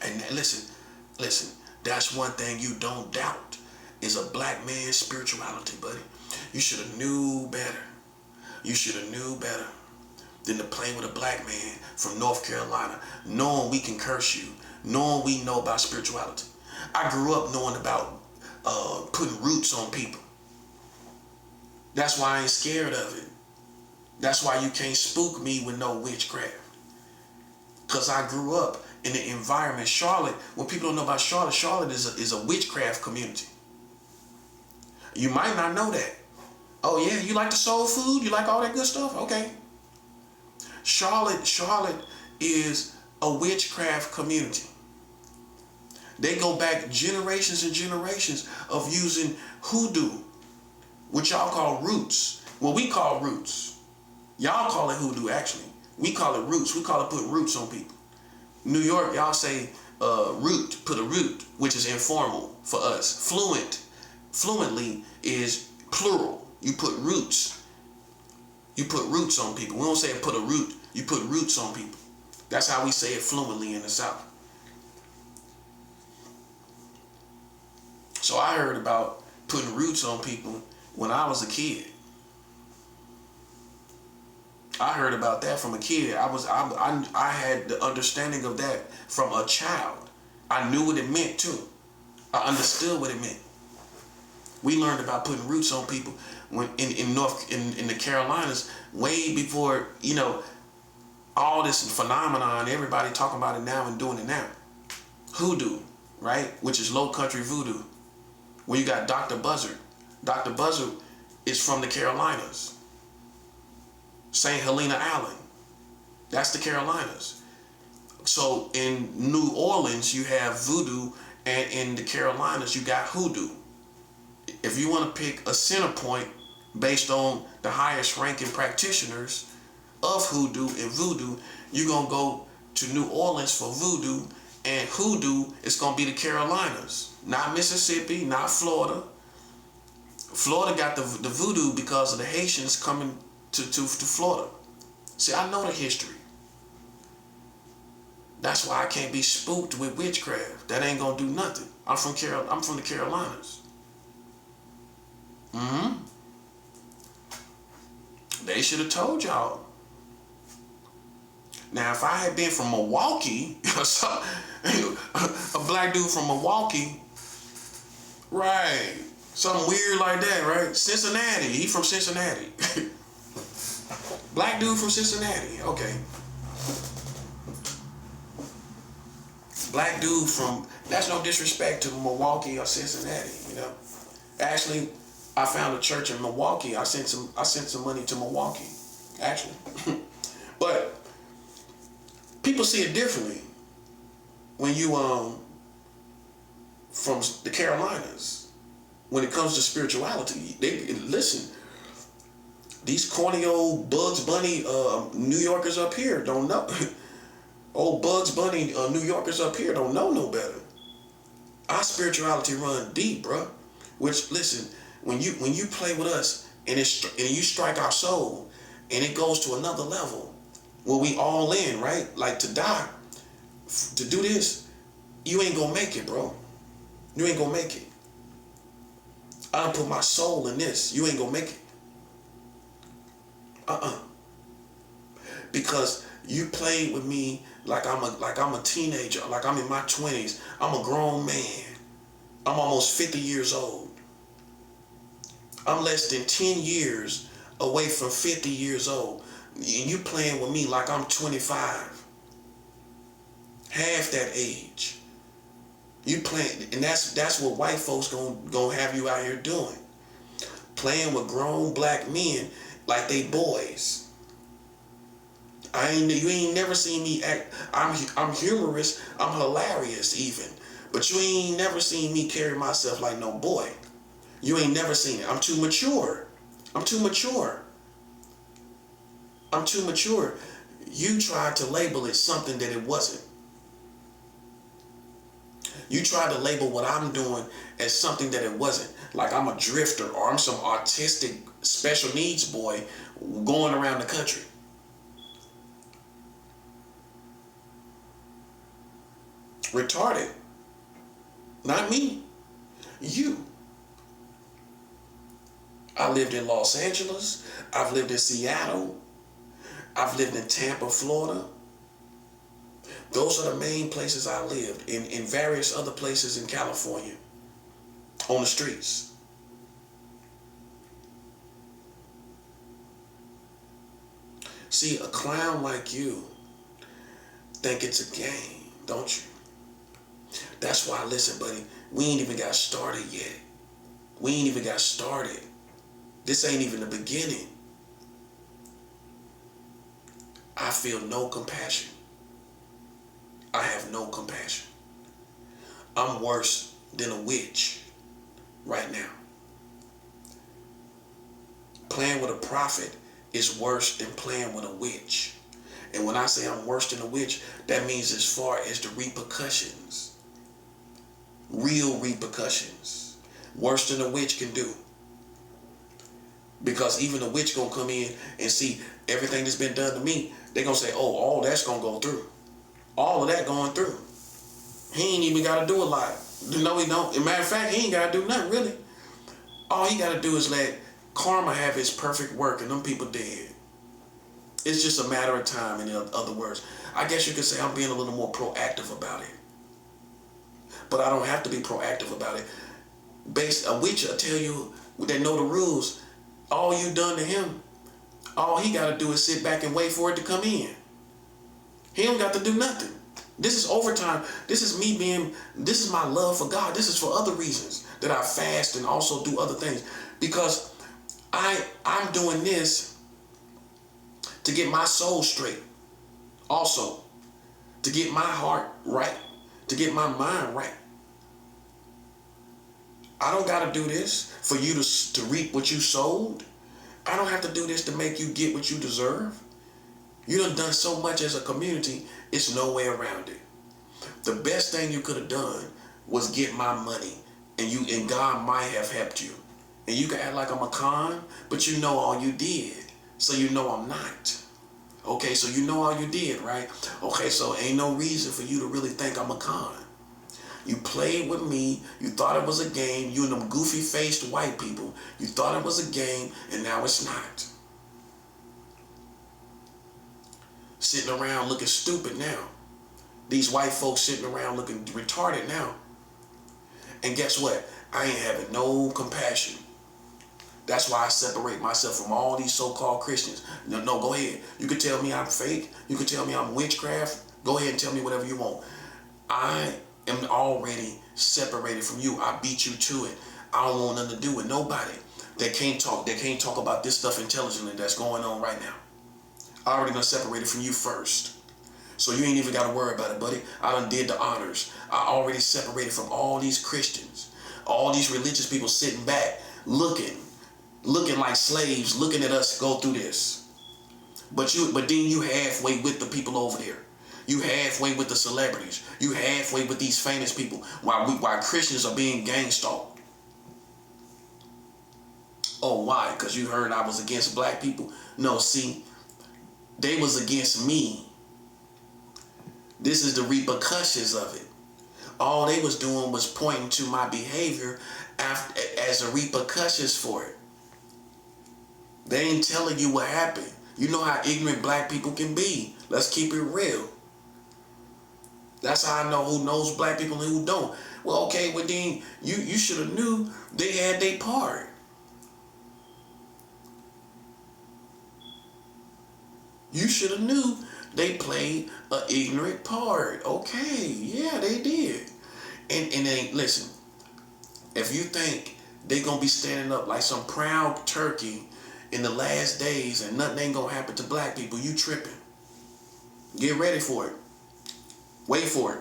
And listen, that's one thing you don't doubt is a black man's spirituality, buddy. You should have knew better. You should have knew better than to play with a black man from North Carolina, knowing we can curse you, knowing we know about spirituality. I grew up knowing about putting roots on people. That's why I ain't scared of it. That's why you can't spook me with no witchcraft. Because I grew up in the environment. Charlotte, what people don't know about Charlotte, Charlotte is a witchcraft community. You might not know that. Oh yeah, you like the soul food? You like all that good stuff? Okay. Charlotte is a witchcraft community. They go back generations and generations of using hoodoo, which y'all call roots. Well, we call roots. Y'all call it hoodoo, actually. We call it roots. We call it putting roots on people. New York, y'all say root, put a root, which is informal for us. Fluently is plural. You put roots. You put roots on people. We don't say put a root. You put roots on people. That's how we say it fluently in the South. So I heard about putting roots on people when I was a kid. I heard about that from a kid. I had the understanding of that from a child. I knew what it meant too. I understood what it meant. We learned about putting roots on people when in the Carolinas way before, you know, all this phenomenon, everybody talking about it now and doing it now. Hoodoo, right? Which is low country voodoo. Where you got Dr. Buzzard. Dr. Buzzard is from the Carolinas. St. Helena Island. That's the Carolinas. So in New Orleans, you have voodoo, and in the Carolinas, you got hoodoo. If you want to pick a center point based on the highest ranking practitioners of hoodoo and voodoo, you're going to go to New Orleans for voodoo, and hoodoo is going to be the Carolinas. Not Mississippi, not Florida. Florida got the voodoo because of the Haitians coming to Florida. See, I know the history. That's why I can't be spooked with witchcraft. That ain't gonna do nothing. I'm from the Carolinas. They should have told y'all. Now, if I had been from Milwaukee, a black dude from Milwaukee, right, something weird like that, right? Cincinnati, he from Cincinnati. Black dude from Cincinnati, okay. Black dude from, that's no disrespect to Milwaukee or Cincinnati, you know. Actually, I found a church in Milwaukee. I sent some money to Milwaukee, actually. But people see it differently when you from the Carolinas. When it comes to spirituality, they listen. These corny old Bugs Bunny New Yorkers up here don't know. Old Bugs Bunny New Yorkers up here don't know no better. Our spirituality run deep, bruh. Which, listen, when you play with us and you strike our soul and it goes to another level where we all in, right? Like to die, to do this, you ain't gonna make it, bro. You ain't gonna make it. I done put my soul in this. You ain't gonna make it. Because you played with me like I'm a teenager, like I'm in my 20s. I'm a grown man. I'm almost 50 years old. I'm less than 10 years away from 50 years old. And you playing with me like I'm 25. Half that age. You playing, and that's what white folks gonna have you out here doing. Playing with grown black men like they boys. You ain't never seen me act. I'm humorous. I'm hilarious even. But you ain't never seen me carry myself like no boy. You ain't never seen it. I'm too mature. I'm too mature. I'm too mature. You tried to label it something that it wasn't. You tried to label what I'm doing as something that it wasn't. Like I'm a drifter or I'm some autistic special needs boy going around the country. Retarded. Not me. You. I lived in Los Angeles. I've lived in Seattle. I've lived in Tampa, Florida. Those are the main places I lived. In various other places in California. On the streets. See, a clown like you think it's a game, don't you? That's why, listen, buddy, we ain't even got started yet. We ain't even got started. This ain't even the beginning. I feel no compassion. I have no compassion. I'm worse than a witch right now. Playing with a prophet is worse than playing with a witch. And when I say I'm worse than a witch, that means as far as the repercussions. Real repercussions. Worse than a witch can do. Because even a witch gonna come in and see everything that's been done to me. They gonna say, oh, all that's gonna go through. All of that going through. He ain't even gotta do a lot. No, he don't. As a matter of fact, he ain't gotta do nothing, really. All he gotta do is let karma have its perfect work and them people dead. It's just a matter of time, in other words. I guess you could say I'm being a little more proactive about it. But I don't have to be proactive about it. A witch will tell you, that know the rules, all you done to him, all he got to do is sit back and wait for it to come in. He don't got to do nothing. This is overtime. This is my love for God. This is for other reasons that I fast and also do other things. Because I'm doing this to get my soul straight. Also, to get my heart right. To get my mind right. I don't got to do this for you to reap what you sowed. I don't have to do this to make you get what you deserve. You done so much as a community, it's no way around it. The best thing you could have done was get my money, and God might have helped you. And you can act like I'm a con, but you know all you did, so you know I'm not. Okay, so you know all you did, right? Okay, so ain't no reason for you to really think I'm a con. You played with me, you thought it was a game, you and them goofy-faced white people, you thought it was a game, and now it's not. Sitting around looking stupid now. These white folks sitting around looking retarded now. And guess what? I ain't having no compassion. That's why I separate myself from all these so-called Christians. No, go ahead. You can tell me I'm fake. You can tell me I'm witchcraft. Go ahead and tell me whatever you want. I am already separated from you. I beat you to it. I don't want nothing to do with nobody. that can't talk about this stuff intelligently that's going on right now. I already done separated from you first. So you ain't even got to worry about it, buddy. I done did the honors. I already separated from all these Christians, all these religious people sitting back, looking like slaves, looking at us go through this. But then you halfway with the people over there. You halfway with the celebrities. You halfway with these famous people while Christians are being gang stalked. Oh, why? Because you heard I was against black people? No, see, they was against me. This is the repercussions of it. All they was doing was pointing to my behavior as a repercussions for it. They ain't telling you what happened. You know how ignorant black people can be. Let's keep it real. That's how I know who knows black people and who don't. Well, okay, well then you should have knew they had their part. You should have knew they played an ignorant part. Okay, yeah, they did. And then listen, if you think they gonna be standing up like some proud turkey in the last days and nothing ain't gonna happen to black people, you tripping. Get ready for it. Wait for it.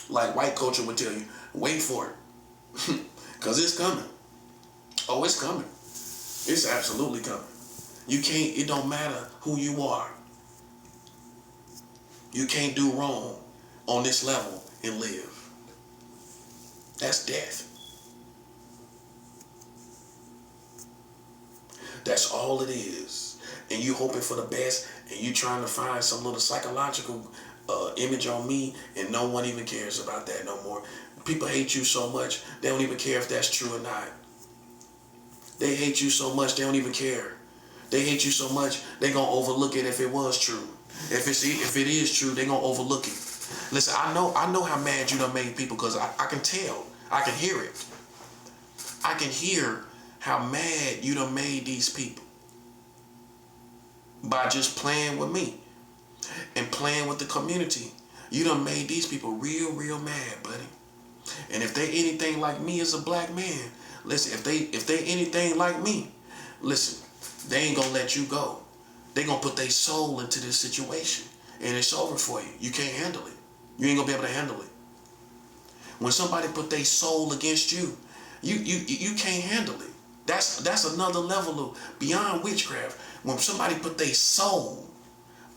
Like white culture would tell you, wait for it. Because it's coming. Oh, it's coming. It's absolutely coming. It don't matter who you are. You can't do wrong on this level and live. That's death. That's all it is. And you hoping for the best, and you trying to find some little psychological image on me, and no one even cares about that no more. People hate you so much, they don't even care if that's true or not. They hate you so much, they don't even care. They hate you so much, they gonna overlook it if it was true. If it is true, they gonna overlook it. Listen, I know how mad you done made people, because I can tell. I can hear it. I can hear how mad you done made these people by just playing with me and playing with the community. You done made these people real mad, buddy. And if they anything like me as a black man, listen, if they anything like me, listen, they ain't gonna let you go. They gonna put their soul into this situation, and it's over for you. You can't handle it. You ain't gonna be able to handle it. When somebody put their soul against you, you can't handle it. That's another level of beyond witchcraft. When somebody put their soul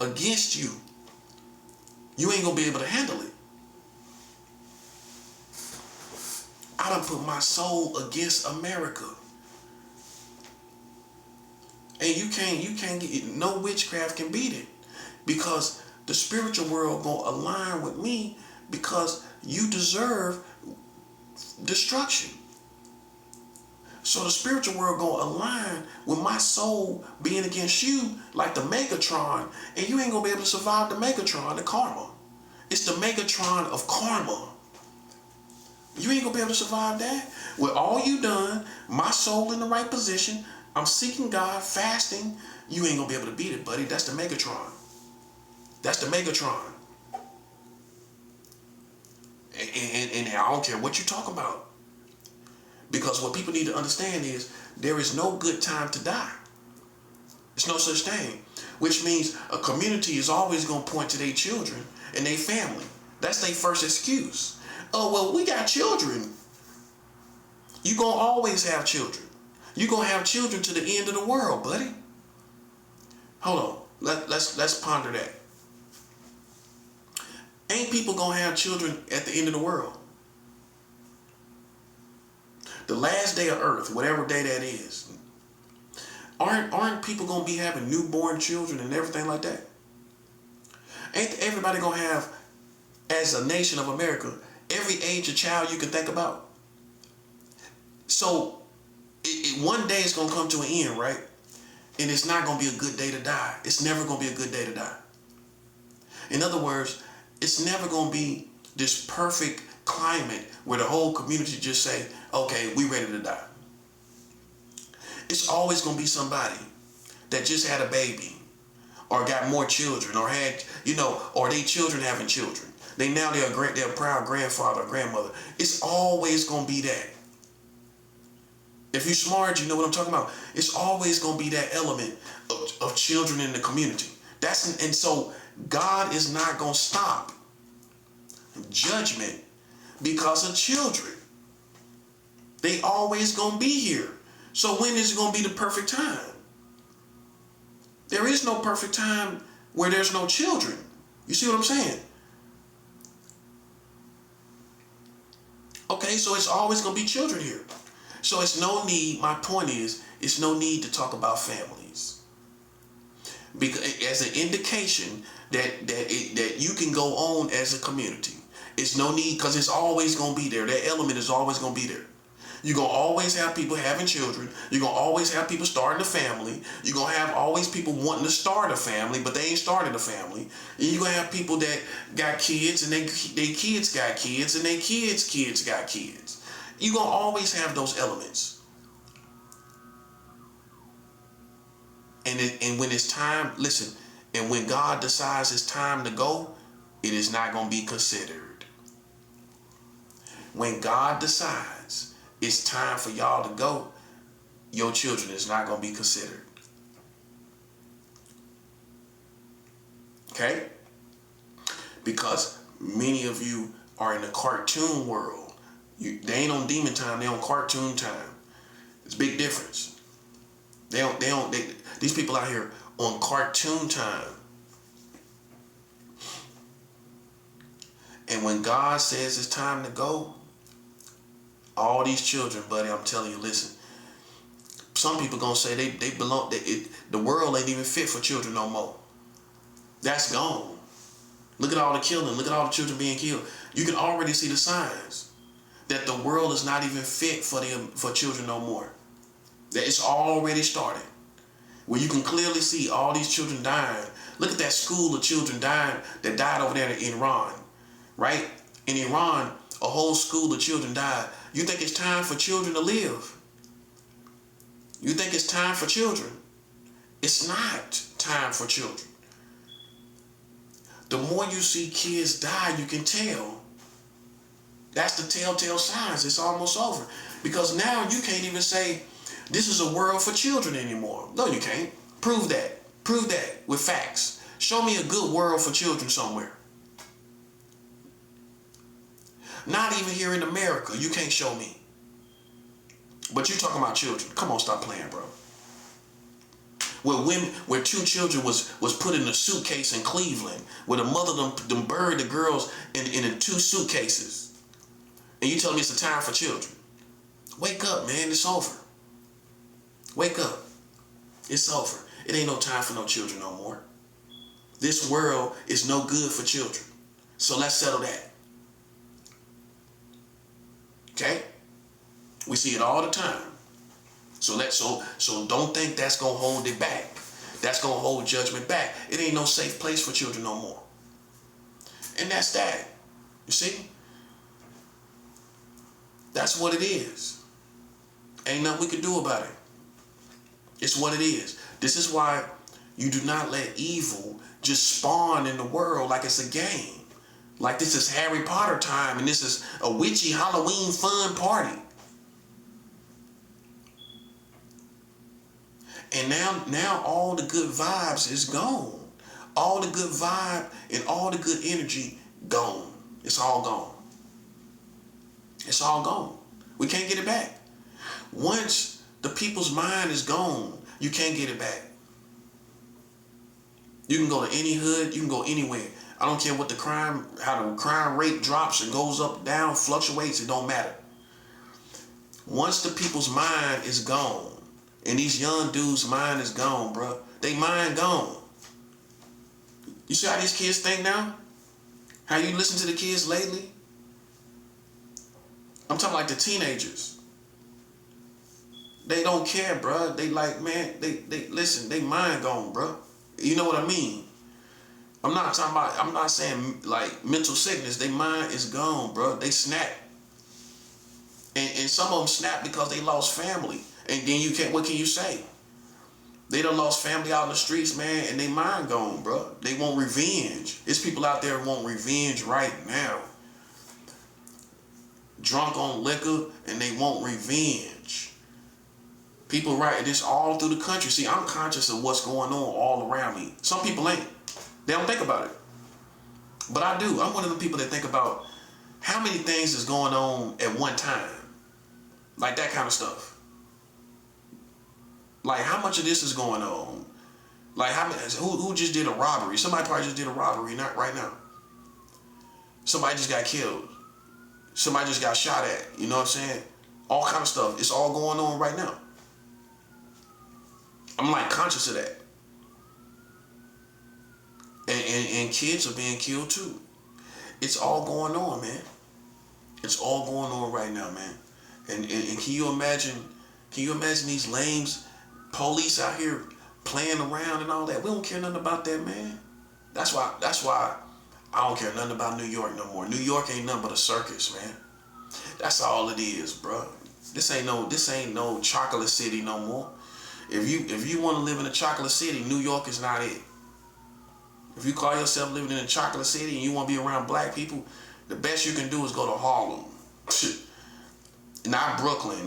against you, you ain't gonna be able to handle it. I done put my soul against America. And you can't get, no witchcraft can beat it. Because the spiritual world gonna align with me, because you deserve destruction. So the spiritual world gonna align with my soul being against you like the Megatron, and you ain't gonna be able to survive the Megatron, the karma. It's the Megatron of karma. You ain't gonna be able to survive that. With all you done, my soul in the right position, I'm seeking God, fasting, you ain't gonna be able to beat it, buddy. That's the Megatron. That's the Megatron. And I don't care what you talk about. Because what people need to understand is there is no good time to die. There's no such thing. Which means a community is always going to point to their children and their family. That's their first excuse. Oh, well, we got children. You're going to always have children. You're going to have children to the end of the world, buddy. Hold on. Let's ponder that. Ain't people going to have children at the end of the world? The last day of earth, whatever day that is, aren't people gonna be having newborn children and everything like that? Ain't everybody gonna have, as a nation of America, every age of child you can think about? So one day it's gonna come to an end, right? And it's not gonna be a good day to die. It's never gonna be a good day to die. In other words, it's never gonna be this perfect climate where the whole community just say, okay, we ready to die. It's always going to be somebody that just had a baby or got more children or had, or they children having children. They're a proud grandfather or grandmother. It's always going to be that. If you're smart, you know what I'm talking about. It's always going to be that element of children in the community. And so God is not going to stop judgment because of children. They always going to be here. So when is it going to be the perfect time? There is no perfect time where there's no children. You see what I'm saying? Okay, so it's always going to be children here. So it's no need, my point is, it's no need to talk about families. Because as an indication that you can go on as a community. It's no need, because it's always going to be there. That element is always going to be there. You're going to always have people having children. You're going to always have people starting a family. You're going to have always people wanting to start a family, but they ain't started a family. And you're going to have people that got kids, and they kids got kids, and they kids got kids. You're going to always have those elements. And when it's time, listen, and when God decides it's time to go, it is not going to be considered. When God decides it's time for y'all to go, your children is not going to be considered. Okay? Because many of you are in the cartoon world. They ain't on demon time, they on cartoon time. It's a big difference. These people out here on cartoon time. And when God says it's time to go, all these children, buddy, I'm telling you, listen. Some people gonna say they belong. The world ain't even fit for children no more. That's gone. Look at all the killing. Look at all the children being killed. You can already see the signs that the world is not even fit for children no more. That it's already started. Where you can clearly see all these children dying. Look at that school of children dying that died over there in Iran, right? In Iran, a whole school of children died. You think it's time for children to live? You think it's time for children? It's not time for children. The more you see kids die, you can tell. That's the telltale signs. It's almost over. Because now you can't even say, this is a world for children anymore. No, you can't. Prove that. Prove that with facts. Show me a good world for children somewhere. Not even here in America. You can't show me. But you talking about children. Come on, stop playing, bro. Where two children was put in a suitcase in Cleveland, where the mother them buried the girls in 2 suitcases. And you tell me it's a time for children. Wake up, man. It's over. Wake up. It's over. It ain't no time for no children no more. This world is no good for children. So let's settle that. Okay? We see it all the time. So don't think that's gonna hold it back. That's gonna hold judgment back. It ain't no safe place for children no more. And that's that. You see? That's what it is. Ain't nothing we can do about it. It's what it is. This is why you do not let evil just spawn in the world like it's a game. Like this is Harry Potter time and this is a witchy Halloween fun party. And now all the good vibes is gone. All the good vibe and all the good energy gone. It's all gone. It's all gone. We can't get it back. Once the people's mind is gone, you can't get it back. You can go to any hood, you can go anywhere. I don't care what how the crime rate drops and goes up, down, fluctuates, it don't matter. Once the people's mind is gone, and these young dudes' mind is gone, bro. They mind gone. You see how these kids think now? How you listen to the kids lately? I'm talking like the teenagers. They don't care, bro. They like, man, they listen, they mind gone, bro. You know what I mean? I'm not saying like mental sickness. They mind is gone, bro. They snap. And some of them snap because they lost family. And then what can you say? They done lost family out in the streets, man, and they mind gone, bro. They want revenge. There's people out there who want revenge right now. Drunk on liquor, and they want revenge. People right this all through the country. See, I'm conscious of what's going on all around me. Some people ain't. They don't think about it. But I do. I'm one of the people that think about how many things is going on at one time. Like that kind of stuff. Like how much of this is going on? Like who just did a robbery? Somebody probably just did a robbery, not right now. Somebody just got killed. Somebody just got shot at. You know what I'm saying? All kind of stuff. It's all going on right now. I'm like conscious of that. And kids are being killed too. It's all going on, man. It's all going on right now, man. And can you imagine these lames, police out here playing around and all that? We don't care nothing about that, man. That's why I don't care nothing about New York no more. New York ain't nothing but a circus, man. That's all it is, bro. This ain't no chocolate city no more. If you want to live in a chocolate city, New York is not it. If you call yourself living in a chocolate city and you want to be around black people, the best you can do is go to Harlem. Not Brooklyn,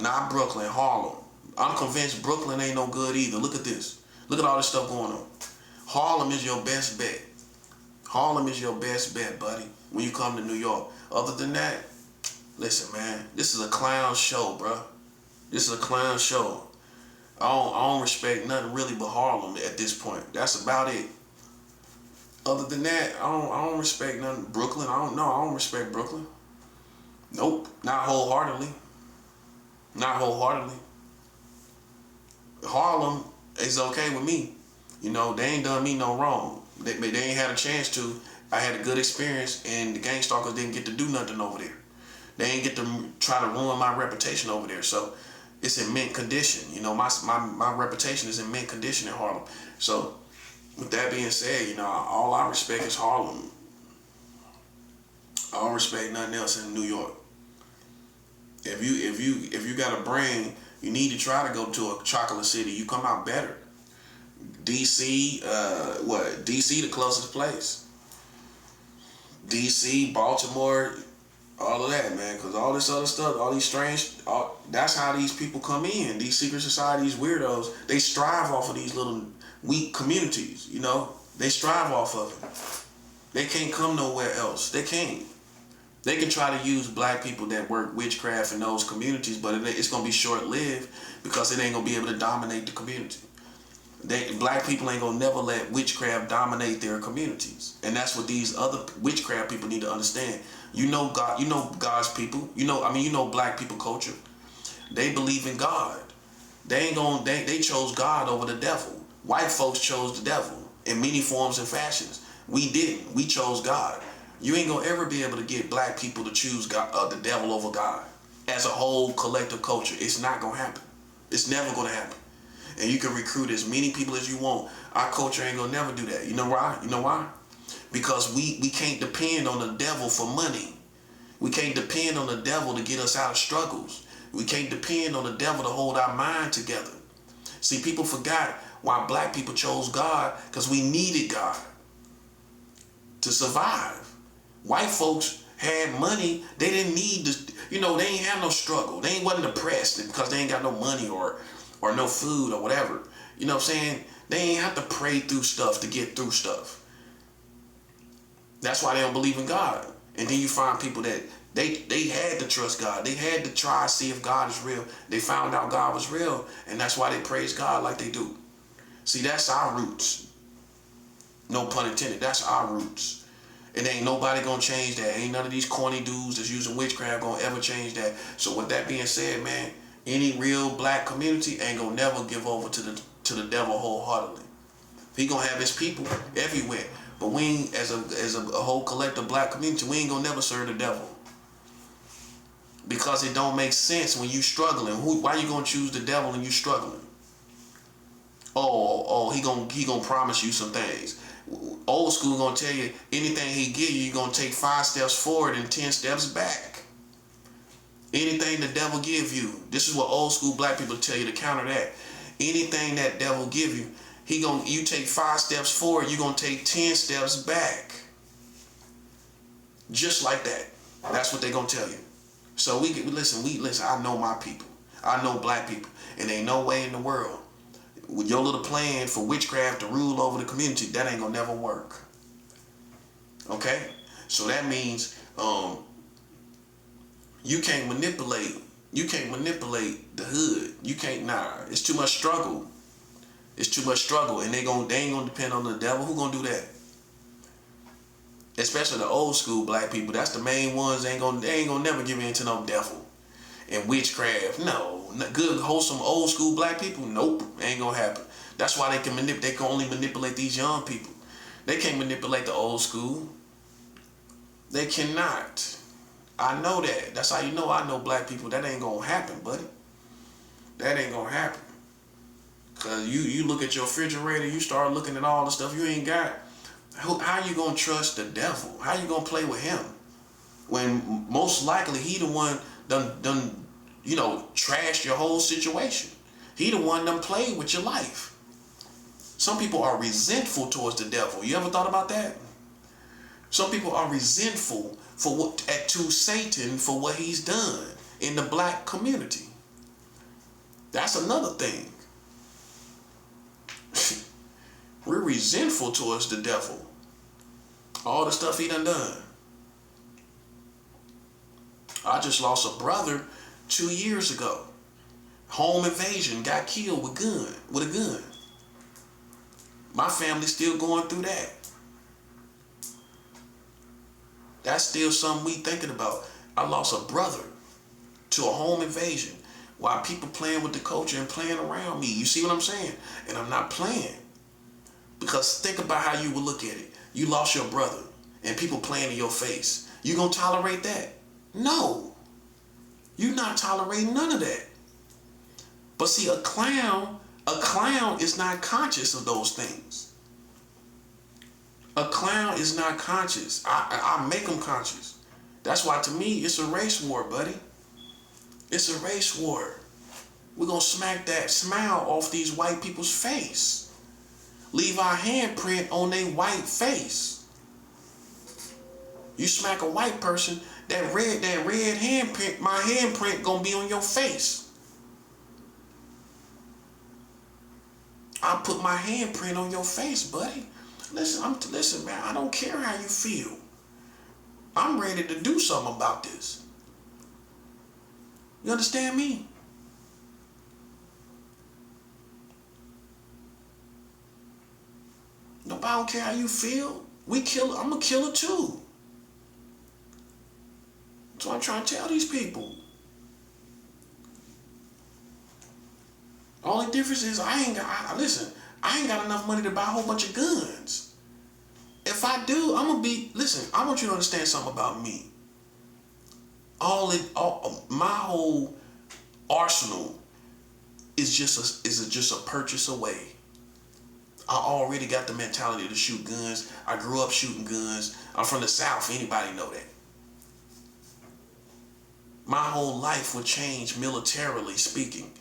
Harlem. I'm convinced Brooklyn ain't no good either. Look at this. Look at all this stuff going on. Harlem is your best bet. Harlem is your best bet, buddy, when you come to New York. Other than that, listen, man, this is a clown show, bro. This is a clown show. I don't respect nothing really but Harlem at this point. That's about it. Other than that, I don't respect nothing. Brooklyn, I don't respect Brooklyn. Nope, not wholeheartedly. Not wholeheartedly. Harlem is okay with me. You know, they ain't done me no wrong. They ain't had a chance to. I had a good experience, and the gang stalkers didn't get to do nothing over there. They ain't get to try to ruin my reputation over there. So it's in mint condition. You know, my reputation is in mint condition in Harlem. So with that being said, you know, all I respect is Harlem. I don't respect nothing else in New York. If you got a brain, you need to try to go to a chocolate city. You come out better. DC, DC the closest place. DC, Baltimore, all of that, man. Because all this other stuff, all these strange, that's how these people come in. These secret societies, weirdos, they strive off of these little weak communities, you know. They strive off of it. They can't come nowhere else. They can't. They can try to use black people that work witchcraft in those communities, but it's going to be short-lived because it ain't going to be able to dominate the community. Black people ain't going to never let witchcraft dominate their communities. And that's what these other witchcraft people need to understand. You know God, you know God's people. You know black people culture. They believe in God. They chose God over the devil. White folks chose the devil in many forms and fashions. We didn't. We chose God. You ain't gonna ever be able to get black people to choose God, the devil over God. As a whole collective culture, it's not gonna happen. It's never gonna happen. And you can recruit as many people as you want. Our culture ain't gonna never do that. You know why? You know why? Because we can't depend on the devil for money. We can't depend on the devil to get us out of struggles. We can't depend on the devil to hold our mind together. See, people forgot why black people chose God, because we needed God to survive. White folks had money. They didn't need to, they ain't have no struggle. They wasn't depressed because they ain't got no money or no food or whatever. You know what I'm saying? They ain't have to pray through stuff to get through stuff. That's why they don't believe in God. And then you find people that they had to trust God. They had to try to see if God is real. They found out God was real, and that's why they praise God like they do. See, that's our roots. No pun intended. That's our roots. And ain't nobody gonna change that. Ain't none of these corny dudes that's using witchcraft gonna ever change that. So with that being said, man, any real black community ain't gonna never give over to the devil wholeheartedly. He gonna have his people everywhere. But we ain't, as a whole collective black community, we ain't gonna never serve the devil. Because it don't make sense when you struggling. Why you gonna choose the devil when you struggling? Oh, he gonna promise you some things. Old school gonna tell you anything he give you, you're gonna take 5 steps forward and 10 steps back. Anything the devil give you, this is what old school black people tell you to counter that. Anything that devil give you, you take 5 steps forward, you're gonna take 10 steps back. Just like that. That's what they gonna tell you. So listen, I know my people. I know black people, and ain't no way in the world with your little plan for witchcraft to rule over the community, that ain't gonna never work. Okay? So that means you can't manipulate the hood. You can't, it's too much struggle. It's too much struggle, and they ain't gonna depend on the devil. Who gonna do that? Especially the old school black people. That's the main ones. They ain't gonna never give in to no devil and witchcraft. No, good wholesome old school black people. Nope, ain't gonna happen. That's why they can only manipulate these young people. They can't manipulate the old school. They cannot. I know that. That's how you know I know black people. That ain't gonna happen, buddy. That ain't gonna happen. Cause you look at your refrigerator, you start looking at all the stuff you ain't got. How you gonna trust the devil? How you gonna play with him? When most likely he the one done trashed your whole situation. He the one done played with your life. Some people are resentful towards the devil. You ever thought about that? Some people are resentful to Satan for what he's done in the black community. That's another thing. We're resentful towards the devil. All the stuff he done. I just lost a brother 2 years ago. Home invasion, got killed with a gun. My family's still going through that. That's still something we thinking about. I lost a brother to a home invasion while people playing with the culture and playing around me. You see what I'm saying? And I'm not playing. Because think about how you would look at it. You lost your brother and people playing in your face. You gonna tolerate that? No. You're not tolerating none of that. But see, a clown is not conscious of those things. A clown is not conscious. I make them conscious. That's why to me, it's a race war, buddy. It's a race war. We're gonna smack that smile off these white people's face. Leave our handprint on their white face. You smack a white person, that red handprint, my handprint gonna be on your face. I put my handprint on your face, buddy. Listen, man, I don't care how you feel. I'm ready to do something about this. You understand me? Nobody don't care how you feel. I'm a killer too. That's what I'm trying to tell these people. Only difference is I ain't got enough money to buy a whole bunch of guns. If I do, I want you to understand something about me. My whole arsenal is just a purchase away. I already got the mentality to shoot guns. I grew up shooting guns. I'm from the South. Anybody know that? My whole life would change militarily speaking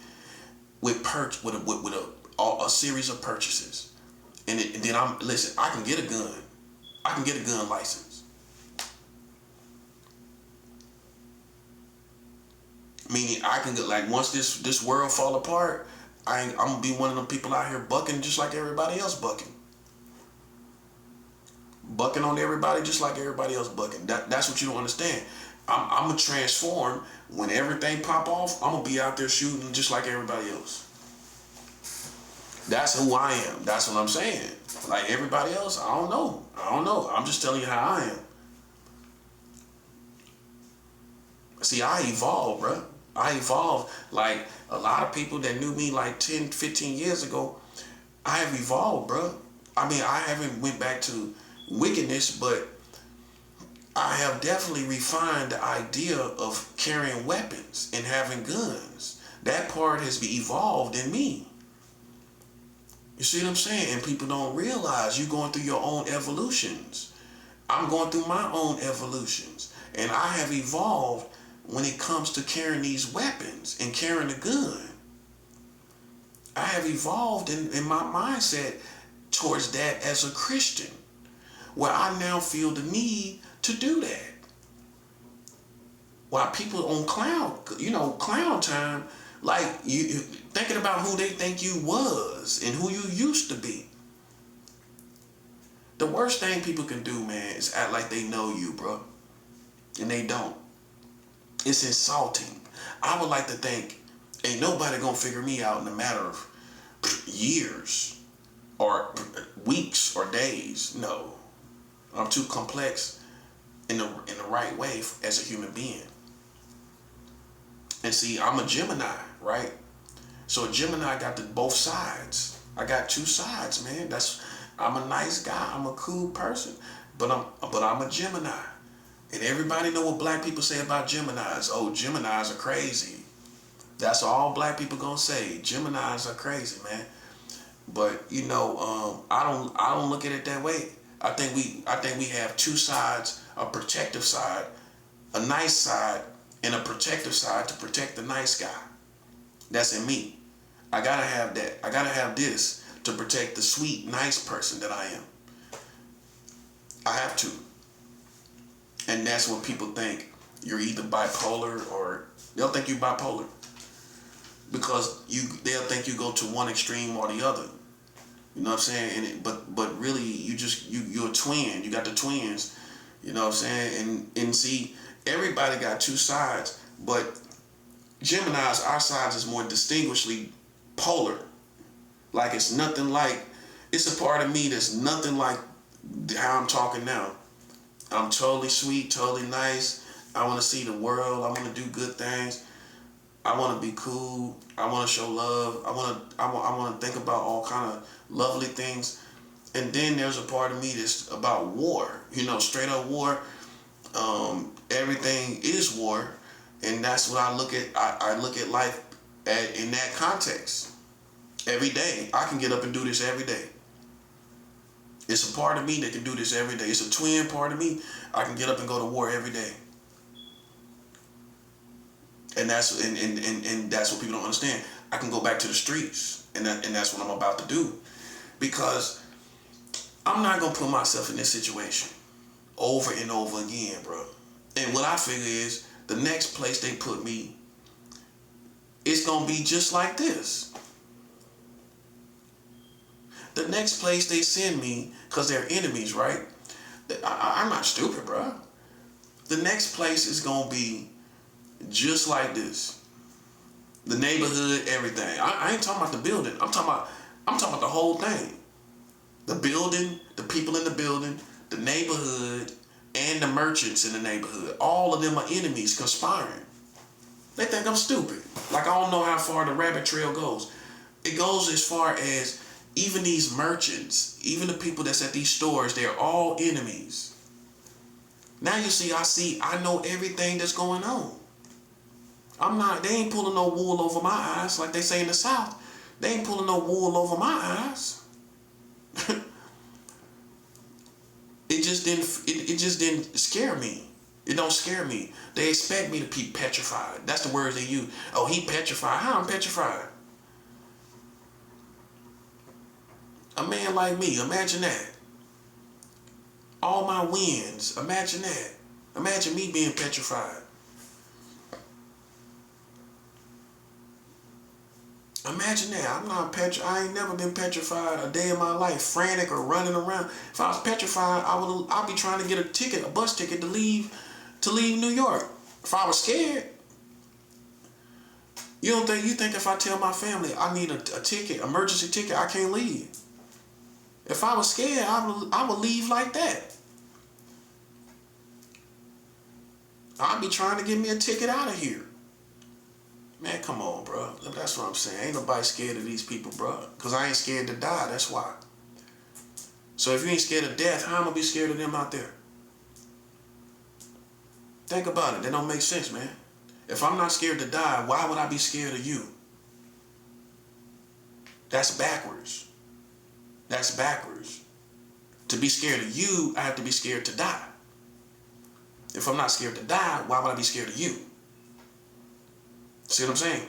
with a series of purchases. And then I can get a gun. I can get a gun license. Meaning I can get, like, once this world fall apart, I'm gonna be one of them people out here bucking just like everybody else bucking. Bucking on everybody just like everybody else bucking. That's what you don't understand. I'm gonna transform when everything pop off. I'm gonna be out there shooting just like everybody else. That's who I am. That's what I'm saying. Like everybody else, I don't know. I'm just telling you how I am. See, I evolved, bro. I evolved. Like a lot of people that knew me like 10, 15 years ago, I have evolved, bro. I mean, I haven't went back to wickedness, but I have definitely refined the idea of carrying weapons and having guns. That part has evolved in me. You see what I'm saying? And people don't realize you're going through your own evolutions. I'm going through my own evolutions. And I have evolved when it comes to carrying these weapons and carrying a gun. I have evolved in my mindset towards that as a Christian, where I now feel the need to do that. While people on clown time, Like you thinking about who they think you was and who you used to be. The worst thing people can do, man, is act like they know you, bro. And they don't. It's insulting. I would like to think ain't nobody gonna figure me out in a matter of years or weeks or days. No. I'm too complex in the right way as a human being. And see, I'm a Gemini, right? So a Gemini got both sides. I got two sides, man. I'm a nice guy. I'm a cool person, but I'm a Gemini. And everybody know what black people say about Geminis. Oh, Geminis are crazy. That's all black people gonna say. Geminis are crazy, man. But I don't look at it that way. I think we have two sides: a protective side, a nice side, and a protective side to protect the nice guy. That's in me. I gotta have that. I gotta have this to protect the sweet, nice person that I am. I have to. And that's what people think. You're either bipolar or they'll think you're bipolar. Because they'll think you go to one extreme or the other. You know what I'm saying? But really you're a twin. You got the twins. You know what I'm saying? And see, everybody got two sides, but Gemini's, our sides is more distinguishedly polar. Like it's a part of me that's nothing like how I'm talking now. I'm totally sweet, totally nice. I want to see the world. I want to do good things. I want to be cool. I want to show love. I want to think about all kind of lovely things. And then there's a part of me that's about war. Straight up war. Everything is war, and that's what I look at. I look at life in that context. Every day, I can get up and do this every day. It's a part of me that can do this every day. It's a twin part of me. I can get up and go to war every day. And that's and that's what people don't understand. I can go back to the streets, and that's what I'm about to do, because I'm not gonna put myself in this situation over and over again, bro. And what I figure is the next place they put me, it's gonna be just like this. The next place they send me, because they're enemies, right? I'm not stupid, bro. The next place is gonna be just like this. The neighborhood, everything. I ain't talking about the building. I'm talking about the whole thing. The building, the people in the building, the neighborhood, and the merchants in the neighborhood. All of them are enemies conspiring. They think I'm stupid. Like I don't know how far the rabbit trail goes. It goes as far as even these merchants, even the people that's at these stores, they're all enemies. Now you see, I know everything that's going on. They ain't pulling no wool over my eyes like they say in the South. They ain't pulling no wool over my eyes. It just didn't scare me. It don't scare me. They expect me to be petrified. That's the words they use. Oh, he petrified. How I'm petrified? A man like me, imagine that. All my wins, imagine that. Imagine me being petrified. Imagine that. I'm not I ain't never been petrified a day in my life, frantic or running around. If I was petrified, I'd be trying to get a bus ticket to leave New York. If I was scared. You think if I tell my family I need a ticket, emergency ticket, I can't leave. If I was scared, I would leave like that. I'd be trying to get me a ticket out of here. Man, come on, bro. That's what I'm saying. Ain't nobody scared of these people, bro. Because I ain't scared to die. That's why. So if you ain't scared of death, how am I going to be scared of them out there? Think about it. That don't make sense, man. If I'm not scared to die, why would I be scared of you? That's backwards. That's backwards. To be scared of you, I have to be scared to die. If I'm not scared to die, why would I be scared of you? See what I'm saying?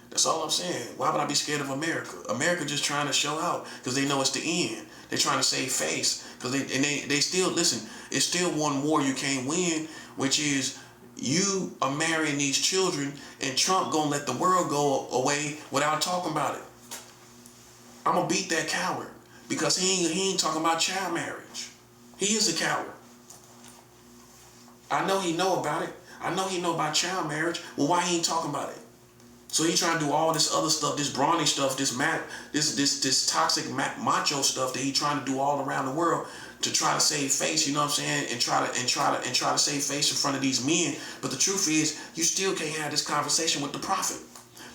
That's all I'm saying. Why would I be scared of America? America just trying to show out because they know it's the end. They're trying to save face because they still, listen, it's still one war you can't win, which is You are marrying these children, and Trump gonna let the world go away without talking about it. I'm gonna beat that coward because he ain't talking about child marriage. He is a coward. I know he know about it. I know he know about child marriage. Well, why he ain't talking about it? So he trying to do all this other stuff, this brawny stuff, this toxic macho stuff that he trying to do all around the world to try to save face. You know what I'm saying? And try to save face in front of these men. But the truth is, you still can't have this conversation with the prophet.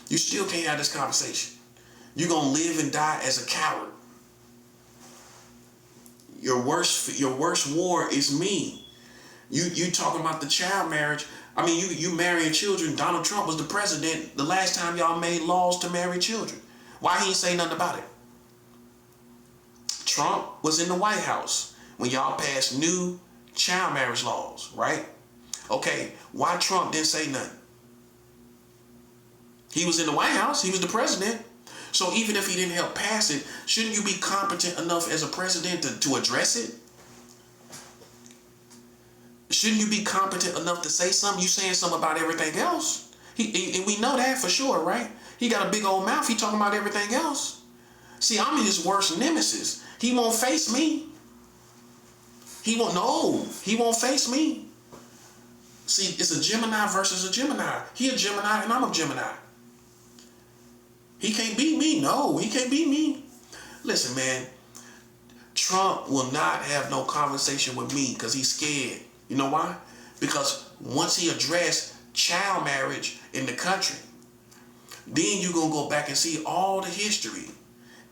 You still can't have this conversation. You're gonna live and die as a coward. Your worst war is me. You talking about the child marriage. I mean, you marrying children. Donald Trump was the president the last time y'all made laws to marry children. Why he ain't say nothing about it? Trump was in the White House when y'all passed new child marriage laws, right? Okay, why Trump didn't say nothing? He was in the White House. He was the president. So even if he didn't help pass it, shouldn't you be competent enough as a president to address it? Shouldn't you be competent enough to say something? You saying something about everything else. And we know that for sure, right? He got a big old mouth. He talking about everything else. See, I'm his worst nemesis. He won't face me. He won't face me. See, it's a Gemini versus a Gemini. He a Gemini and I'm a Gemini. He can't beat me. No, he can't beat me. Listen, man, Trump will not have no conversation with me because he's scared. You know why? Because once he addressed child marriage in the country, then you're going to go back and see all the history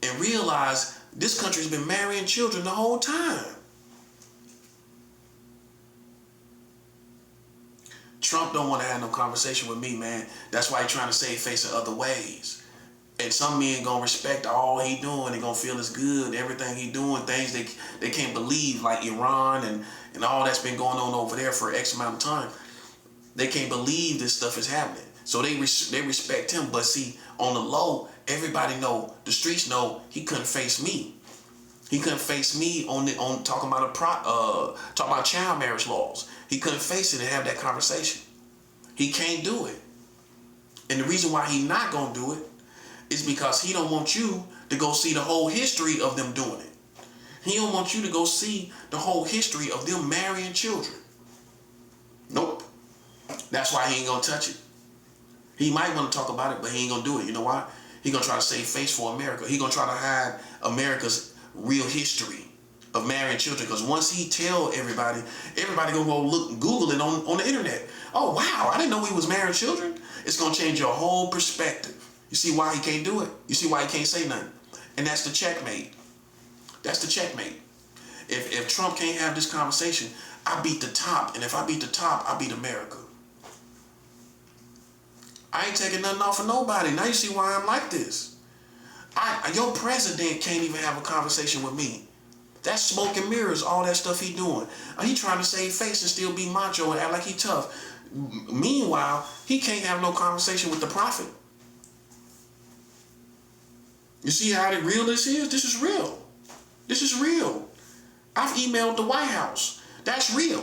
and realize this country's been marrying children the whole time. Trump don't want to have no conversation with me, man. That's why he's trying to save face in other ways. And some men gonna respect all he doing. They gonna feel it's good. Everything he doing, things they can't believe, like Iran and all that's been going on over there for X amount of time. They can't believe this stuff is happening. So they respect him. But see, on the low, everybody know, the streets know he couldn't face me. He couldn't face me on talking about child marriage laws. He couldn't face it and have that conversation. He can't do it. And the reason why he not gonna do it is because he don't want you to go see the whole history of them doing it. He don't want you to go see the whole history of them marrying children. Nope. That's why he ain't gonna touch it. He might want to talk about it, but he ain't gonna do it. You know why? He gonna try to save face for America. He gonna try to hide America's real history of marrying children. Because once he tell everybody gonna go Google it on the internet. Oh wow, I didn't know he was marrying children. It's gonna change your whole perspective. You see why he can't do it? You see why he can't say nothing? And that's the checkmate. That's the checkmate. If Trump can't have this conversation, I beat the top. And if I beat the top, I beat America. I ain't taking nothing off of nobody. Now you see why I'm like this. Your president can't even have a conversation with me. That's smoke and mirrors, all that stuff he doing. He trying to save face and still be macho and act like he tough. Meanwhile, he can't have no conversation with the prophet. You see how real this is? This is real. This is real. I've emailed the White House. That's real.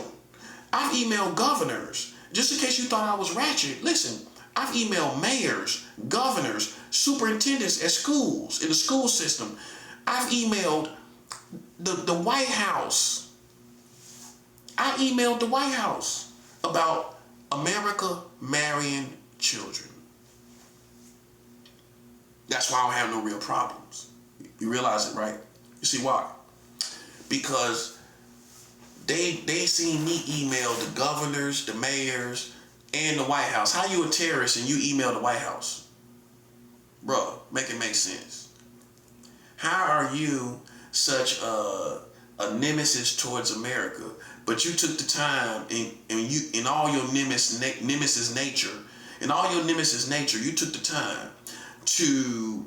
I've emailed governors. Just in case you thought I was ratchet, listen, I've emailed mayors, governors, superintendents at schools, in the school system. I've emailed the White House. I emailed the White House about America marrying children. That's why I don't have no real problems. You realize it, right? You see why? Because they seen me email the governors, the mayors, and the White House. How you a terrorist and you email the White House? Bruh, make it make sense. How are you such a nemesis towards America, but you took the time in all your nemesis nature, you took the time to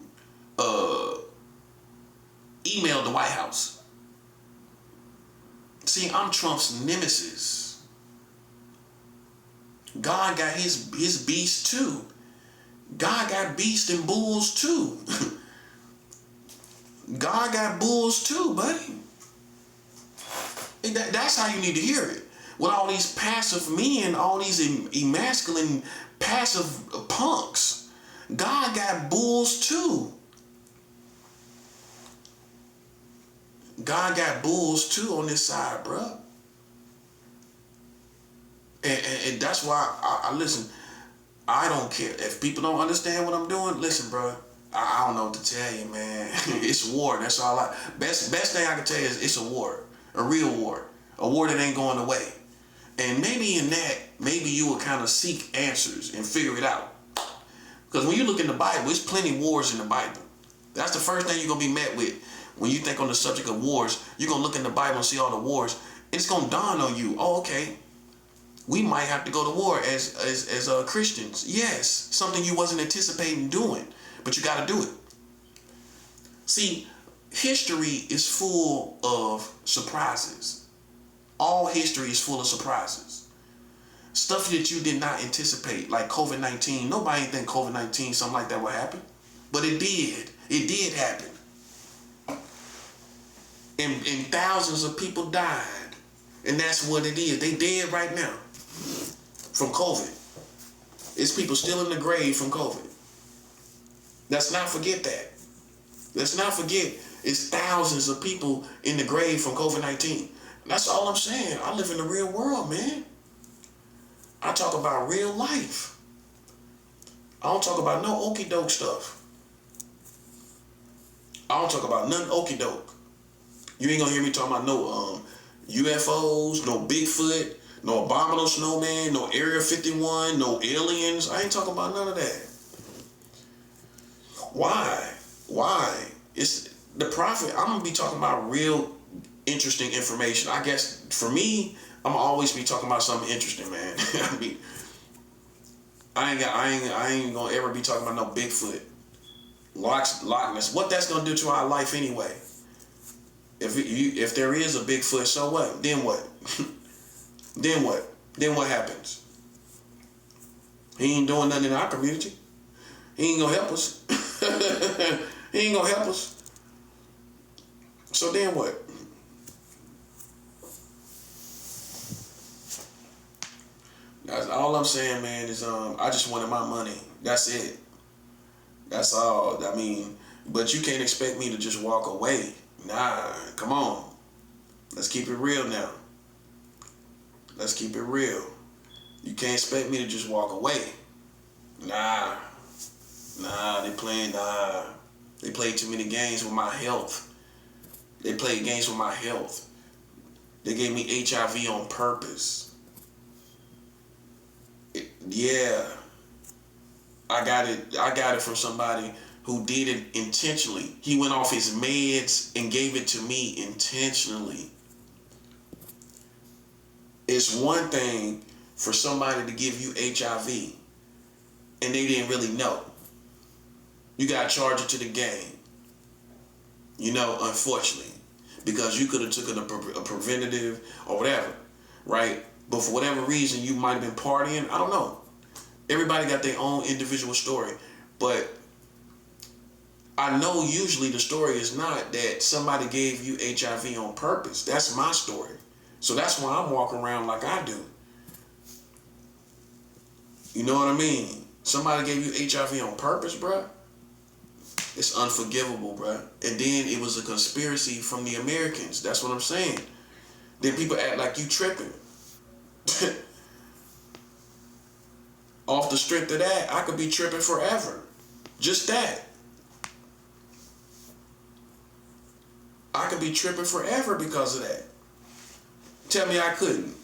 email the White House. See, I'm Trump's nemesis. God got his beast too. God got beasts and bulls too. God got bulls too, buddy. That's how you need to hear it. with all these passive men, all these emasculine, passive punks. God got bulls too. God got bulls too on this side, bro. And that's why I listen. I don't care if people don't understand what I'm doing. Listen, bro. I don't know what to tell you, man. It's war. That's all best thing I can tell you is it's a war, a real war, a war that ain't going away. And maybe in that, maybe you will kind of seek answers and figure it out. Because when you look in the Bible, there's plenty of wars in the Bible. That's the first thing you're gonna be met with when you think on the subject of wars. You're gonna look in the Bible and see all the wars. It's gonna dawn on you. Oh, okay. We might have to go to war as Christians. Yes, something you wasn't anticipating doing, but you got to do it. See, history is full of surprises. All history is full of surprises. Stuff that you did not anticipate, like COVID-19. Nobody think COVID-19, something like that would happen, but it did. It did happen, and thousands of people died, and that's what it is. They dead right now. From COVID. It's people still in the grave from COVID. Let's not forget that. Let's not forget it's thousands of people in the grave from COVID-19. That's all I'm saying. I live in the real world, man. I talk about real life. I don't talk about no okie doke stuff. I don't talk about nothing okie doke. You ain't gonna hear me talking about no UFOs, no Bigfoot, no abominable snowman, no Area 51, no aliens. I ain't talking about none of that. Why? It's the prophet. I'm gonna be talking about real interesting information. I guess for me, I'm gonna always be talking about something interesting, man. I mean, I ain't gonna ever be talking about no Bigfoot, Loch Ness. What that's gonna do to our life anyway? If there is a Bigfoot, so what? Then what? Then what? Then what happens? He ain't doing nothing in our community. He ain't gonna help us. He ain't gonna help us. So then what? That's all I'm saying, man, is I just wanted my money. That's it. That's all. I mean, but you can't expect me to just walk away. Nah, come on. Let's keep it real now. Let's keep it real. You can't expect me to just walk away. Nah, they play too many games with my health. They played games with my health. They gave me HIV on purpose. Yeah. I got it from somebody who did it intentionally. He went off his meds and gave it to me intentionally. It's one thing for somebody to give you HIV and they didn't really know. You got to charge it to the game. You know, unfortunately, because you could have taken a preventative or whatever, right? But for whatever reason, you might have been partying. I don't know. Everybody got their own individual story. But I know usually the story is not that somebody gave you HIV on purpose. That's my story. So that's why I'm walking around like I do. You know what I mean? Somebody gave you HIV on purpose, bruh. It's unforgivable, bruh. And then it was a conspiracy from the Americans. That's what I'm saying. Then people act like you tripping. Off the strength of that, I could be tripping forever. Just that. I could be tripping forever because of that. Tell me I couldn't.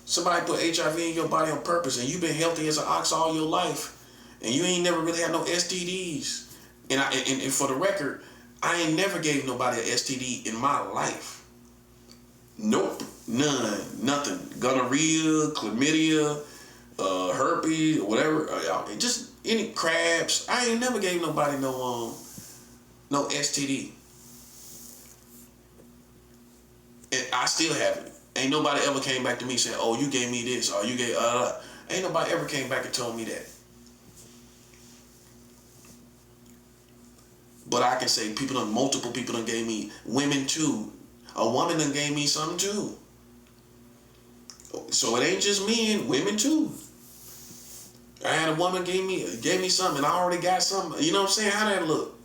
Somebody put HIV in your body on purpose and you've been healthy as an ox all your life and you ain't never really had no STDs. And for the record, I ain't never gave nobody an STD in my life. Nope. None. Nothing. Gonorrhea, chlamydia, herpes, whatever. Just any crabs. I ain't never gave nobody no STD. And I still haven't. Ain't nobody ever came back to me saying, oh, you gave me this, or you gave, ain't nobody ever came back and told me that. But I can say multiple people done gave me, women too. A woman done gave me something too. So it ain't just men, women too. I had a woman gave me something and I already got something. You know what I'm saying? How that look?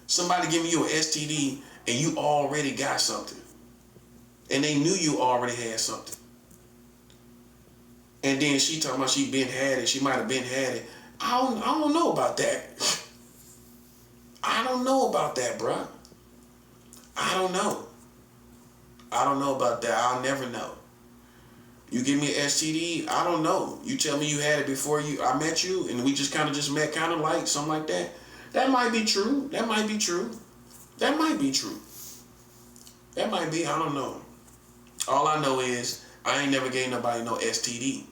Somebody giving you an STD and you already got something. And they knew you already had something. And then she talking about she been had it. She might have been had it. I don't know about that. I don't know about that, bruh. I don't know. I don't know about that. I'll never know. You give me an STD, I don't know. You tell me you had it before I met you and we just met kind of like something like that. That might be true. That might be true. That might be true. That might be, I don't know. All I know is I ain't never gave nobody no STD.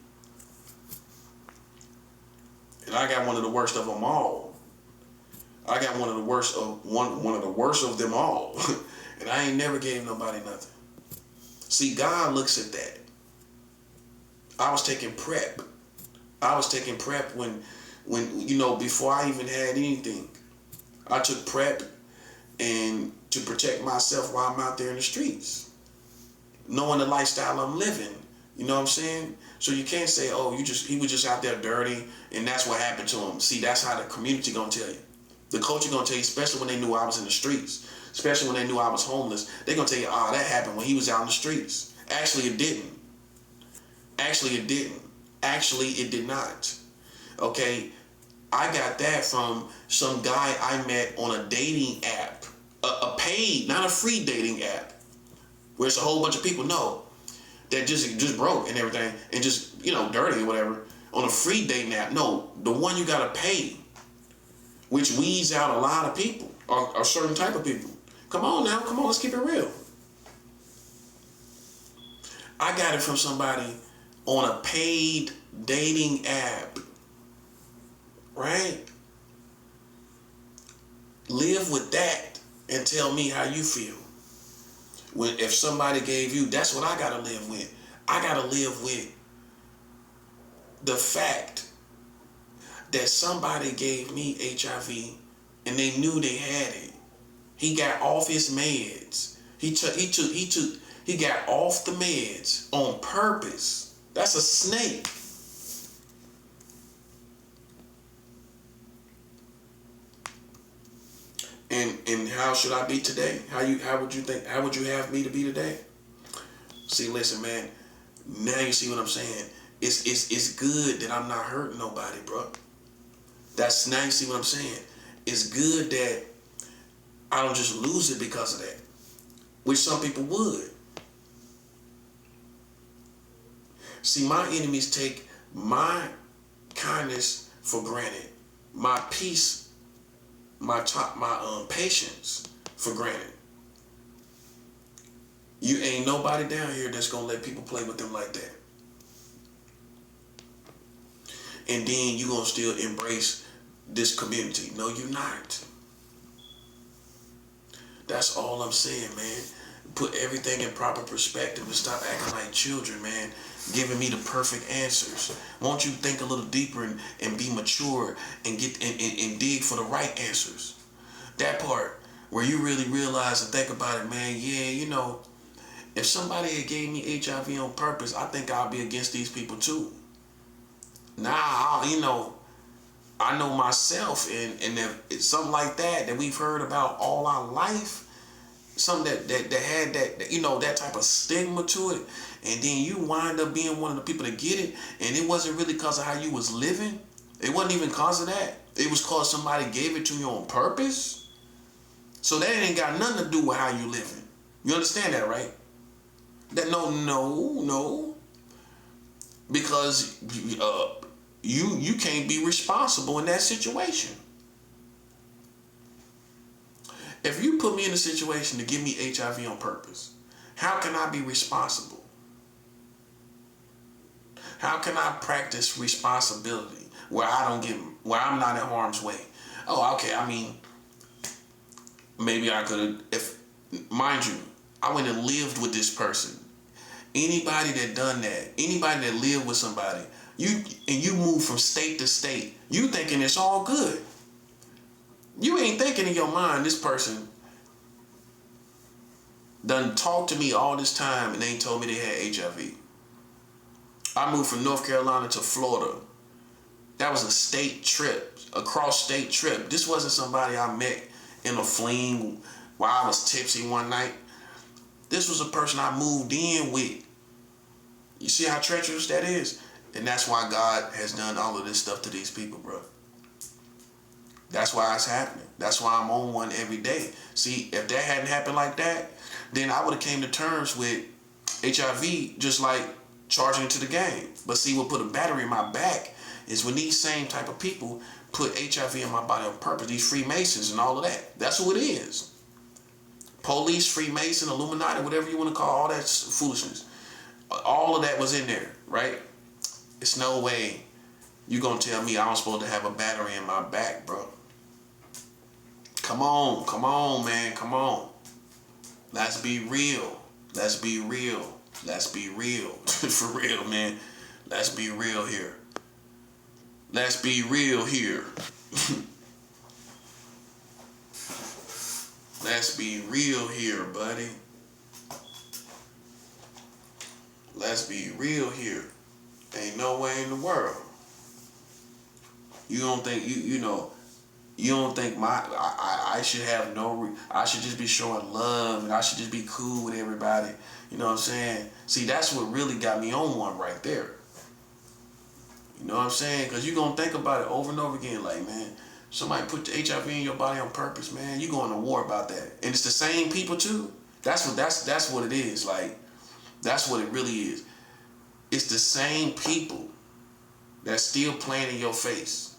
And I got one of the worst of them all. I got one of the worst of them all. And I ain't never gave nobody nothing. See, God looks at that. I was taking PrEP. I was taking PrEP when before I even had anything. I took PrEP and to protect myself while I'm out there in the streets. Knowing the lifestyle I'm living. You know what I'm saying? So you can't say, oh, he was just out there dirty and that's what happened to him. See, that's how the community gonna tell you. The culture gonna tell you, especially when they knew I was in the streets, especially when they knew I was homeless, they gonna tell you, oh, that happened when he was out in the streets. Actually, it didn't. Actually, it didn't. Actually, it did not. Okay? I got that from some guy I met on a dating app. A paid, not a free dating app. Where it's a whole bunch of people that just broke and everything and just, dirty or whatever. On a free dating app. No, the one you gotta pay. Which weeds out a lot of people. Or a certain type of people. Come on now. Come on, let's keep it real. I got it from somebody on a paid dating app, right? Live with that and tell me how you feel. If somebody gave you, that's what I gotta live with. I gotta live with the fact that somebody gave me HIV and they knew they had it. He got off his meds. He got off the meds on purpose. That's a snake. And how should I be today? How would you have me to be today? See, listen, man. Now you see what I'm saying. It's good that I'm not hurting nobody, bro. Now you see what I'm saying. It's good that I don't just lose it because of that, which some people would. See, my enemies take my kindness for granted, my peace, my patience for granted. You ain't nobody down here that's gonna let people play with them like that. And then you gonna still embrace this community. No, you're not. That's all I'm saying, man. Put everything in proper perspective and stop acting like children, man. Giving me the perfect answers. Won't you think a little deeper and be mature and get and dig for the right answers? That part where you really realize and think about it, man. Yeah, if somebody had gave me HIV on purpose, I think I'll be against these people too. Nah, I know myself, and if it's something like that we've heard about all our life, something that had that type of stigma to it, and then you wind up being one of the people that get it, and it wasn't really because of how you was living. It wasn't even because of that. It was because somebody gave it to you on purpose. So that ain't got nothing to do with how you living. You understand that, right? That no. Because you can't be responsible in that situation. If you put me in a situation to give me HIV on purpose, how can I be responsible? How can I practice responsibility where I'm not in harm's way? Oh, okay. I mean, maybe I could have, mind you, I went and lived with this person. Anybody that done that, anybody that lived with somebody, you move from state to state, you thinking it's all good. You ain't thinking in your mind this person done talked to me all this time and ain't told me they had HIV. I moved from North Carolina to Florida. That was a state trip, a cross-state trip. This wasn't somebody I met in a fling while I was tipsy one night. This was a person I moved in with. You see how treacherous that is? And that's why God has done all of this stuff to these people, bro. That's why it's happening. That's why I'm on one every day. See, if that hadn't happened like that, then I would have came to terms with HIV just like charging into the game. But see, what put a battery in my back is when these same type of people put HIV in my body on purpose, these Freemasons and all of that. That's who it is. Police, Freemason, Illuminati, whatever you want to call all that foolishness. All of that was in there, right? It's no way you gonna tell me I'm supposed to have a battery in my back, bro. Come on, man, come on. Let's be real. Let's be real. Let's be real. For real, man. Let's be real here. Let's be real here. Let's be real here, buddy. Let's be real here. Ain't no way in the world. You don't think you don't think I should have I should just be showing love and I should just be cool with everybody. You know what I'm saying? See, that's what really got me on one right there. You know what I'm saying? Because you're going to think about it over and over again. Like, man, somebody put the HIV in your body on purpose, man. You going to war about that. And it's the same people, too. That's what it is. Like, that's what it really is. It's the same people that's still playing in your face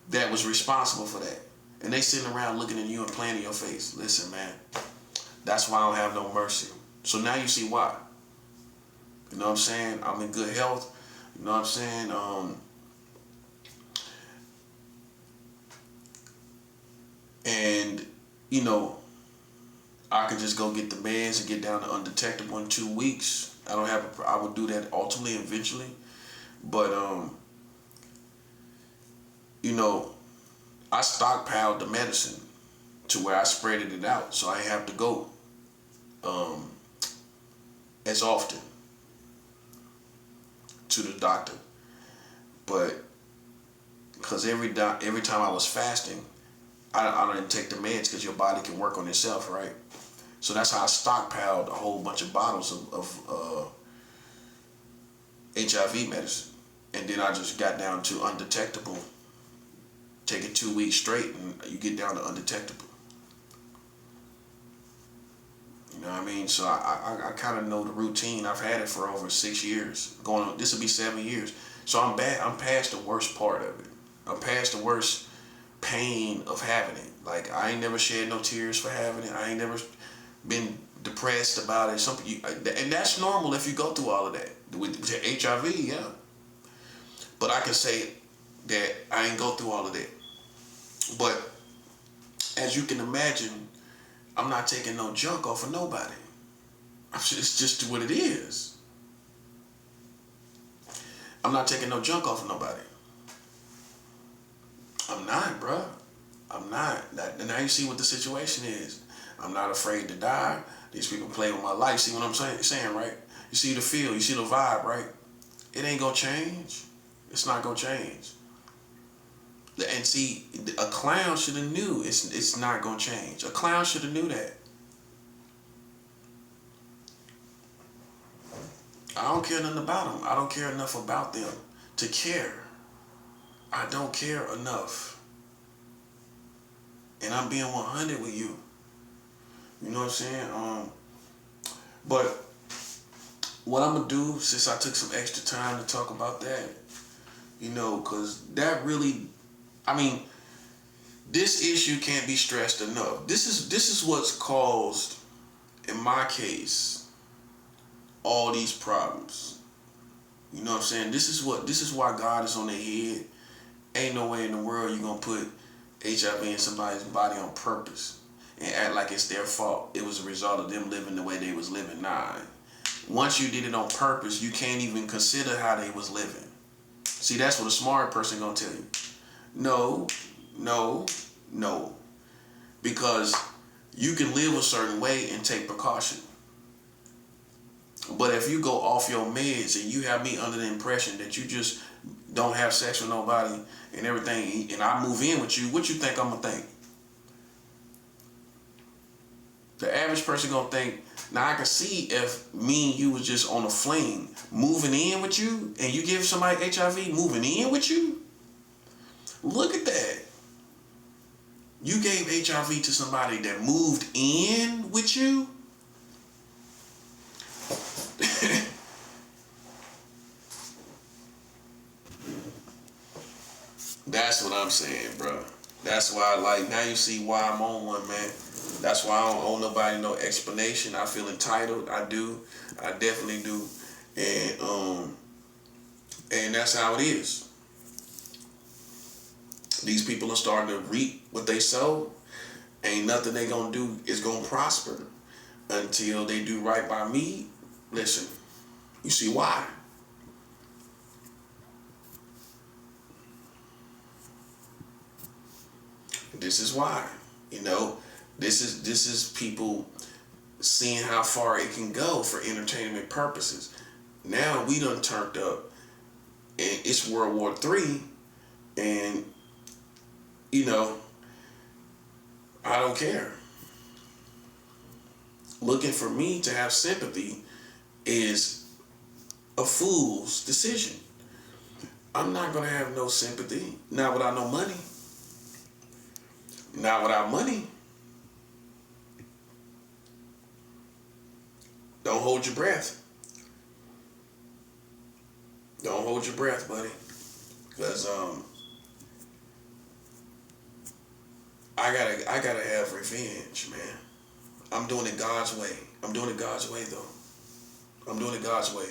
that was responsible for that. And they sitting around looking at you and playing in your face. Listen, man, that's why I don't have no mercy. So now you see why. You know what I'm saying? I'm in good health. You know what I'm saying? And, you know, I could just go get the meds and get down to undetectable in 2 weeks. I would do that ultimately, eventually. But, you know, I stockpiled the medicine to where I spread it out so I didn't have to go as often to the doctor. But because every time I was fasting, I didn't take the meds because your body can work on itself, right? So that's how I stockpiled a whole bunch of bottles of HIV medicine. And then I just got down to undetectable. Take it 2 weeks straight and you get down to undetectable. You know what I mean? So I kind of know the routine. I've had it for over 6 years. This will be 7 years. So I'm past the worst part of it. I'm past the worst pain of having it. Like, I ain't never shed no tears for having it. I ain't never been depressed about it. And that's normal if you go through all of that. With HIV, yeah. But I can say that I ain't go through all of that. But as you can imagine, I'm not taking no junk off of nobody. It's just what it is. I'm not taking no junk off of nobody. I'm not, bruh. I'm not. And now you see what the situation is. I'm not afraid to die. These people play with my life. See what I'm saying, right? You see the feel. You see the vibe, right? It ain't gonna change. It's not gonna change. And see, a clown should have knew it's not gonna change. A clown should have knew that. I don't care nothing about them. I don't care enough about them to care. I don't care enough. And I'm being 100 with you. You know what I'm saying? But what I'm gonna do, since I took some extra time to talk about that, you know, because that really, I mean, this issue can't be stressed enough. This is what's caused, in my case, all these problems. You know what I'm saying? This is why God is on their head. Ain't no way in the world you're gonna put HIV in somebody's body on purpose and act like it's their fault. It was a result of them living the way they was living. Nah. Once you did it on purpose, you can't even consider how they was living. See, that's what a smart person gonna tell you. No. Because you can live a certain way and take precaution. But if you go off your meds and you have me under the impression that you just don't have sex with nobody and everything, and I move in with you, what you think I'm gonna think? The average person gonna think, now I can see if me and you was just on a fling, moving in with you, and you give somebody HIV moving in with you? Look at that. You gave HIV to somebody that moved in with you? That's what I'm saying, bro. That's why, like, now you see why I'm on one, man. That's why I don't owe nobody no explanation. I feel entitled. I do. I definitely do. And that's how it is. These people are starting to reap what they sow. Ain't nothing they gonna do is gonna prosper until they do right by me. Listen, you see why? This is why. You know, this is people seeing how far it can go for entertainment purposes. Now we done turned up, and it's World War III, and you know, I don't care. Looking for me to have sympathy is a fool's decision. I'm not gonna have no sympathy, not without no money. Not without money. Don't hold your breath. Don't hold your breath, buddy. Because I gotta have revenge, man. I'm doing it God's way. I'm doing it God's way though. I'm doing it God's way.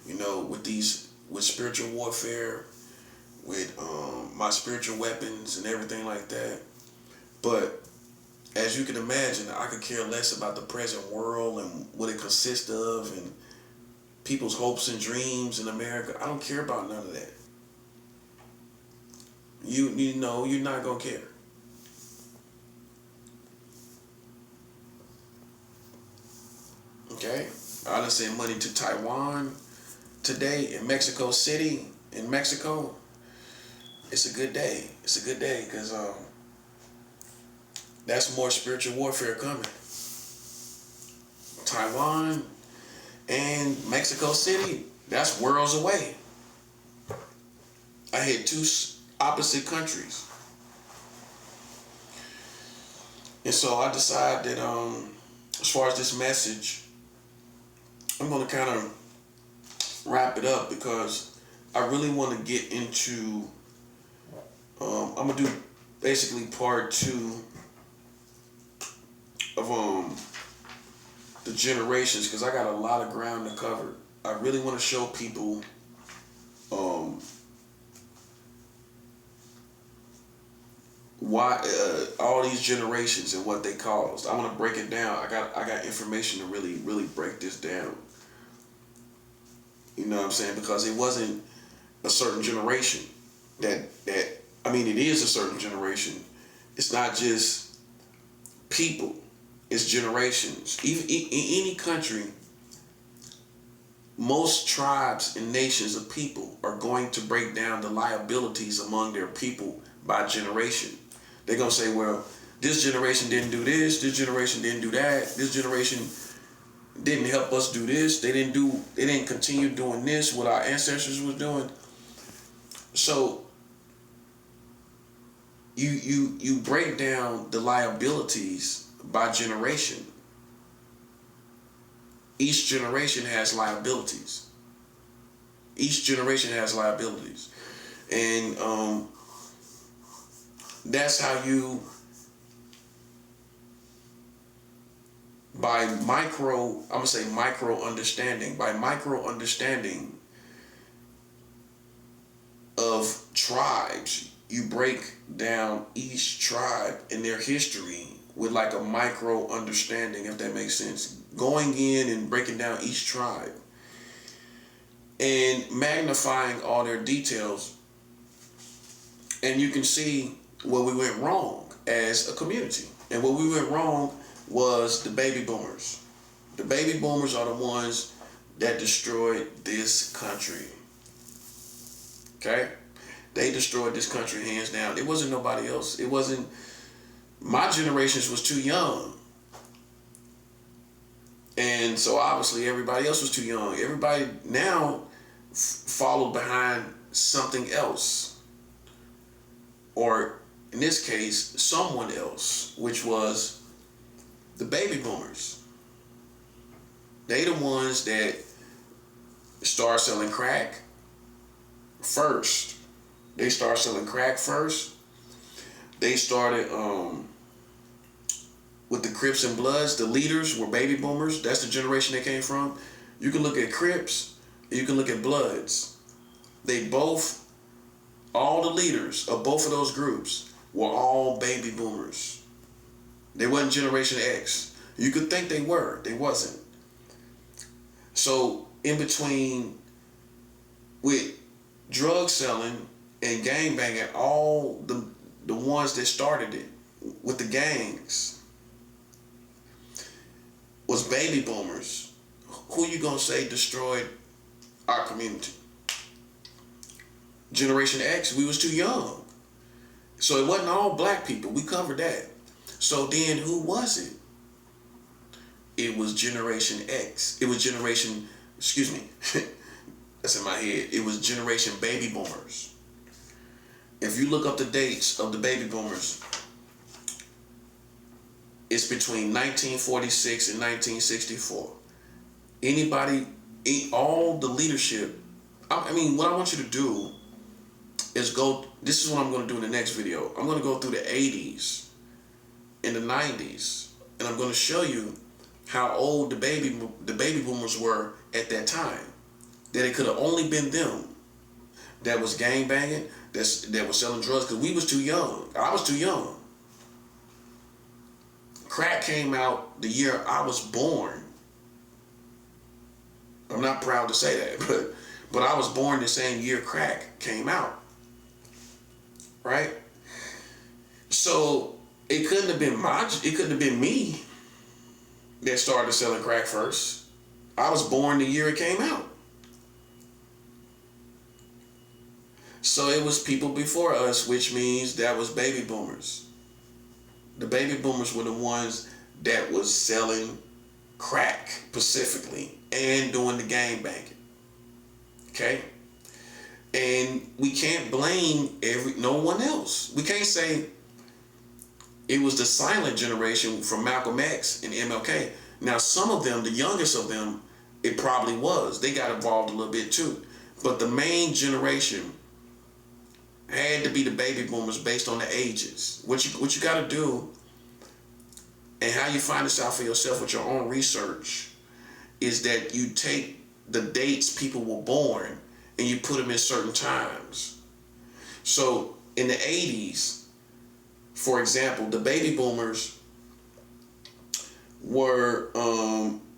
You know, with spiritual warfare, with my spiritual weapons and everything like that. But as you can imagine, I could care less about the present world and what it consists of and people's hopes and dreams in America. I don't care about none of that. You know, you're not gonna care. Okay? I done sent money to Taiwan today in Mexico City, in Mexico. It's a good day. It's a good day because that's more spiritual warfare coming. Taiwan and Mexico City, that's worlds away. I hit two opposite countries. And so I decided that as far as this message, I'm going to kind of wrap it up because I really want to get into, I'm going to do basically part 2 of the generations because I got a lot of ground to cover. I really want to show people why all these generations and what they caused. I want to break it down. I got information to really break this down. You know what I'm saying? Because it wasn't a certain generation that I mean, it is a certain generation. It's not just people. It's generations. Even in any country, most tribes and nations of people are going to break down the liabilities among their people by generation. They're going to say, well, this generation didn't do this generation didn't do that, this generation didn't help us do this, they didn't continue doing this, what our ancestors was doing. So you break down the liabilities by generation. Each generation has liabilities. Each generation has liabilities. And that's how you, by micro understanding of tribes, you break down each tribe and their history with like a micro understanding, if that makes sense. Going in and breaking down each tribe and magnifying all their details. And you can see where we went wrong as a community. And where we went wrong was the baby boomers. The baby boomers are the ones that destroyed this country. Okay? They destroyed this country hands down. It wasn't nobody else. It wasn't, my generations was too young. And so obviously everybody else was too young. Everybody now followed behind something else. Or in this case, someone else, which was the baby boomers. They the ones that start selling crack first. They started selling crack first. They started with the Crips and Bloods. The leaders were baby boomers. That's the generation they came from. You can look at Crips, and you can look at Bloods. They both, all the leaders of both of those groups were all baby boomers. They wasn't Generation X. You could think they were. They wasn't. So in between, with drug selling and gang banging, all the ones that started it with the gangs was baby boomers. Who you gonna say destroyed our community? Generation X, we was too young. So it wasn't all black people. We covered that. So then who was it? It was Generation X. It was Generation, excuse me, that's in my head. It was Generation Baby Boomers. If you look up the dates of the baby boomers, it's between 1946 and 1964. Anybody, all the leadership, I mean, what I want you to do is go, this is what I'm going to do in the next video. I'm going to go through the 80s and the 90s, and I'm going to show you how old the baby boomers were at that time. That it could have only been them that was gang banging, that was selling drugs, because we was too young. I was too young. Crack came out the year I was born. I'm not proud to say that, but I was born the same year crack came out. Right? So it couldn't have been me that started selling crack first. I was born the year it came out. So it was people before us, which means that was baby boomers. The baby boomers were the ones that was selling crack specifically and doing the gang banging. Okay? And we can't blame no one else. We can't say it was the silent generation from Malcolm X and MLK. Now, some of them, the youngest of them, it probably was. They got involved a little bit too. But the main generation had to be the baby boomers based on the ages. What you got to do, and how you find this out for yourself with your own research, is that you take the dates people were born and you put them in certain times. So in the 80s, for example, the baby boomers were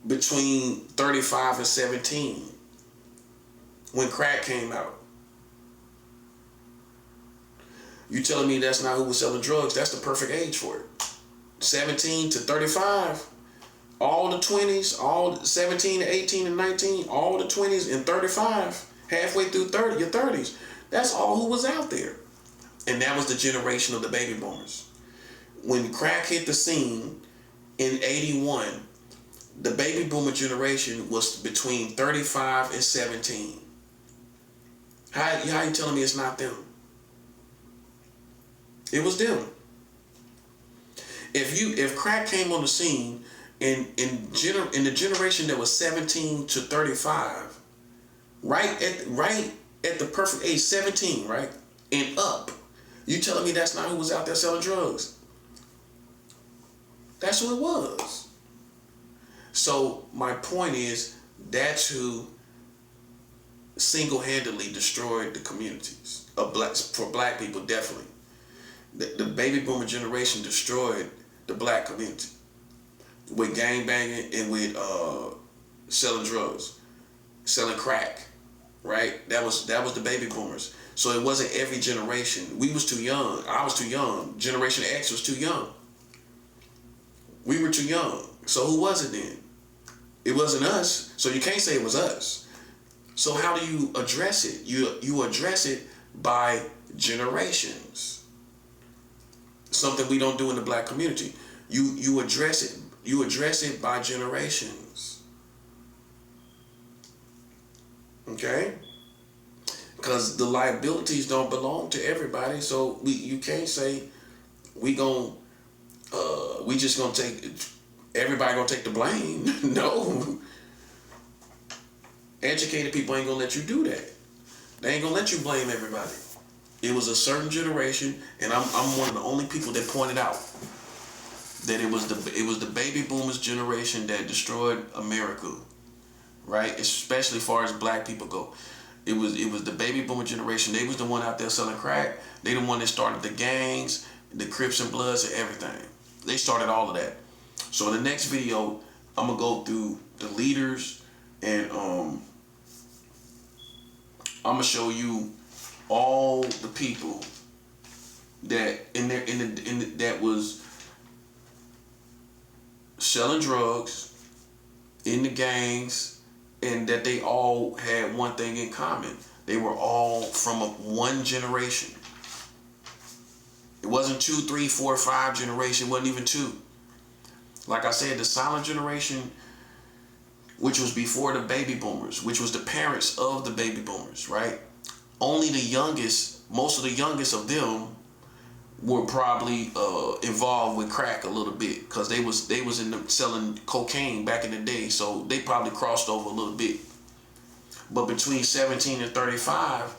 between 35 and 17 when crack came out. You telling me that's not who was selling drugs? That's the perfect age for it. 17 to 35, all the 20s, all 17 to 18 and 19, all the 20s and 35, halfway through your 30s. That's all who was out there. And that was the generation of the baby boomers. When crack hit the scene in 81, the baby boomer generation was between 35 and 17. How you telling me it's not them? It was them. If crack came on the scene in the generation that was 17 to 35, right at the perfect age, 17, right, and up, you telling me that's not who was out there selling drugs? That's who it was. So my point is, that's who single-handedly destroyed the communities of for black people. Definitely, the baby boomer generation destroyed the black community with gang banging and with selling drugs, selling crack. Right? That was the baby boomers. So it wasn't every generation. We was too young. I was too young. Generation X was too young. We were too young. So who was it then? It wasn't us, so you can't say it was us. So how do you address it? You address it by generations. Something we don't do in the black community. You address it. You address it by generations. Okay? Because the liabilities don't belong to everybody, so you can't say we just gonna take everybody gonna take the blame. No. Educated people ain't gonna let you do that. They ain't gonna let you blame everybody. It was a certain generation, and I'm one of the only people that pointed out that it was the baby boomers generation that destroyed America, right? Especially as far as black people go. It was the baby boomer generation. They was the one out there selling crack. They the one that started the gangs, the Crips and Bloods, and everything. They started all of that. So in the next video, I'm gonna go through the leaders, and I'm gonna show you all the people that that was selling drugs in the gangs, and that they all had one thing in common. They were all from one generation. It wasn't 2, 3, 4, 5 generation. It wasn't even 2. Like I said, the silent generation, which was before the baby boomers, which was the parents of the baby boomers, right? Only the youngest, most of the youngest of them were probably involved with crack a little bit, because they was in the selling cocaine back in the day, so they probably crossed over a little bit. But between 17 and 35,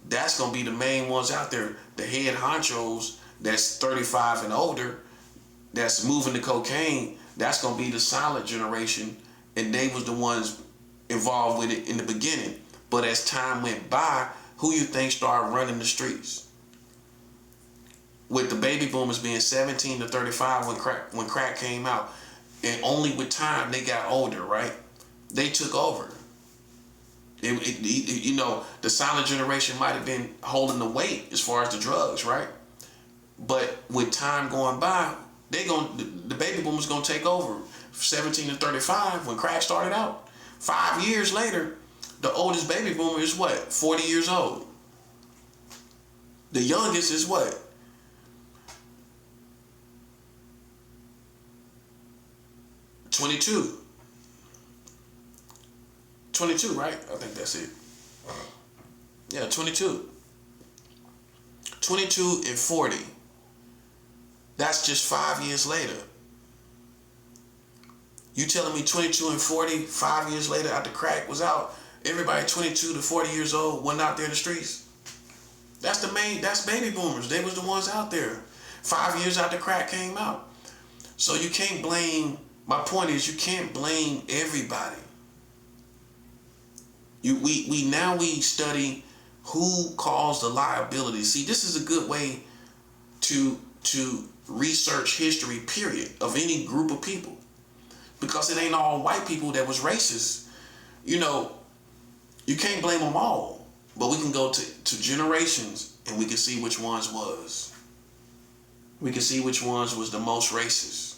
that's gonna be the main ones out there. The head honchos that's 35 and older, that's moving the cocaine. That's gonna be the silent generation, and they was the ones involved with it in the beginning. But as time went by, who you think started running the streets? With the baby boomers being 17 to 35 when crack came out, and only with time they got older, right? They took over. You know, the silent generation might have been holding the weight as far as the drugs, right? But with time going by, the baby boomers gonna take over. 17 to 35 when crack started out. 5 years later, the oldest baby boomer is what? 40 years old. The youngest is what? 22. 22, right? I think that's it. Yeah, 22. 22 and 40. That's just 5 years later. You telling me 22 and 40, 5 years later after crack was out, everybody 22 to 40 years old wasn't out there in the streets? That's baby boomers. They was the ones out there 5 years after crack came out. So you can't blame, my point is you can't blame everybody. We study who caused the liability. See, this is a good way to research history, period, of any group of people. Because it ain't all white people that was racist. You know, you can't blame them all. But we can go to generations and we can see which ones was. We can see which ones was the most racist.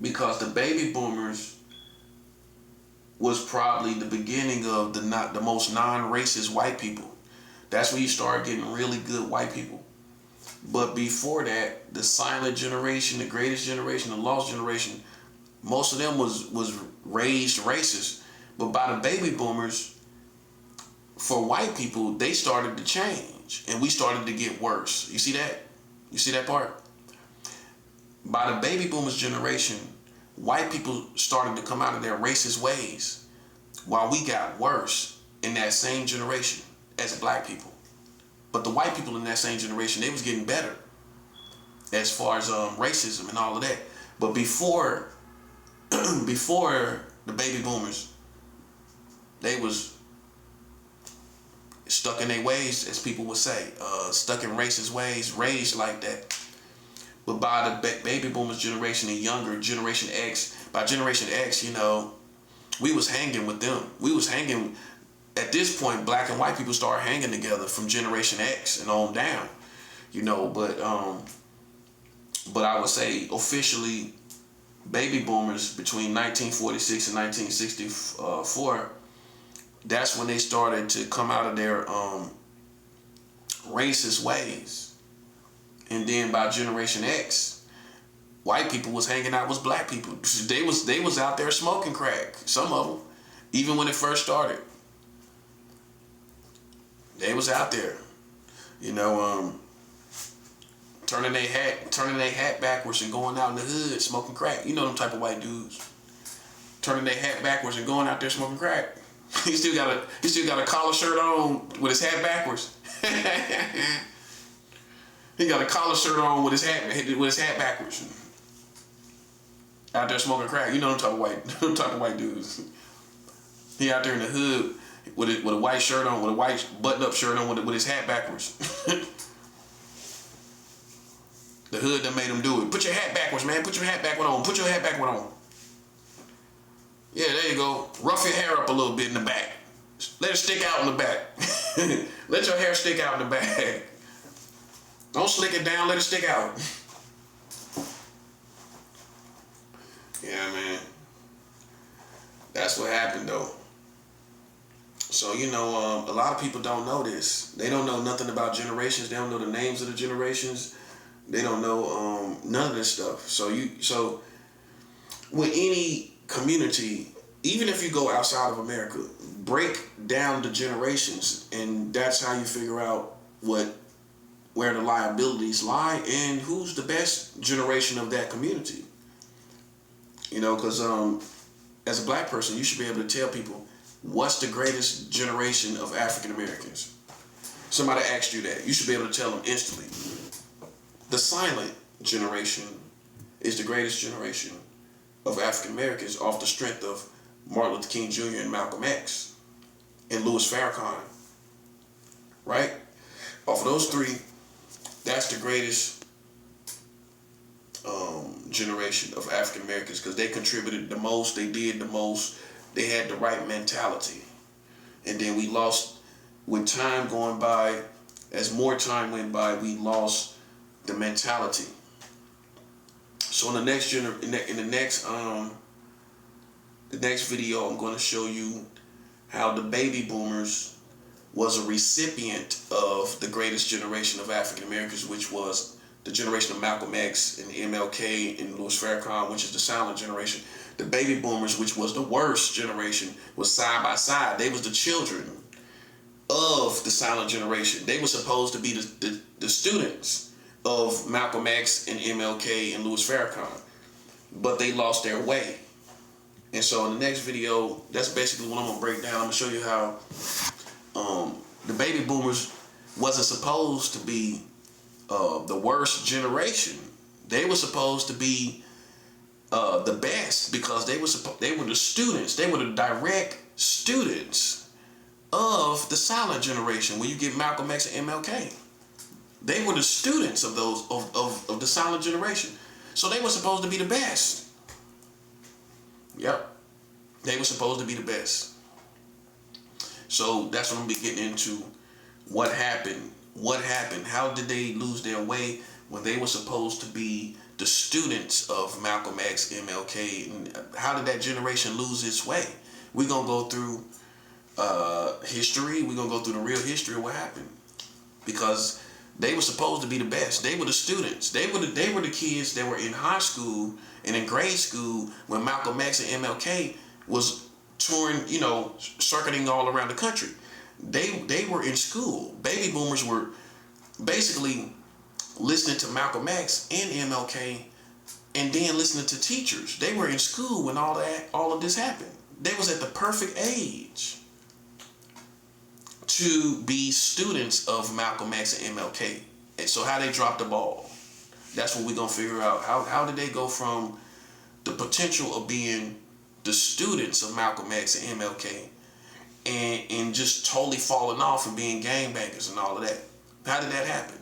Because the baby boomers was probably the beginning of the most non-racist white people. That's when you start getting really good white people. But before that, the silent generation, the greatest generation, the lost generation, most of them was raised racist. But by the baby boomers, for white people, they started to change. And we started to get worse. You see that? You see that part? By the baby boomers generation, white people started to come out of their racist ways, while we got worse in that same generation as black people. But the white people in that same generation, they was getting better as far as racism and all of that. But before the baby boomers, they was stuck in their ways, as people would say, stuck in racist ways, raised like that. But by the baby boomers generation and younger, Generation X, by Generation X, you know, we was hanging with them. We was hanging at this point, black and white people start hanging together from Generation X and on down, you know. But I would say officially, baby boomers between 1946 and 1964, that's when they started to come out of their racist ways. And then by Generation X, white people was hanging out with black people. They was out there smoking crack. Some of them, even when it first started, they was out there, you know, turning their hat backwards and going out in the hood smoking crack. You know them type of white dudes, turning their hat backwards and going out there smoking crack. He still got a collar shirt on with his hat backwards. He got a collar shirt on with his hat backwards. Out there smoking crack. You know them type of white dudes. He out there in the hood with a white shirt on, with a white button-up shirt on, with his hat backwards. The hood that made him do it. Put your hat backwards, man. Put your hat backward on. Put your hat backward on. Yeah, there you go. Rough your hair up a little bit in the back. Let it stick out in the back. Let your hair stick out in the back. Don't slick it down. Let it stick out. Yeah, man. That's what happened, though. So, you know, a lot of people don't know this. They don't know nothing about generations. They don't know the names of the generations. They don't know none of this stuff. So with any community, even if you go outside of America, break down the generations, and that's how you figure out where the liabilities lie and who's the best generation of that community. You know, because as a black person, you should be able to tell people what's the greatest generation of African Americans. Somebody asked you that, you should be able to tell them instantly. The silent generation is the greatest generation of African Americans off the strength of Martin Luther King Jr. and Malcolm X and Louis Farrakhan, right? Off of those three, that's the greatest generation of African Americans because they contributed the most, they did the most, they had the right mentality. And then we lost, with time going by, as more time went by, we lost the mentality. So in the next the next video, I'm going to show you how the baby boomers was a recipient of the greatest generation of African Americans, which was the generation of Malcolm X and MLK and Louis Farrakhan, which is the silent generation. The baby boomers, which was the worst generation, was side by side. They was the children of the silent generation. They were supposed to be the students of Malcolm X and MLK and Louis Farrakhan, but they lost their way. And so in the next video, that's basically what I'm gonna break down. I'm gonna show you how the baby boomers wasn't supposed to be the worst generation. They were supposed to be the best because they were the students. They were the direct students of the silent generation. When you get Malcolm X and MLK, they were the students of those of the silent generation. So they were supposed to be the best. Yep, they were supposed to be the best. So that's what I'm gonna be getting into. What happened? What happened? How did they lose their way when they were supposed to be the students of Malcolm X, MLK? And how did that generation lose its way? We're gonna go through history. We're gonna go through the real history of what happened, because they were supposed to be the best. They were the students. They were the kids that were in high school and in grade school when Malcolm X and MLK was touring, you know, circuiting all around the country. They were in school. Baby boomers were basically listening to Malcolm X and MLK and then listening to teachers. They were in school when all of this happened. They was at the perfect age to be students of Malcolm X and MLK. And so how they dropped the ball, that's what we're gonna figure out. How did they go from the potential of being the students of Malcolm X and MLK and just totally falling off and being gangbangers and all of that? How did that happen?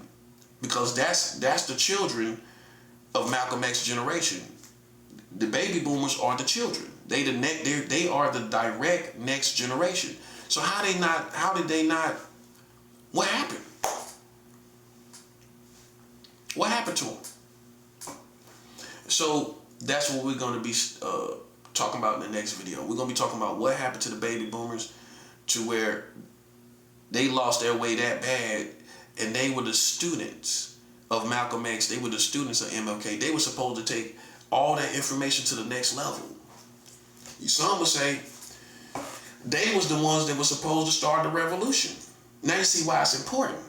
Because that's the children of Malcolm X generation. The baby boomers are the children. They are the direct next generation. So how did they not, what happened? What happened to them? So that's what we're going to be talking about in the next video. We're going to be talking about what happened to the baby boomers, to where they lost their way that bad, and they were the students of Malcolm X. They were the students of MLK. They were supposed to take all that information to the next level. Some would say they was the ones that were supposed to start the revolution. Now you see why it's important.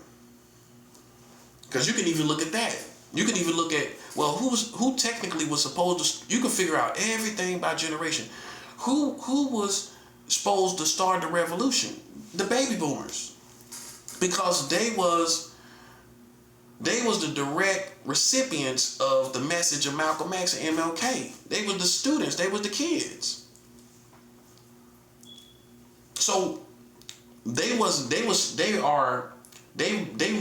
Because you can even look at that. You can even look at, well, who technically was supposed to, you can figure out everything by generation. Who was supposed to start the revolution? The baby boomers. Because they was the direct recipients of the message of Malcolm X and MLK. They were the students, they were the kids. So they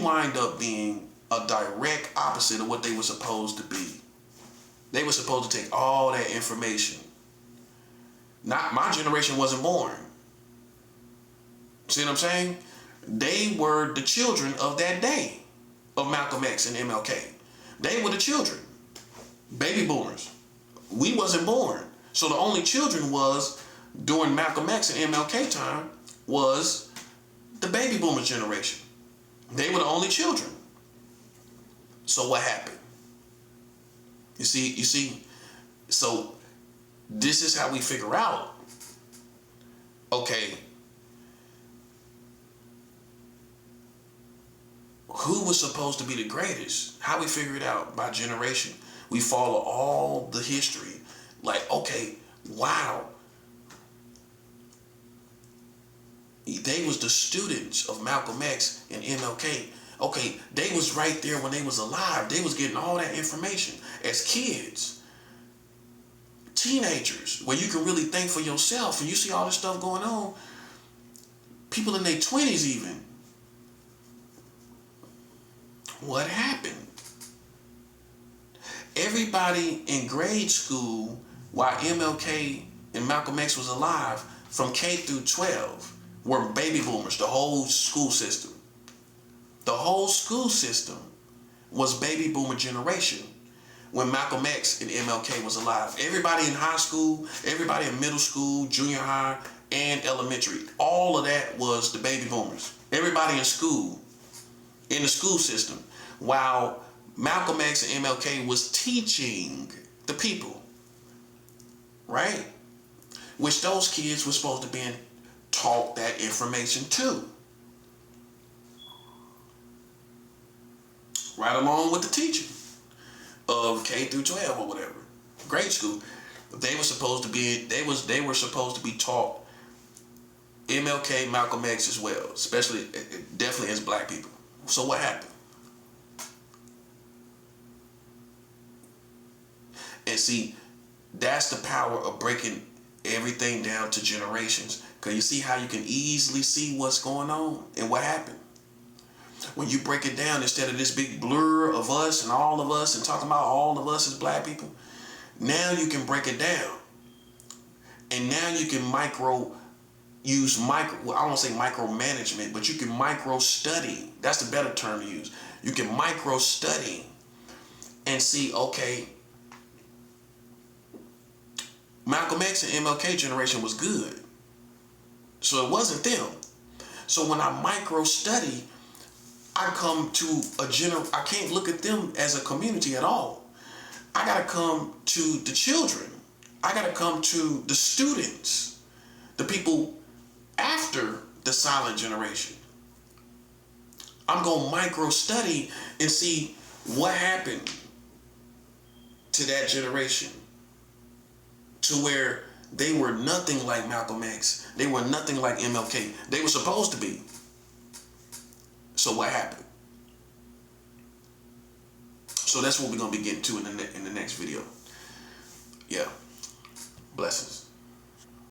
wind up being a direct opposite of what they were supposed to be. They were supposed to take all that information. Not my generation wasn't born. See what I'm saying? They were the children of that day of Malcolm X and MLK. They were the children. Baby boomers. We wasn't born. So the only children was, during Malcolm X and MLK time, was the baby boomer generation. They were the only children. So what happened? You see, so this is how we figure out, okay, who was supposed to be the greatest? How we figure it out? By generation. We follow all the history. Like, okay, wow. They was the students of Malcolm X and MLK. Okay, they was right there when they was alive. They was getting all that information as kids, teenagers, where you can really think for yourself. And you see all this stuff going on. People in their 20s even. What happened? Everybody in grade school, while MLK and Malcolm X was alive, from K through 12, were baby boomers, the whole school system. The whole school system was baby boomer generation when Malcolm X and MLK was alive. Everybody in high school, everybody in middle school, junior high, and elementary, all of that was the baby boomers. Everybody in school, in the school system, while Malcolm X and MLK was teaching the people, right? Which those kids were supposed to be taught that information too. Right along with the teaching of K through 12 or whatever, grade school. They were supposed to be taught MLK, Malcolm X as well, especially, definitely as black people. So what happened? And see, that's the power of breaking everything down to generations. Because you see how you can easily see what's going on and what happened. When you break it down, instead of this big blur of us and all of us and talking about all of us as black people, now you can break it down. And now you can I don't want to say micromanagement, but you can micro study. That's the better term to use. You can micro study and see, okay, Malcolm X and MLK generation was good. So it wasn't them. So when I micro study, I come to I can't look at them as a community at all. I gotta come to the children. I gotta come to the students, the people after the silent generation. I'm gonna micro study and see what happened to that generation, to where they were nothing like Malcolm X. They were nothing like MLK. They were supposed to be. So what happened? So that's what we're going to be getting to in the next video. Yeah. Blessings.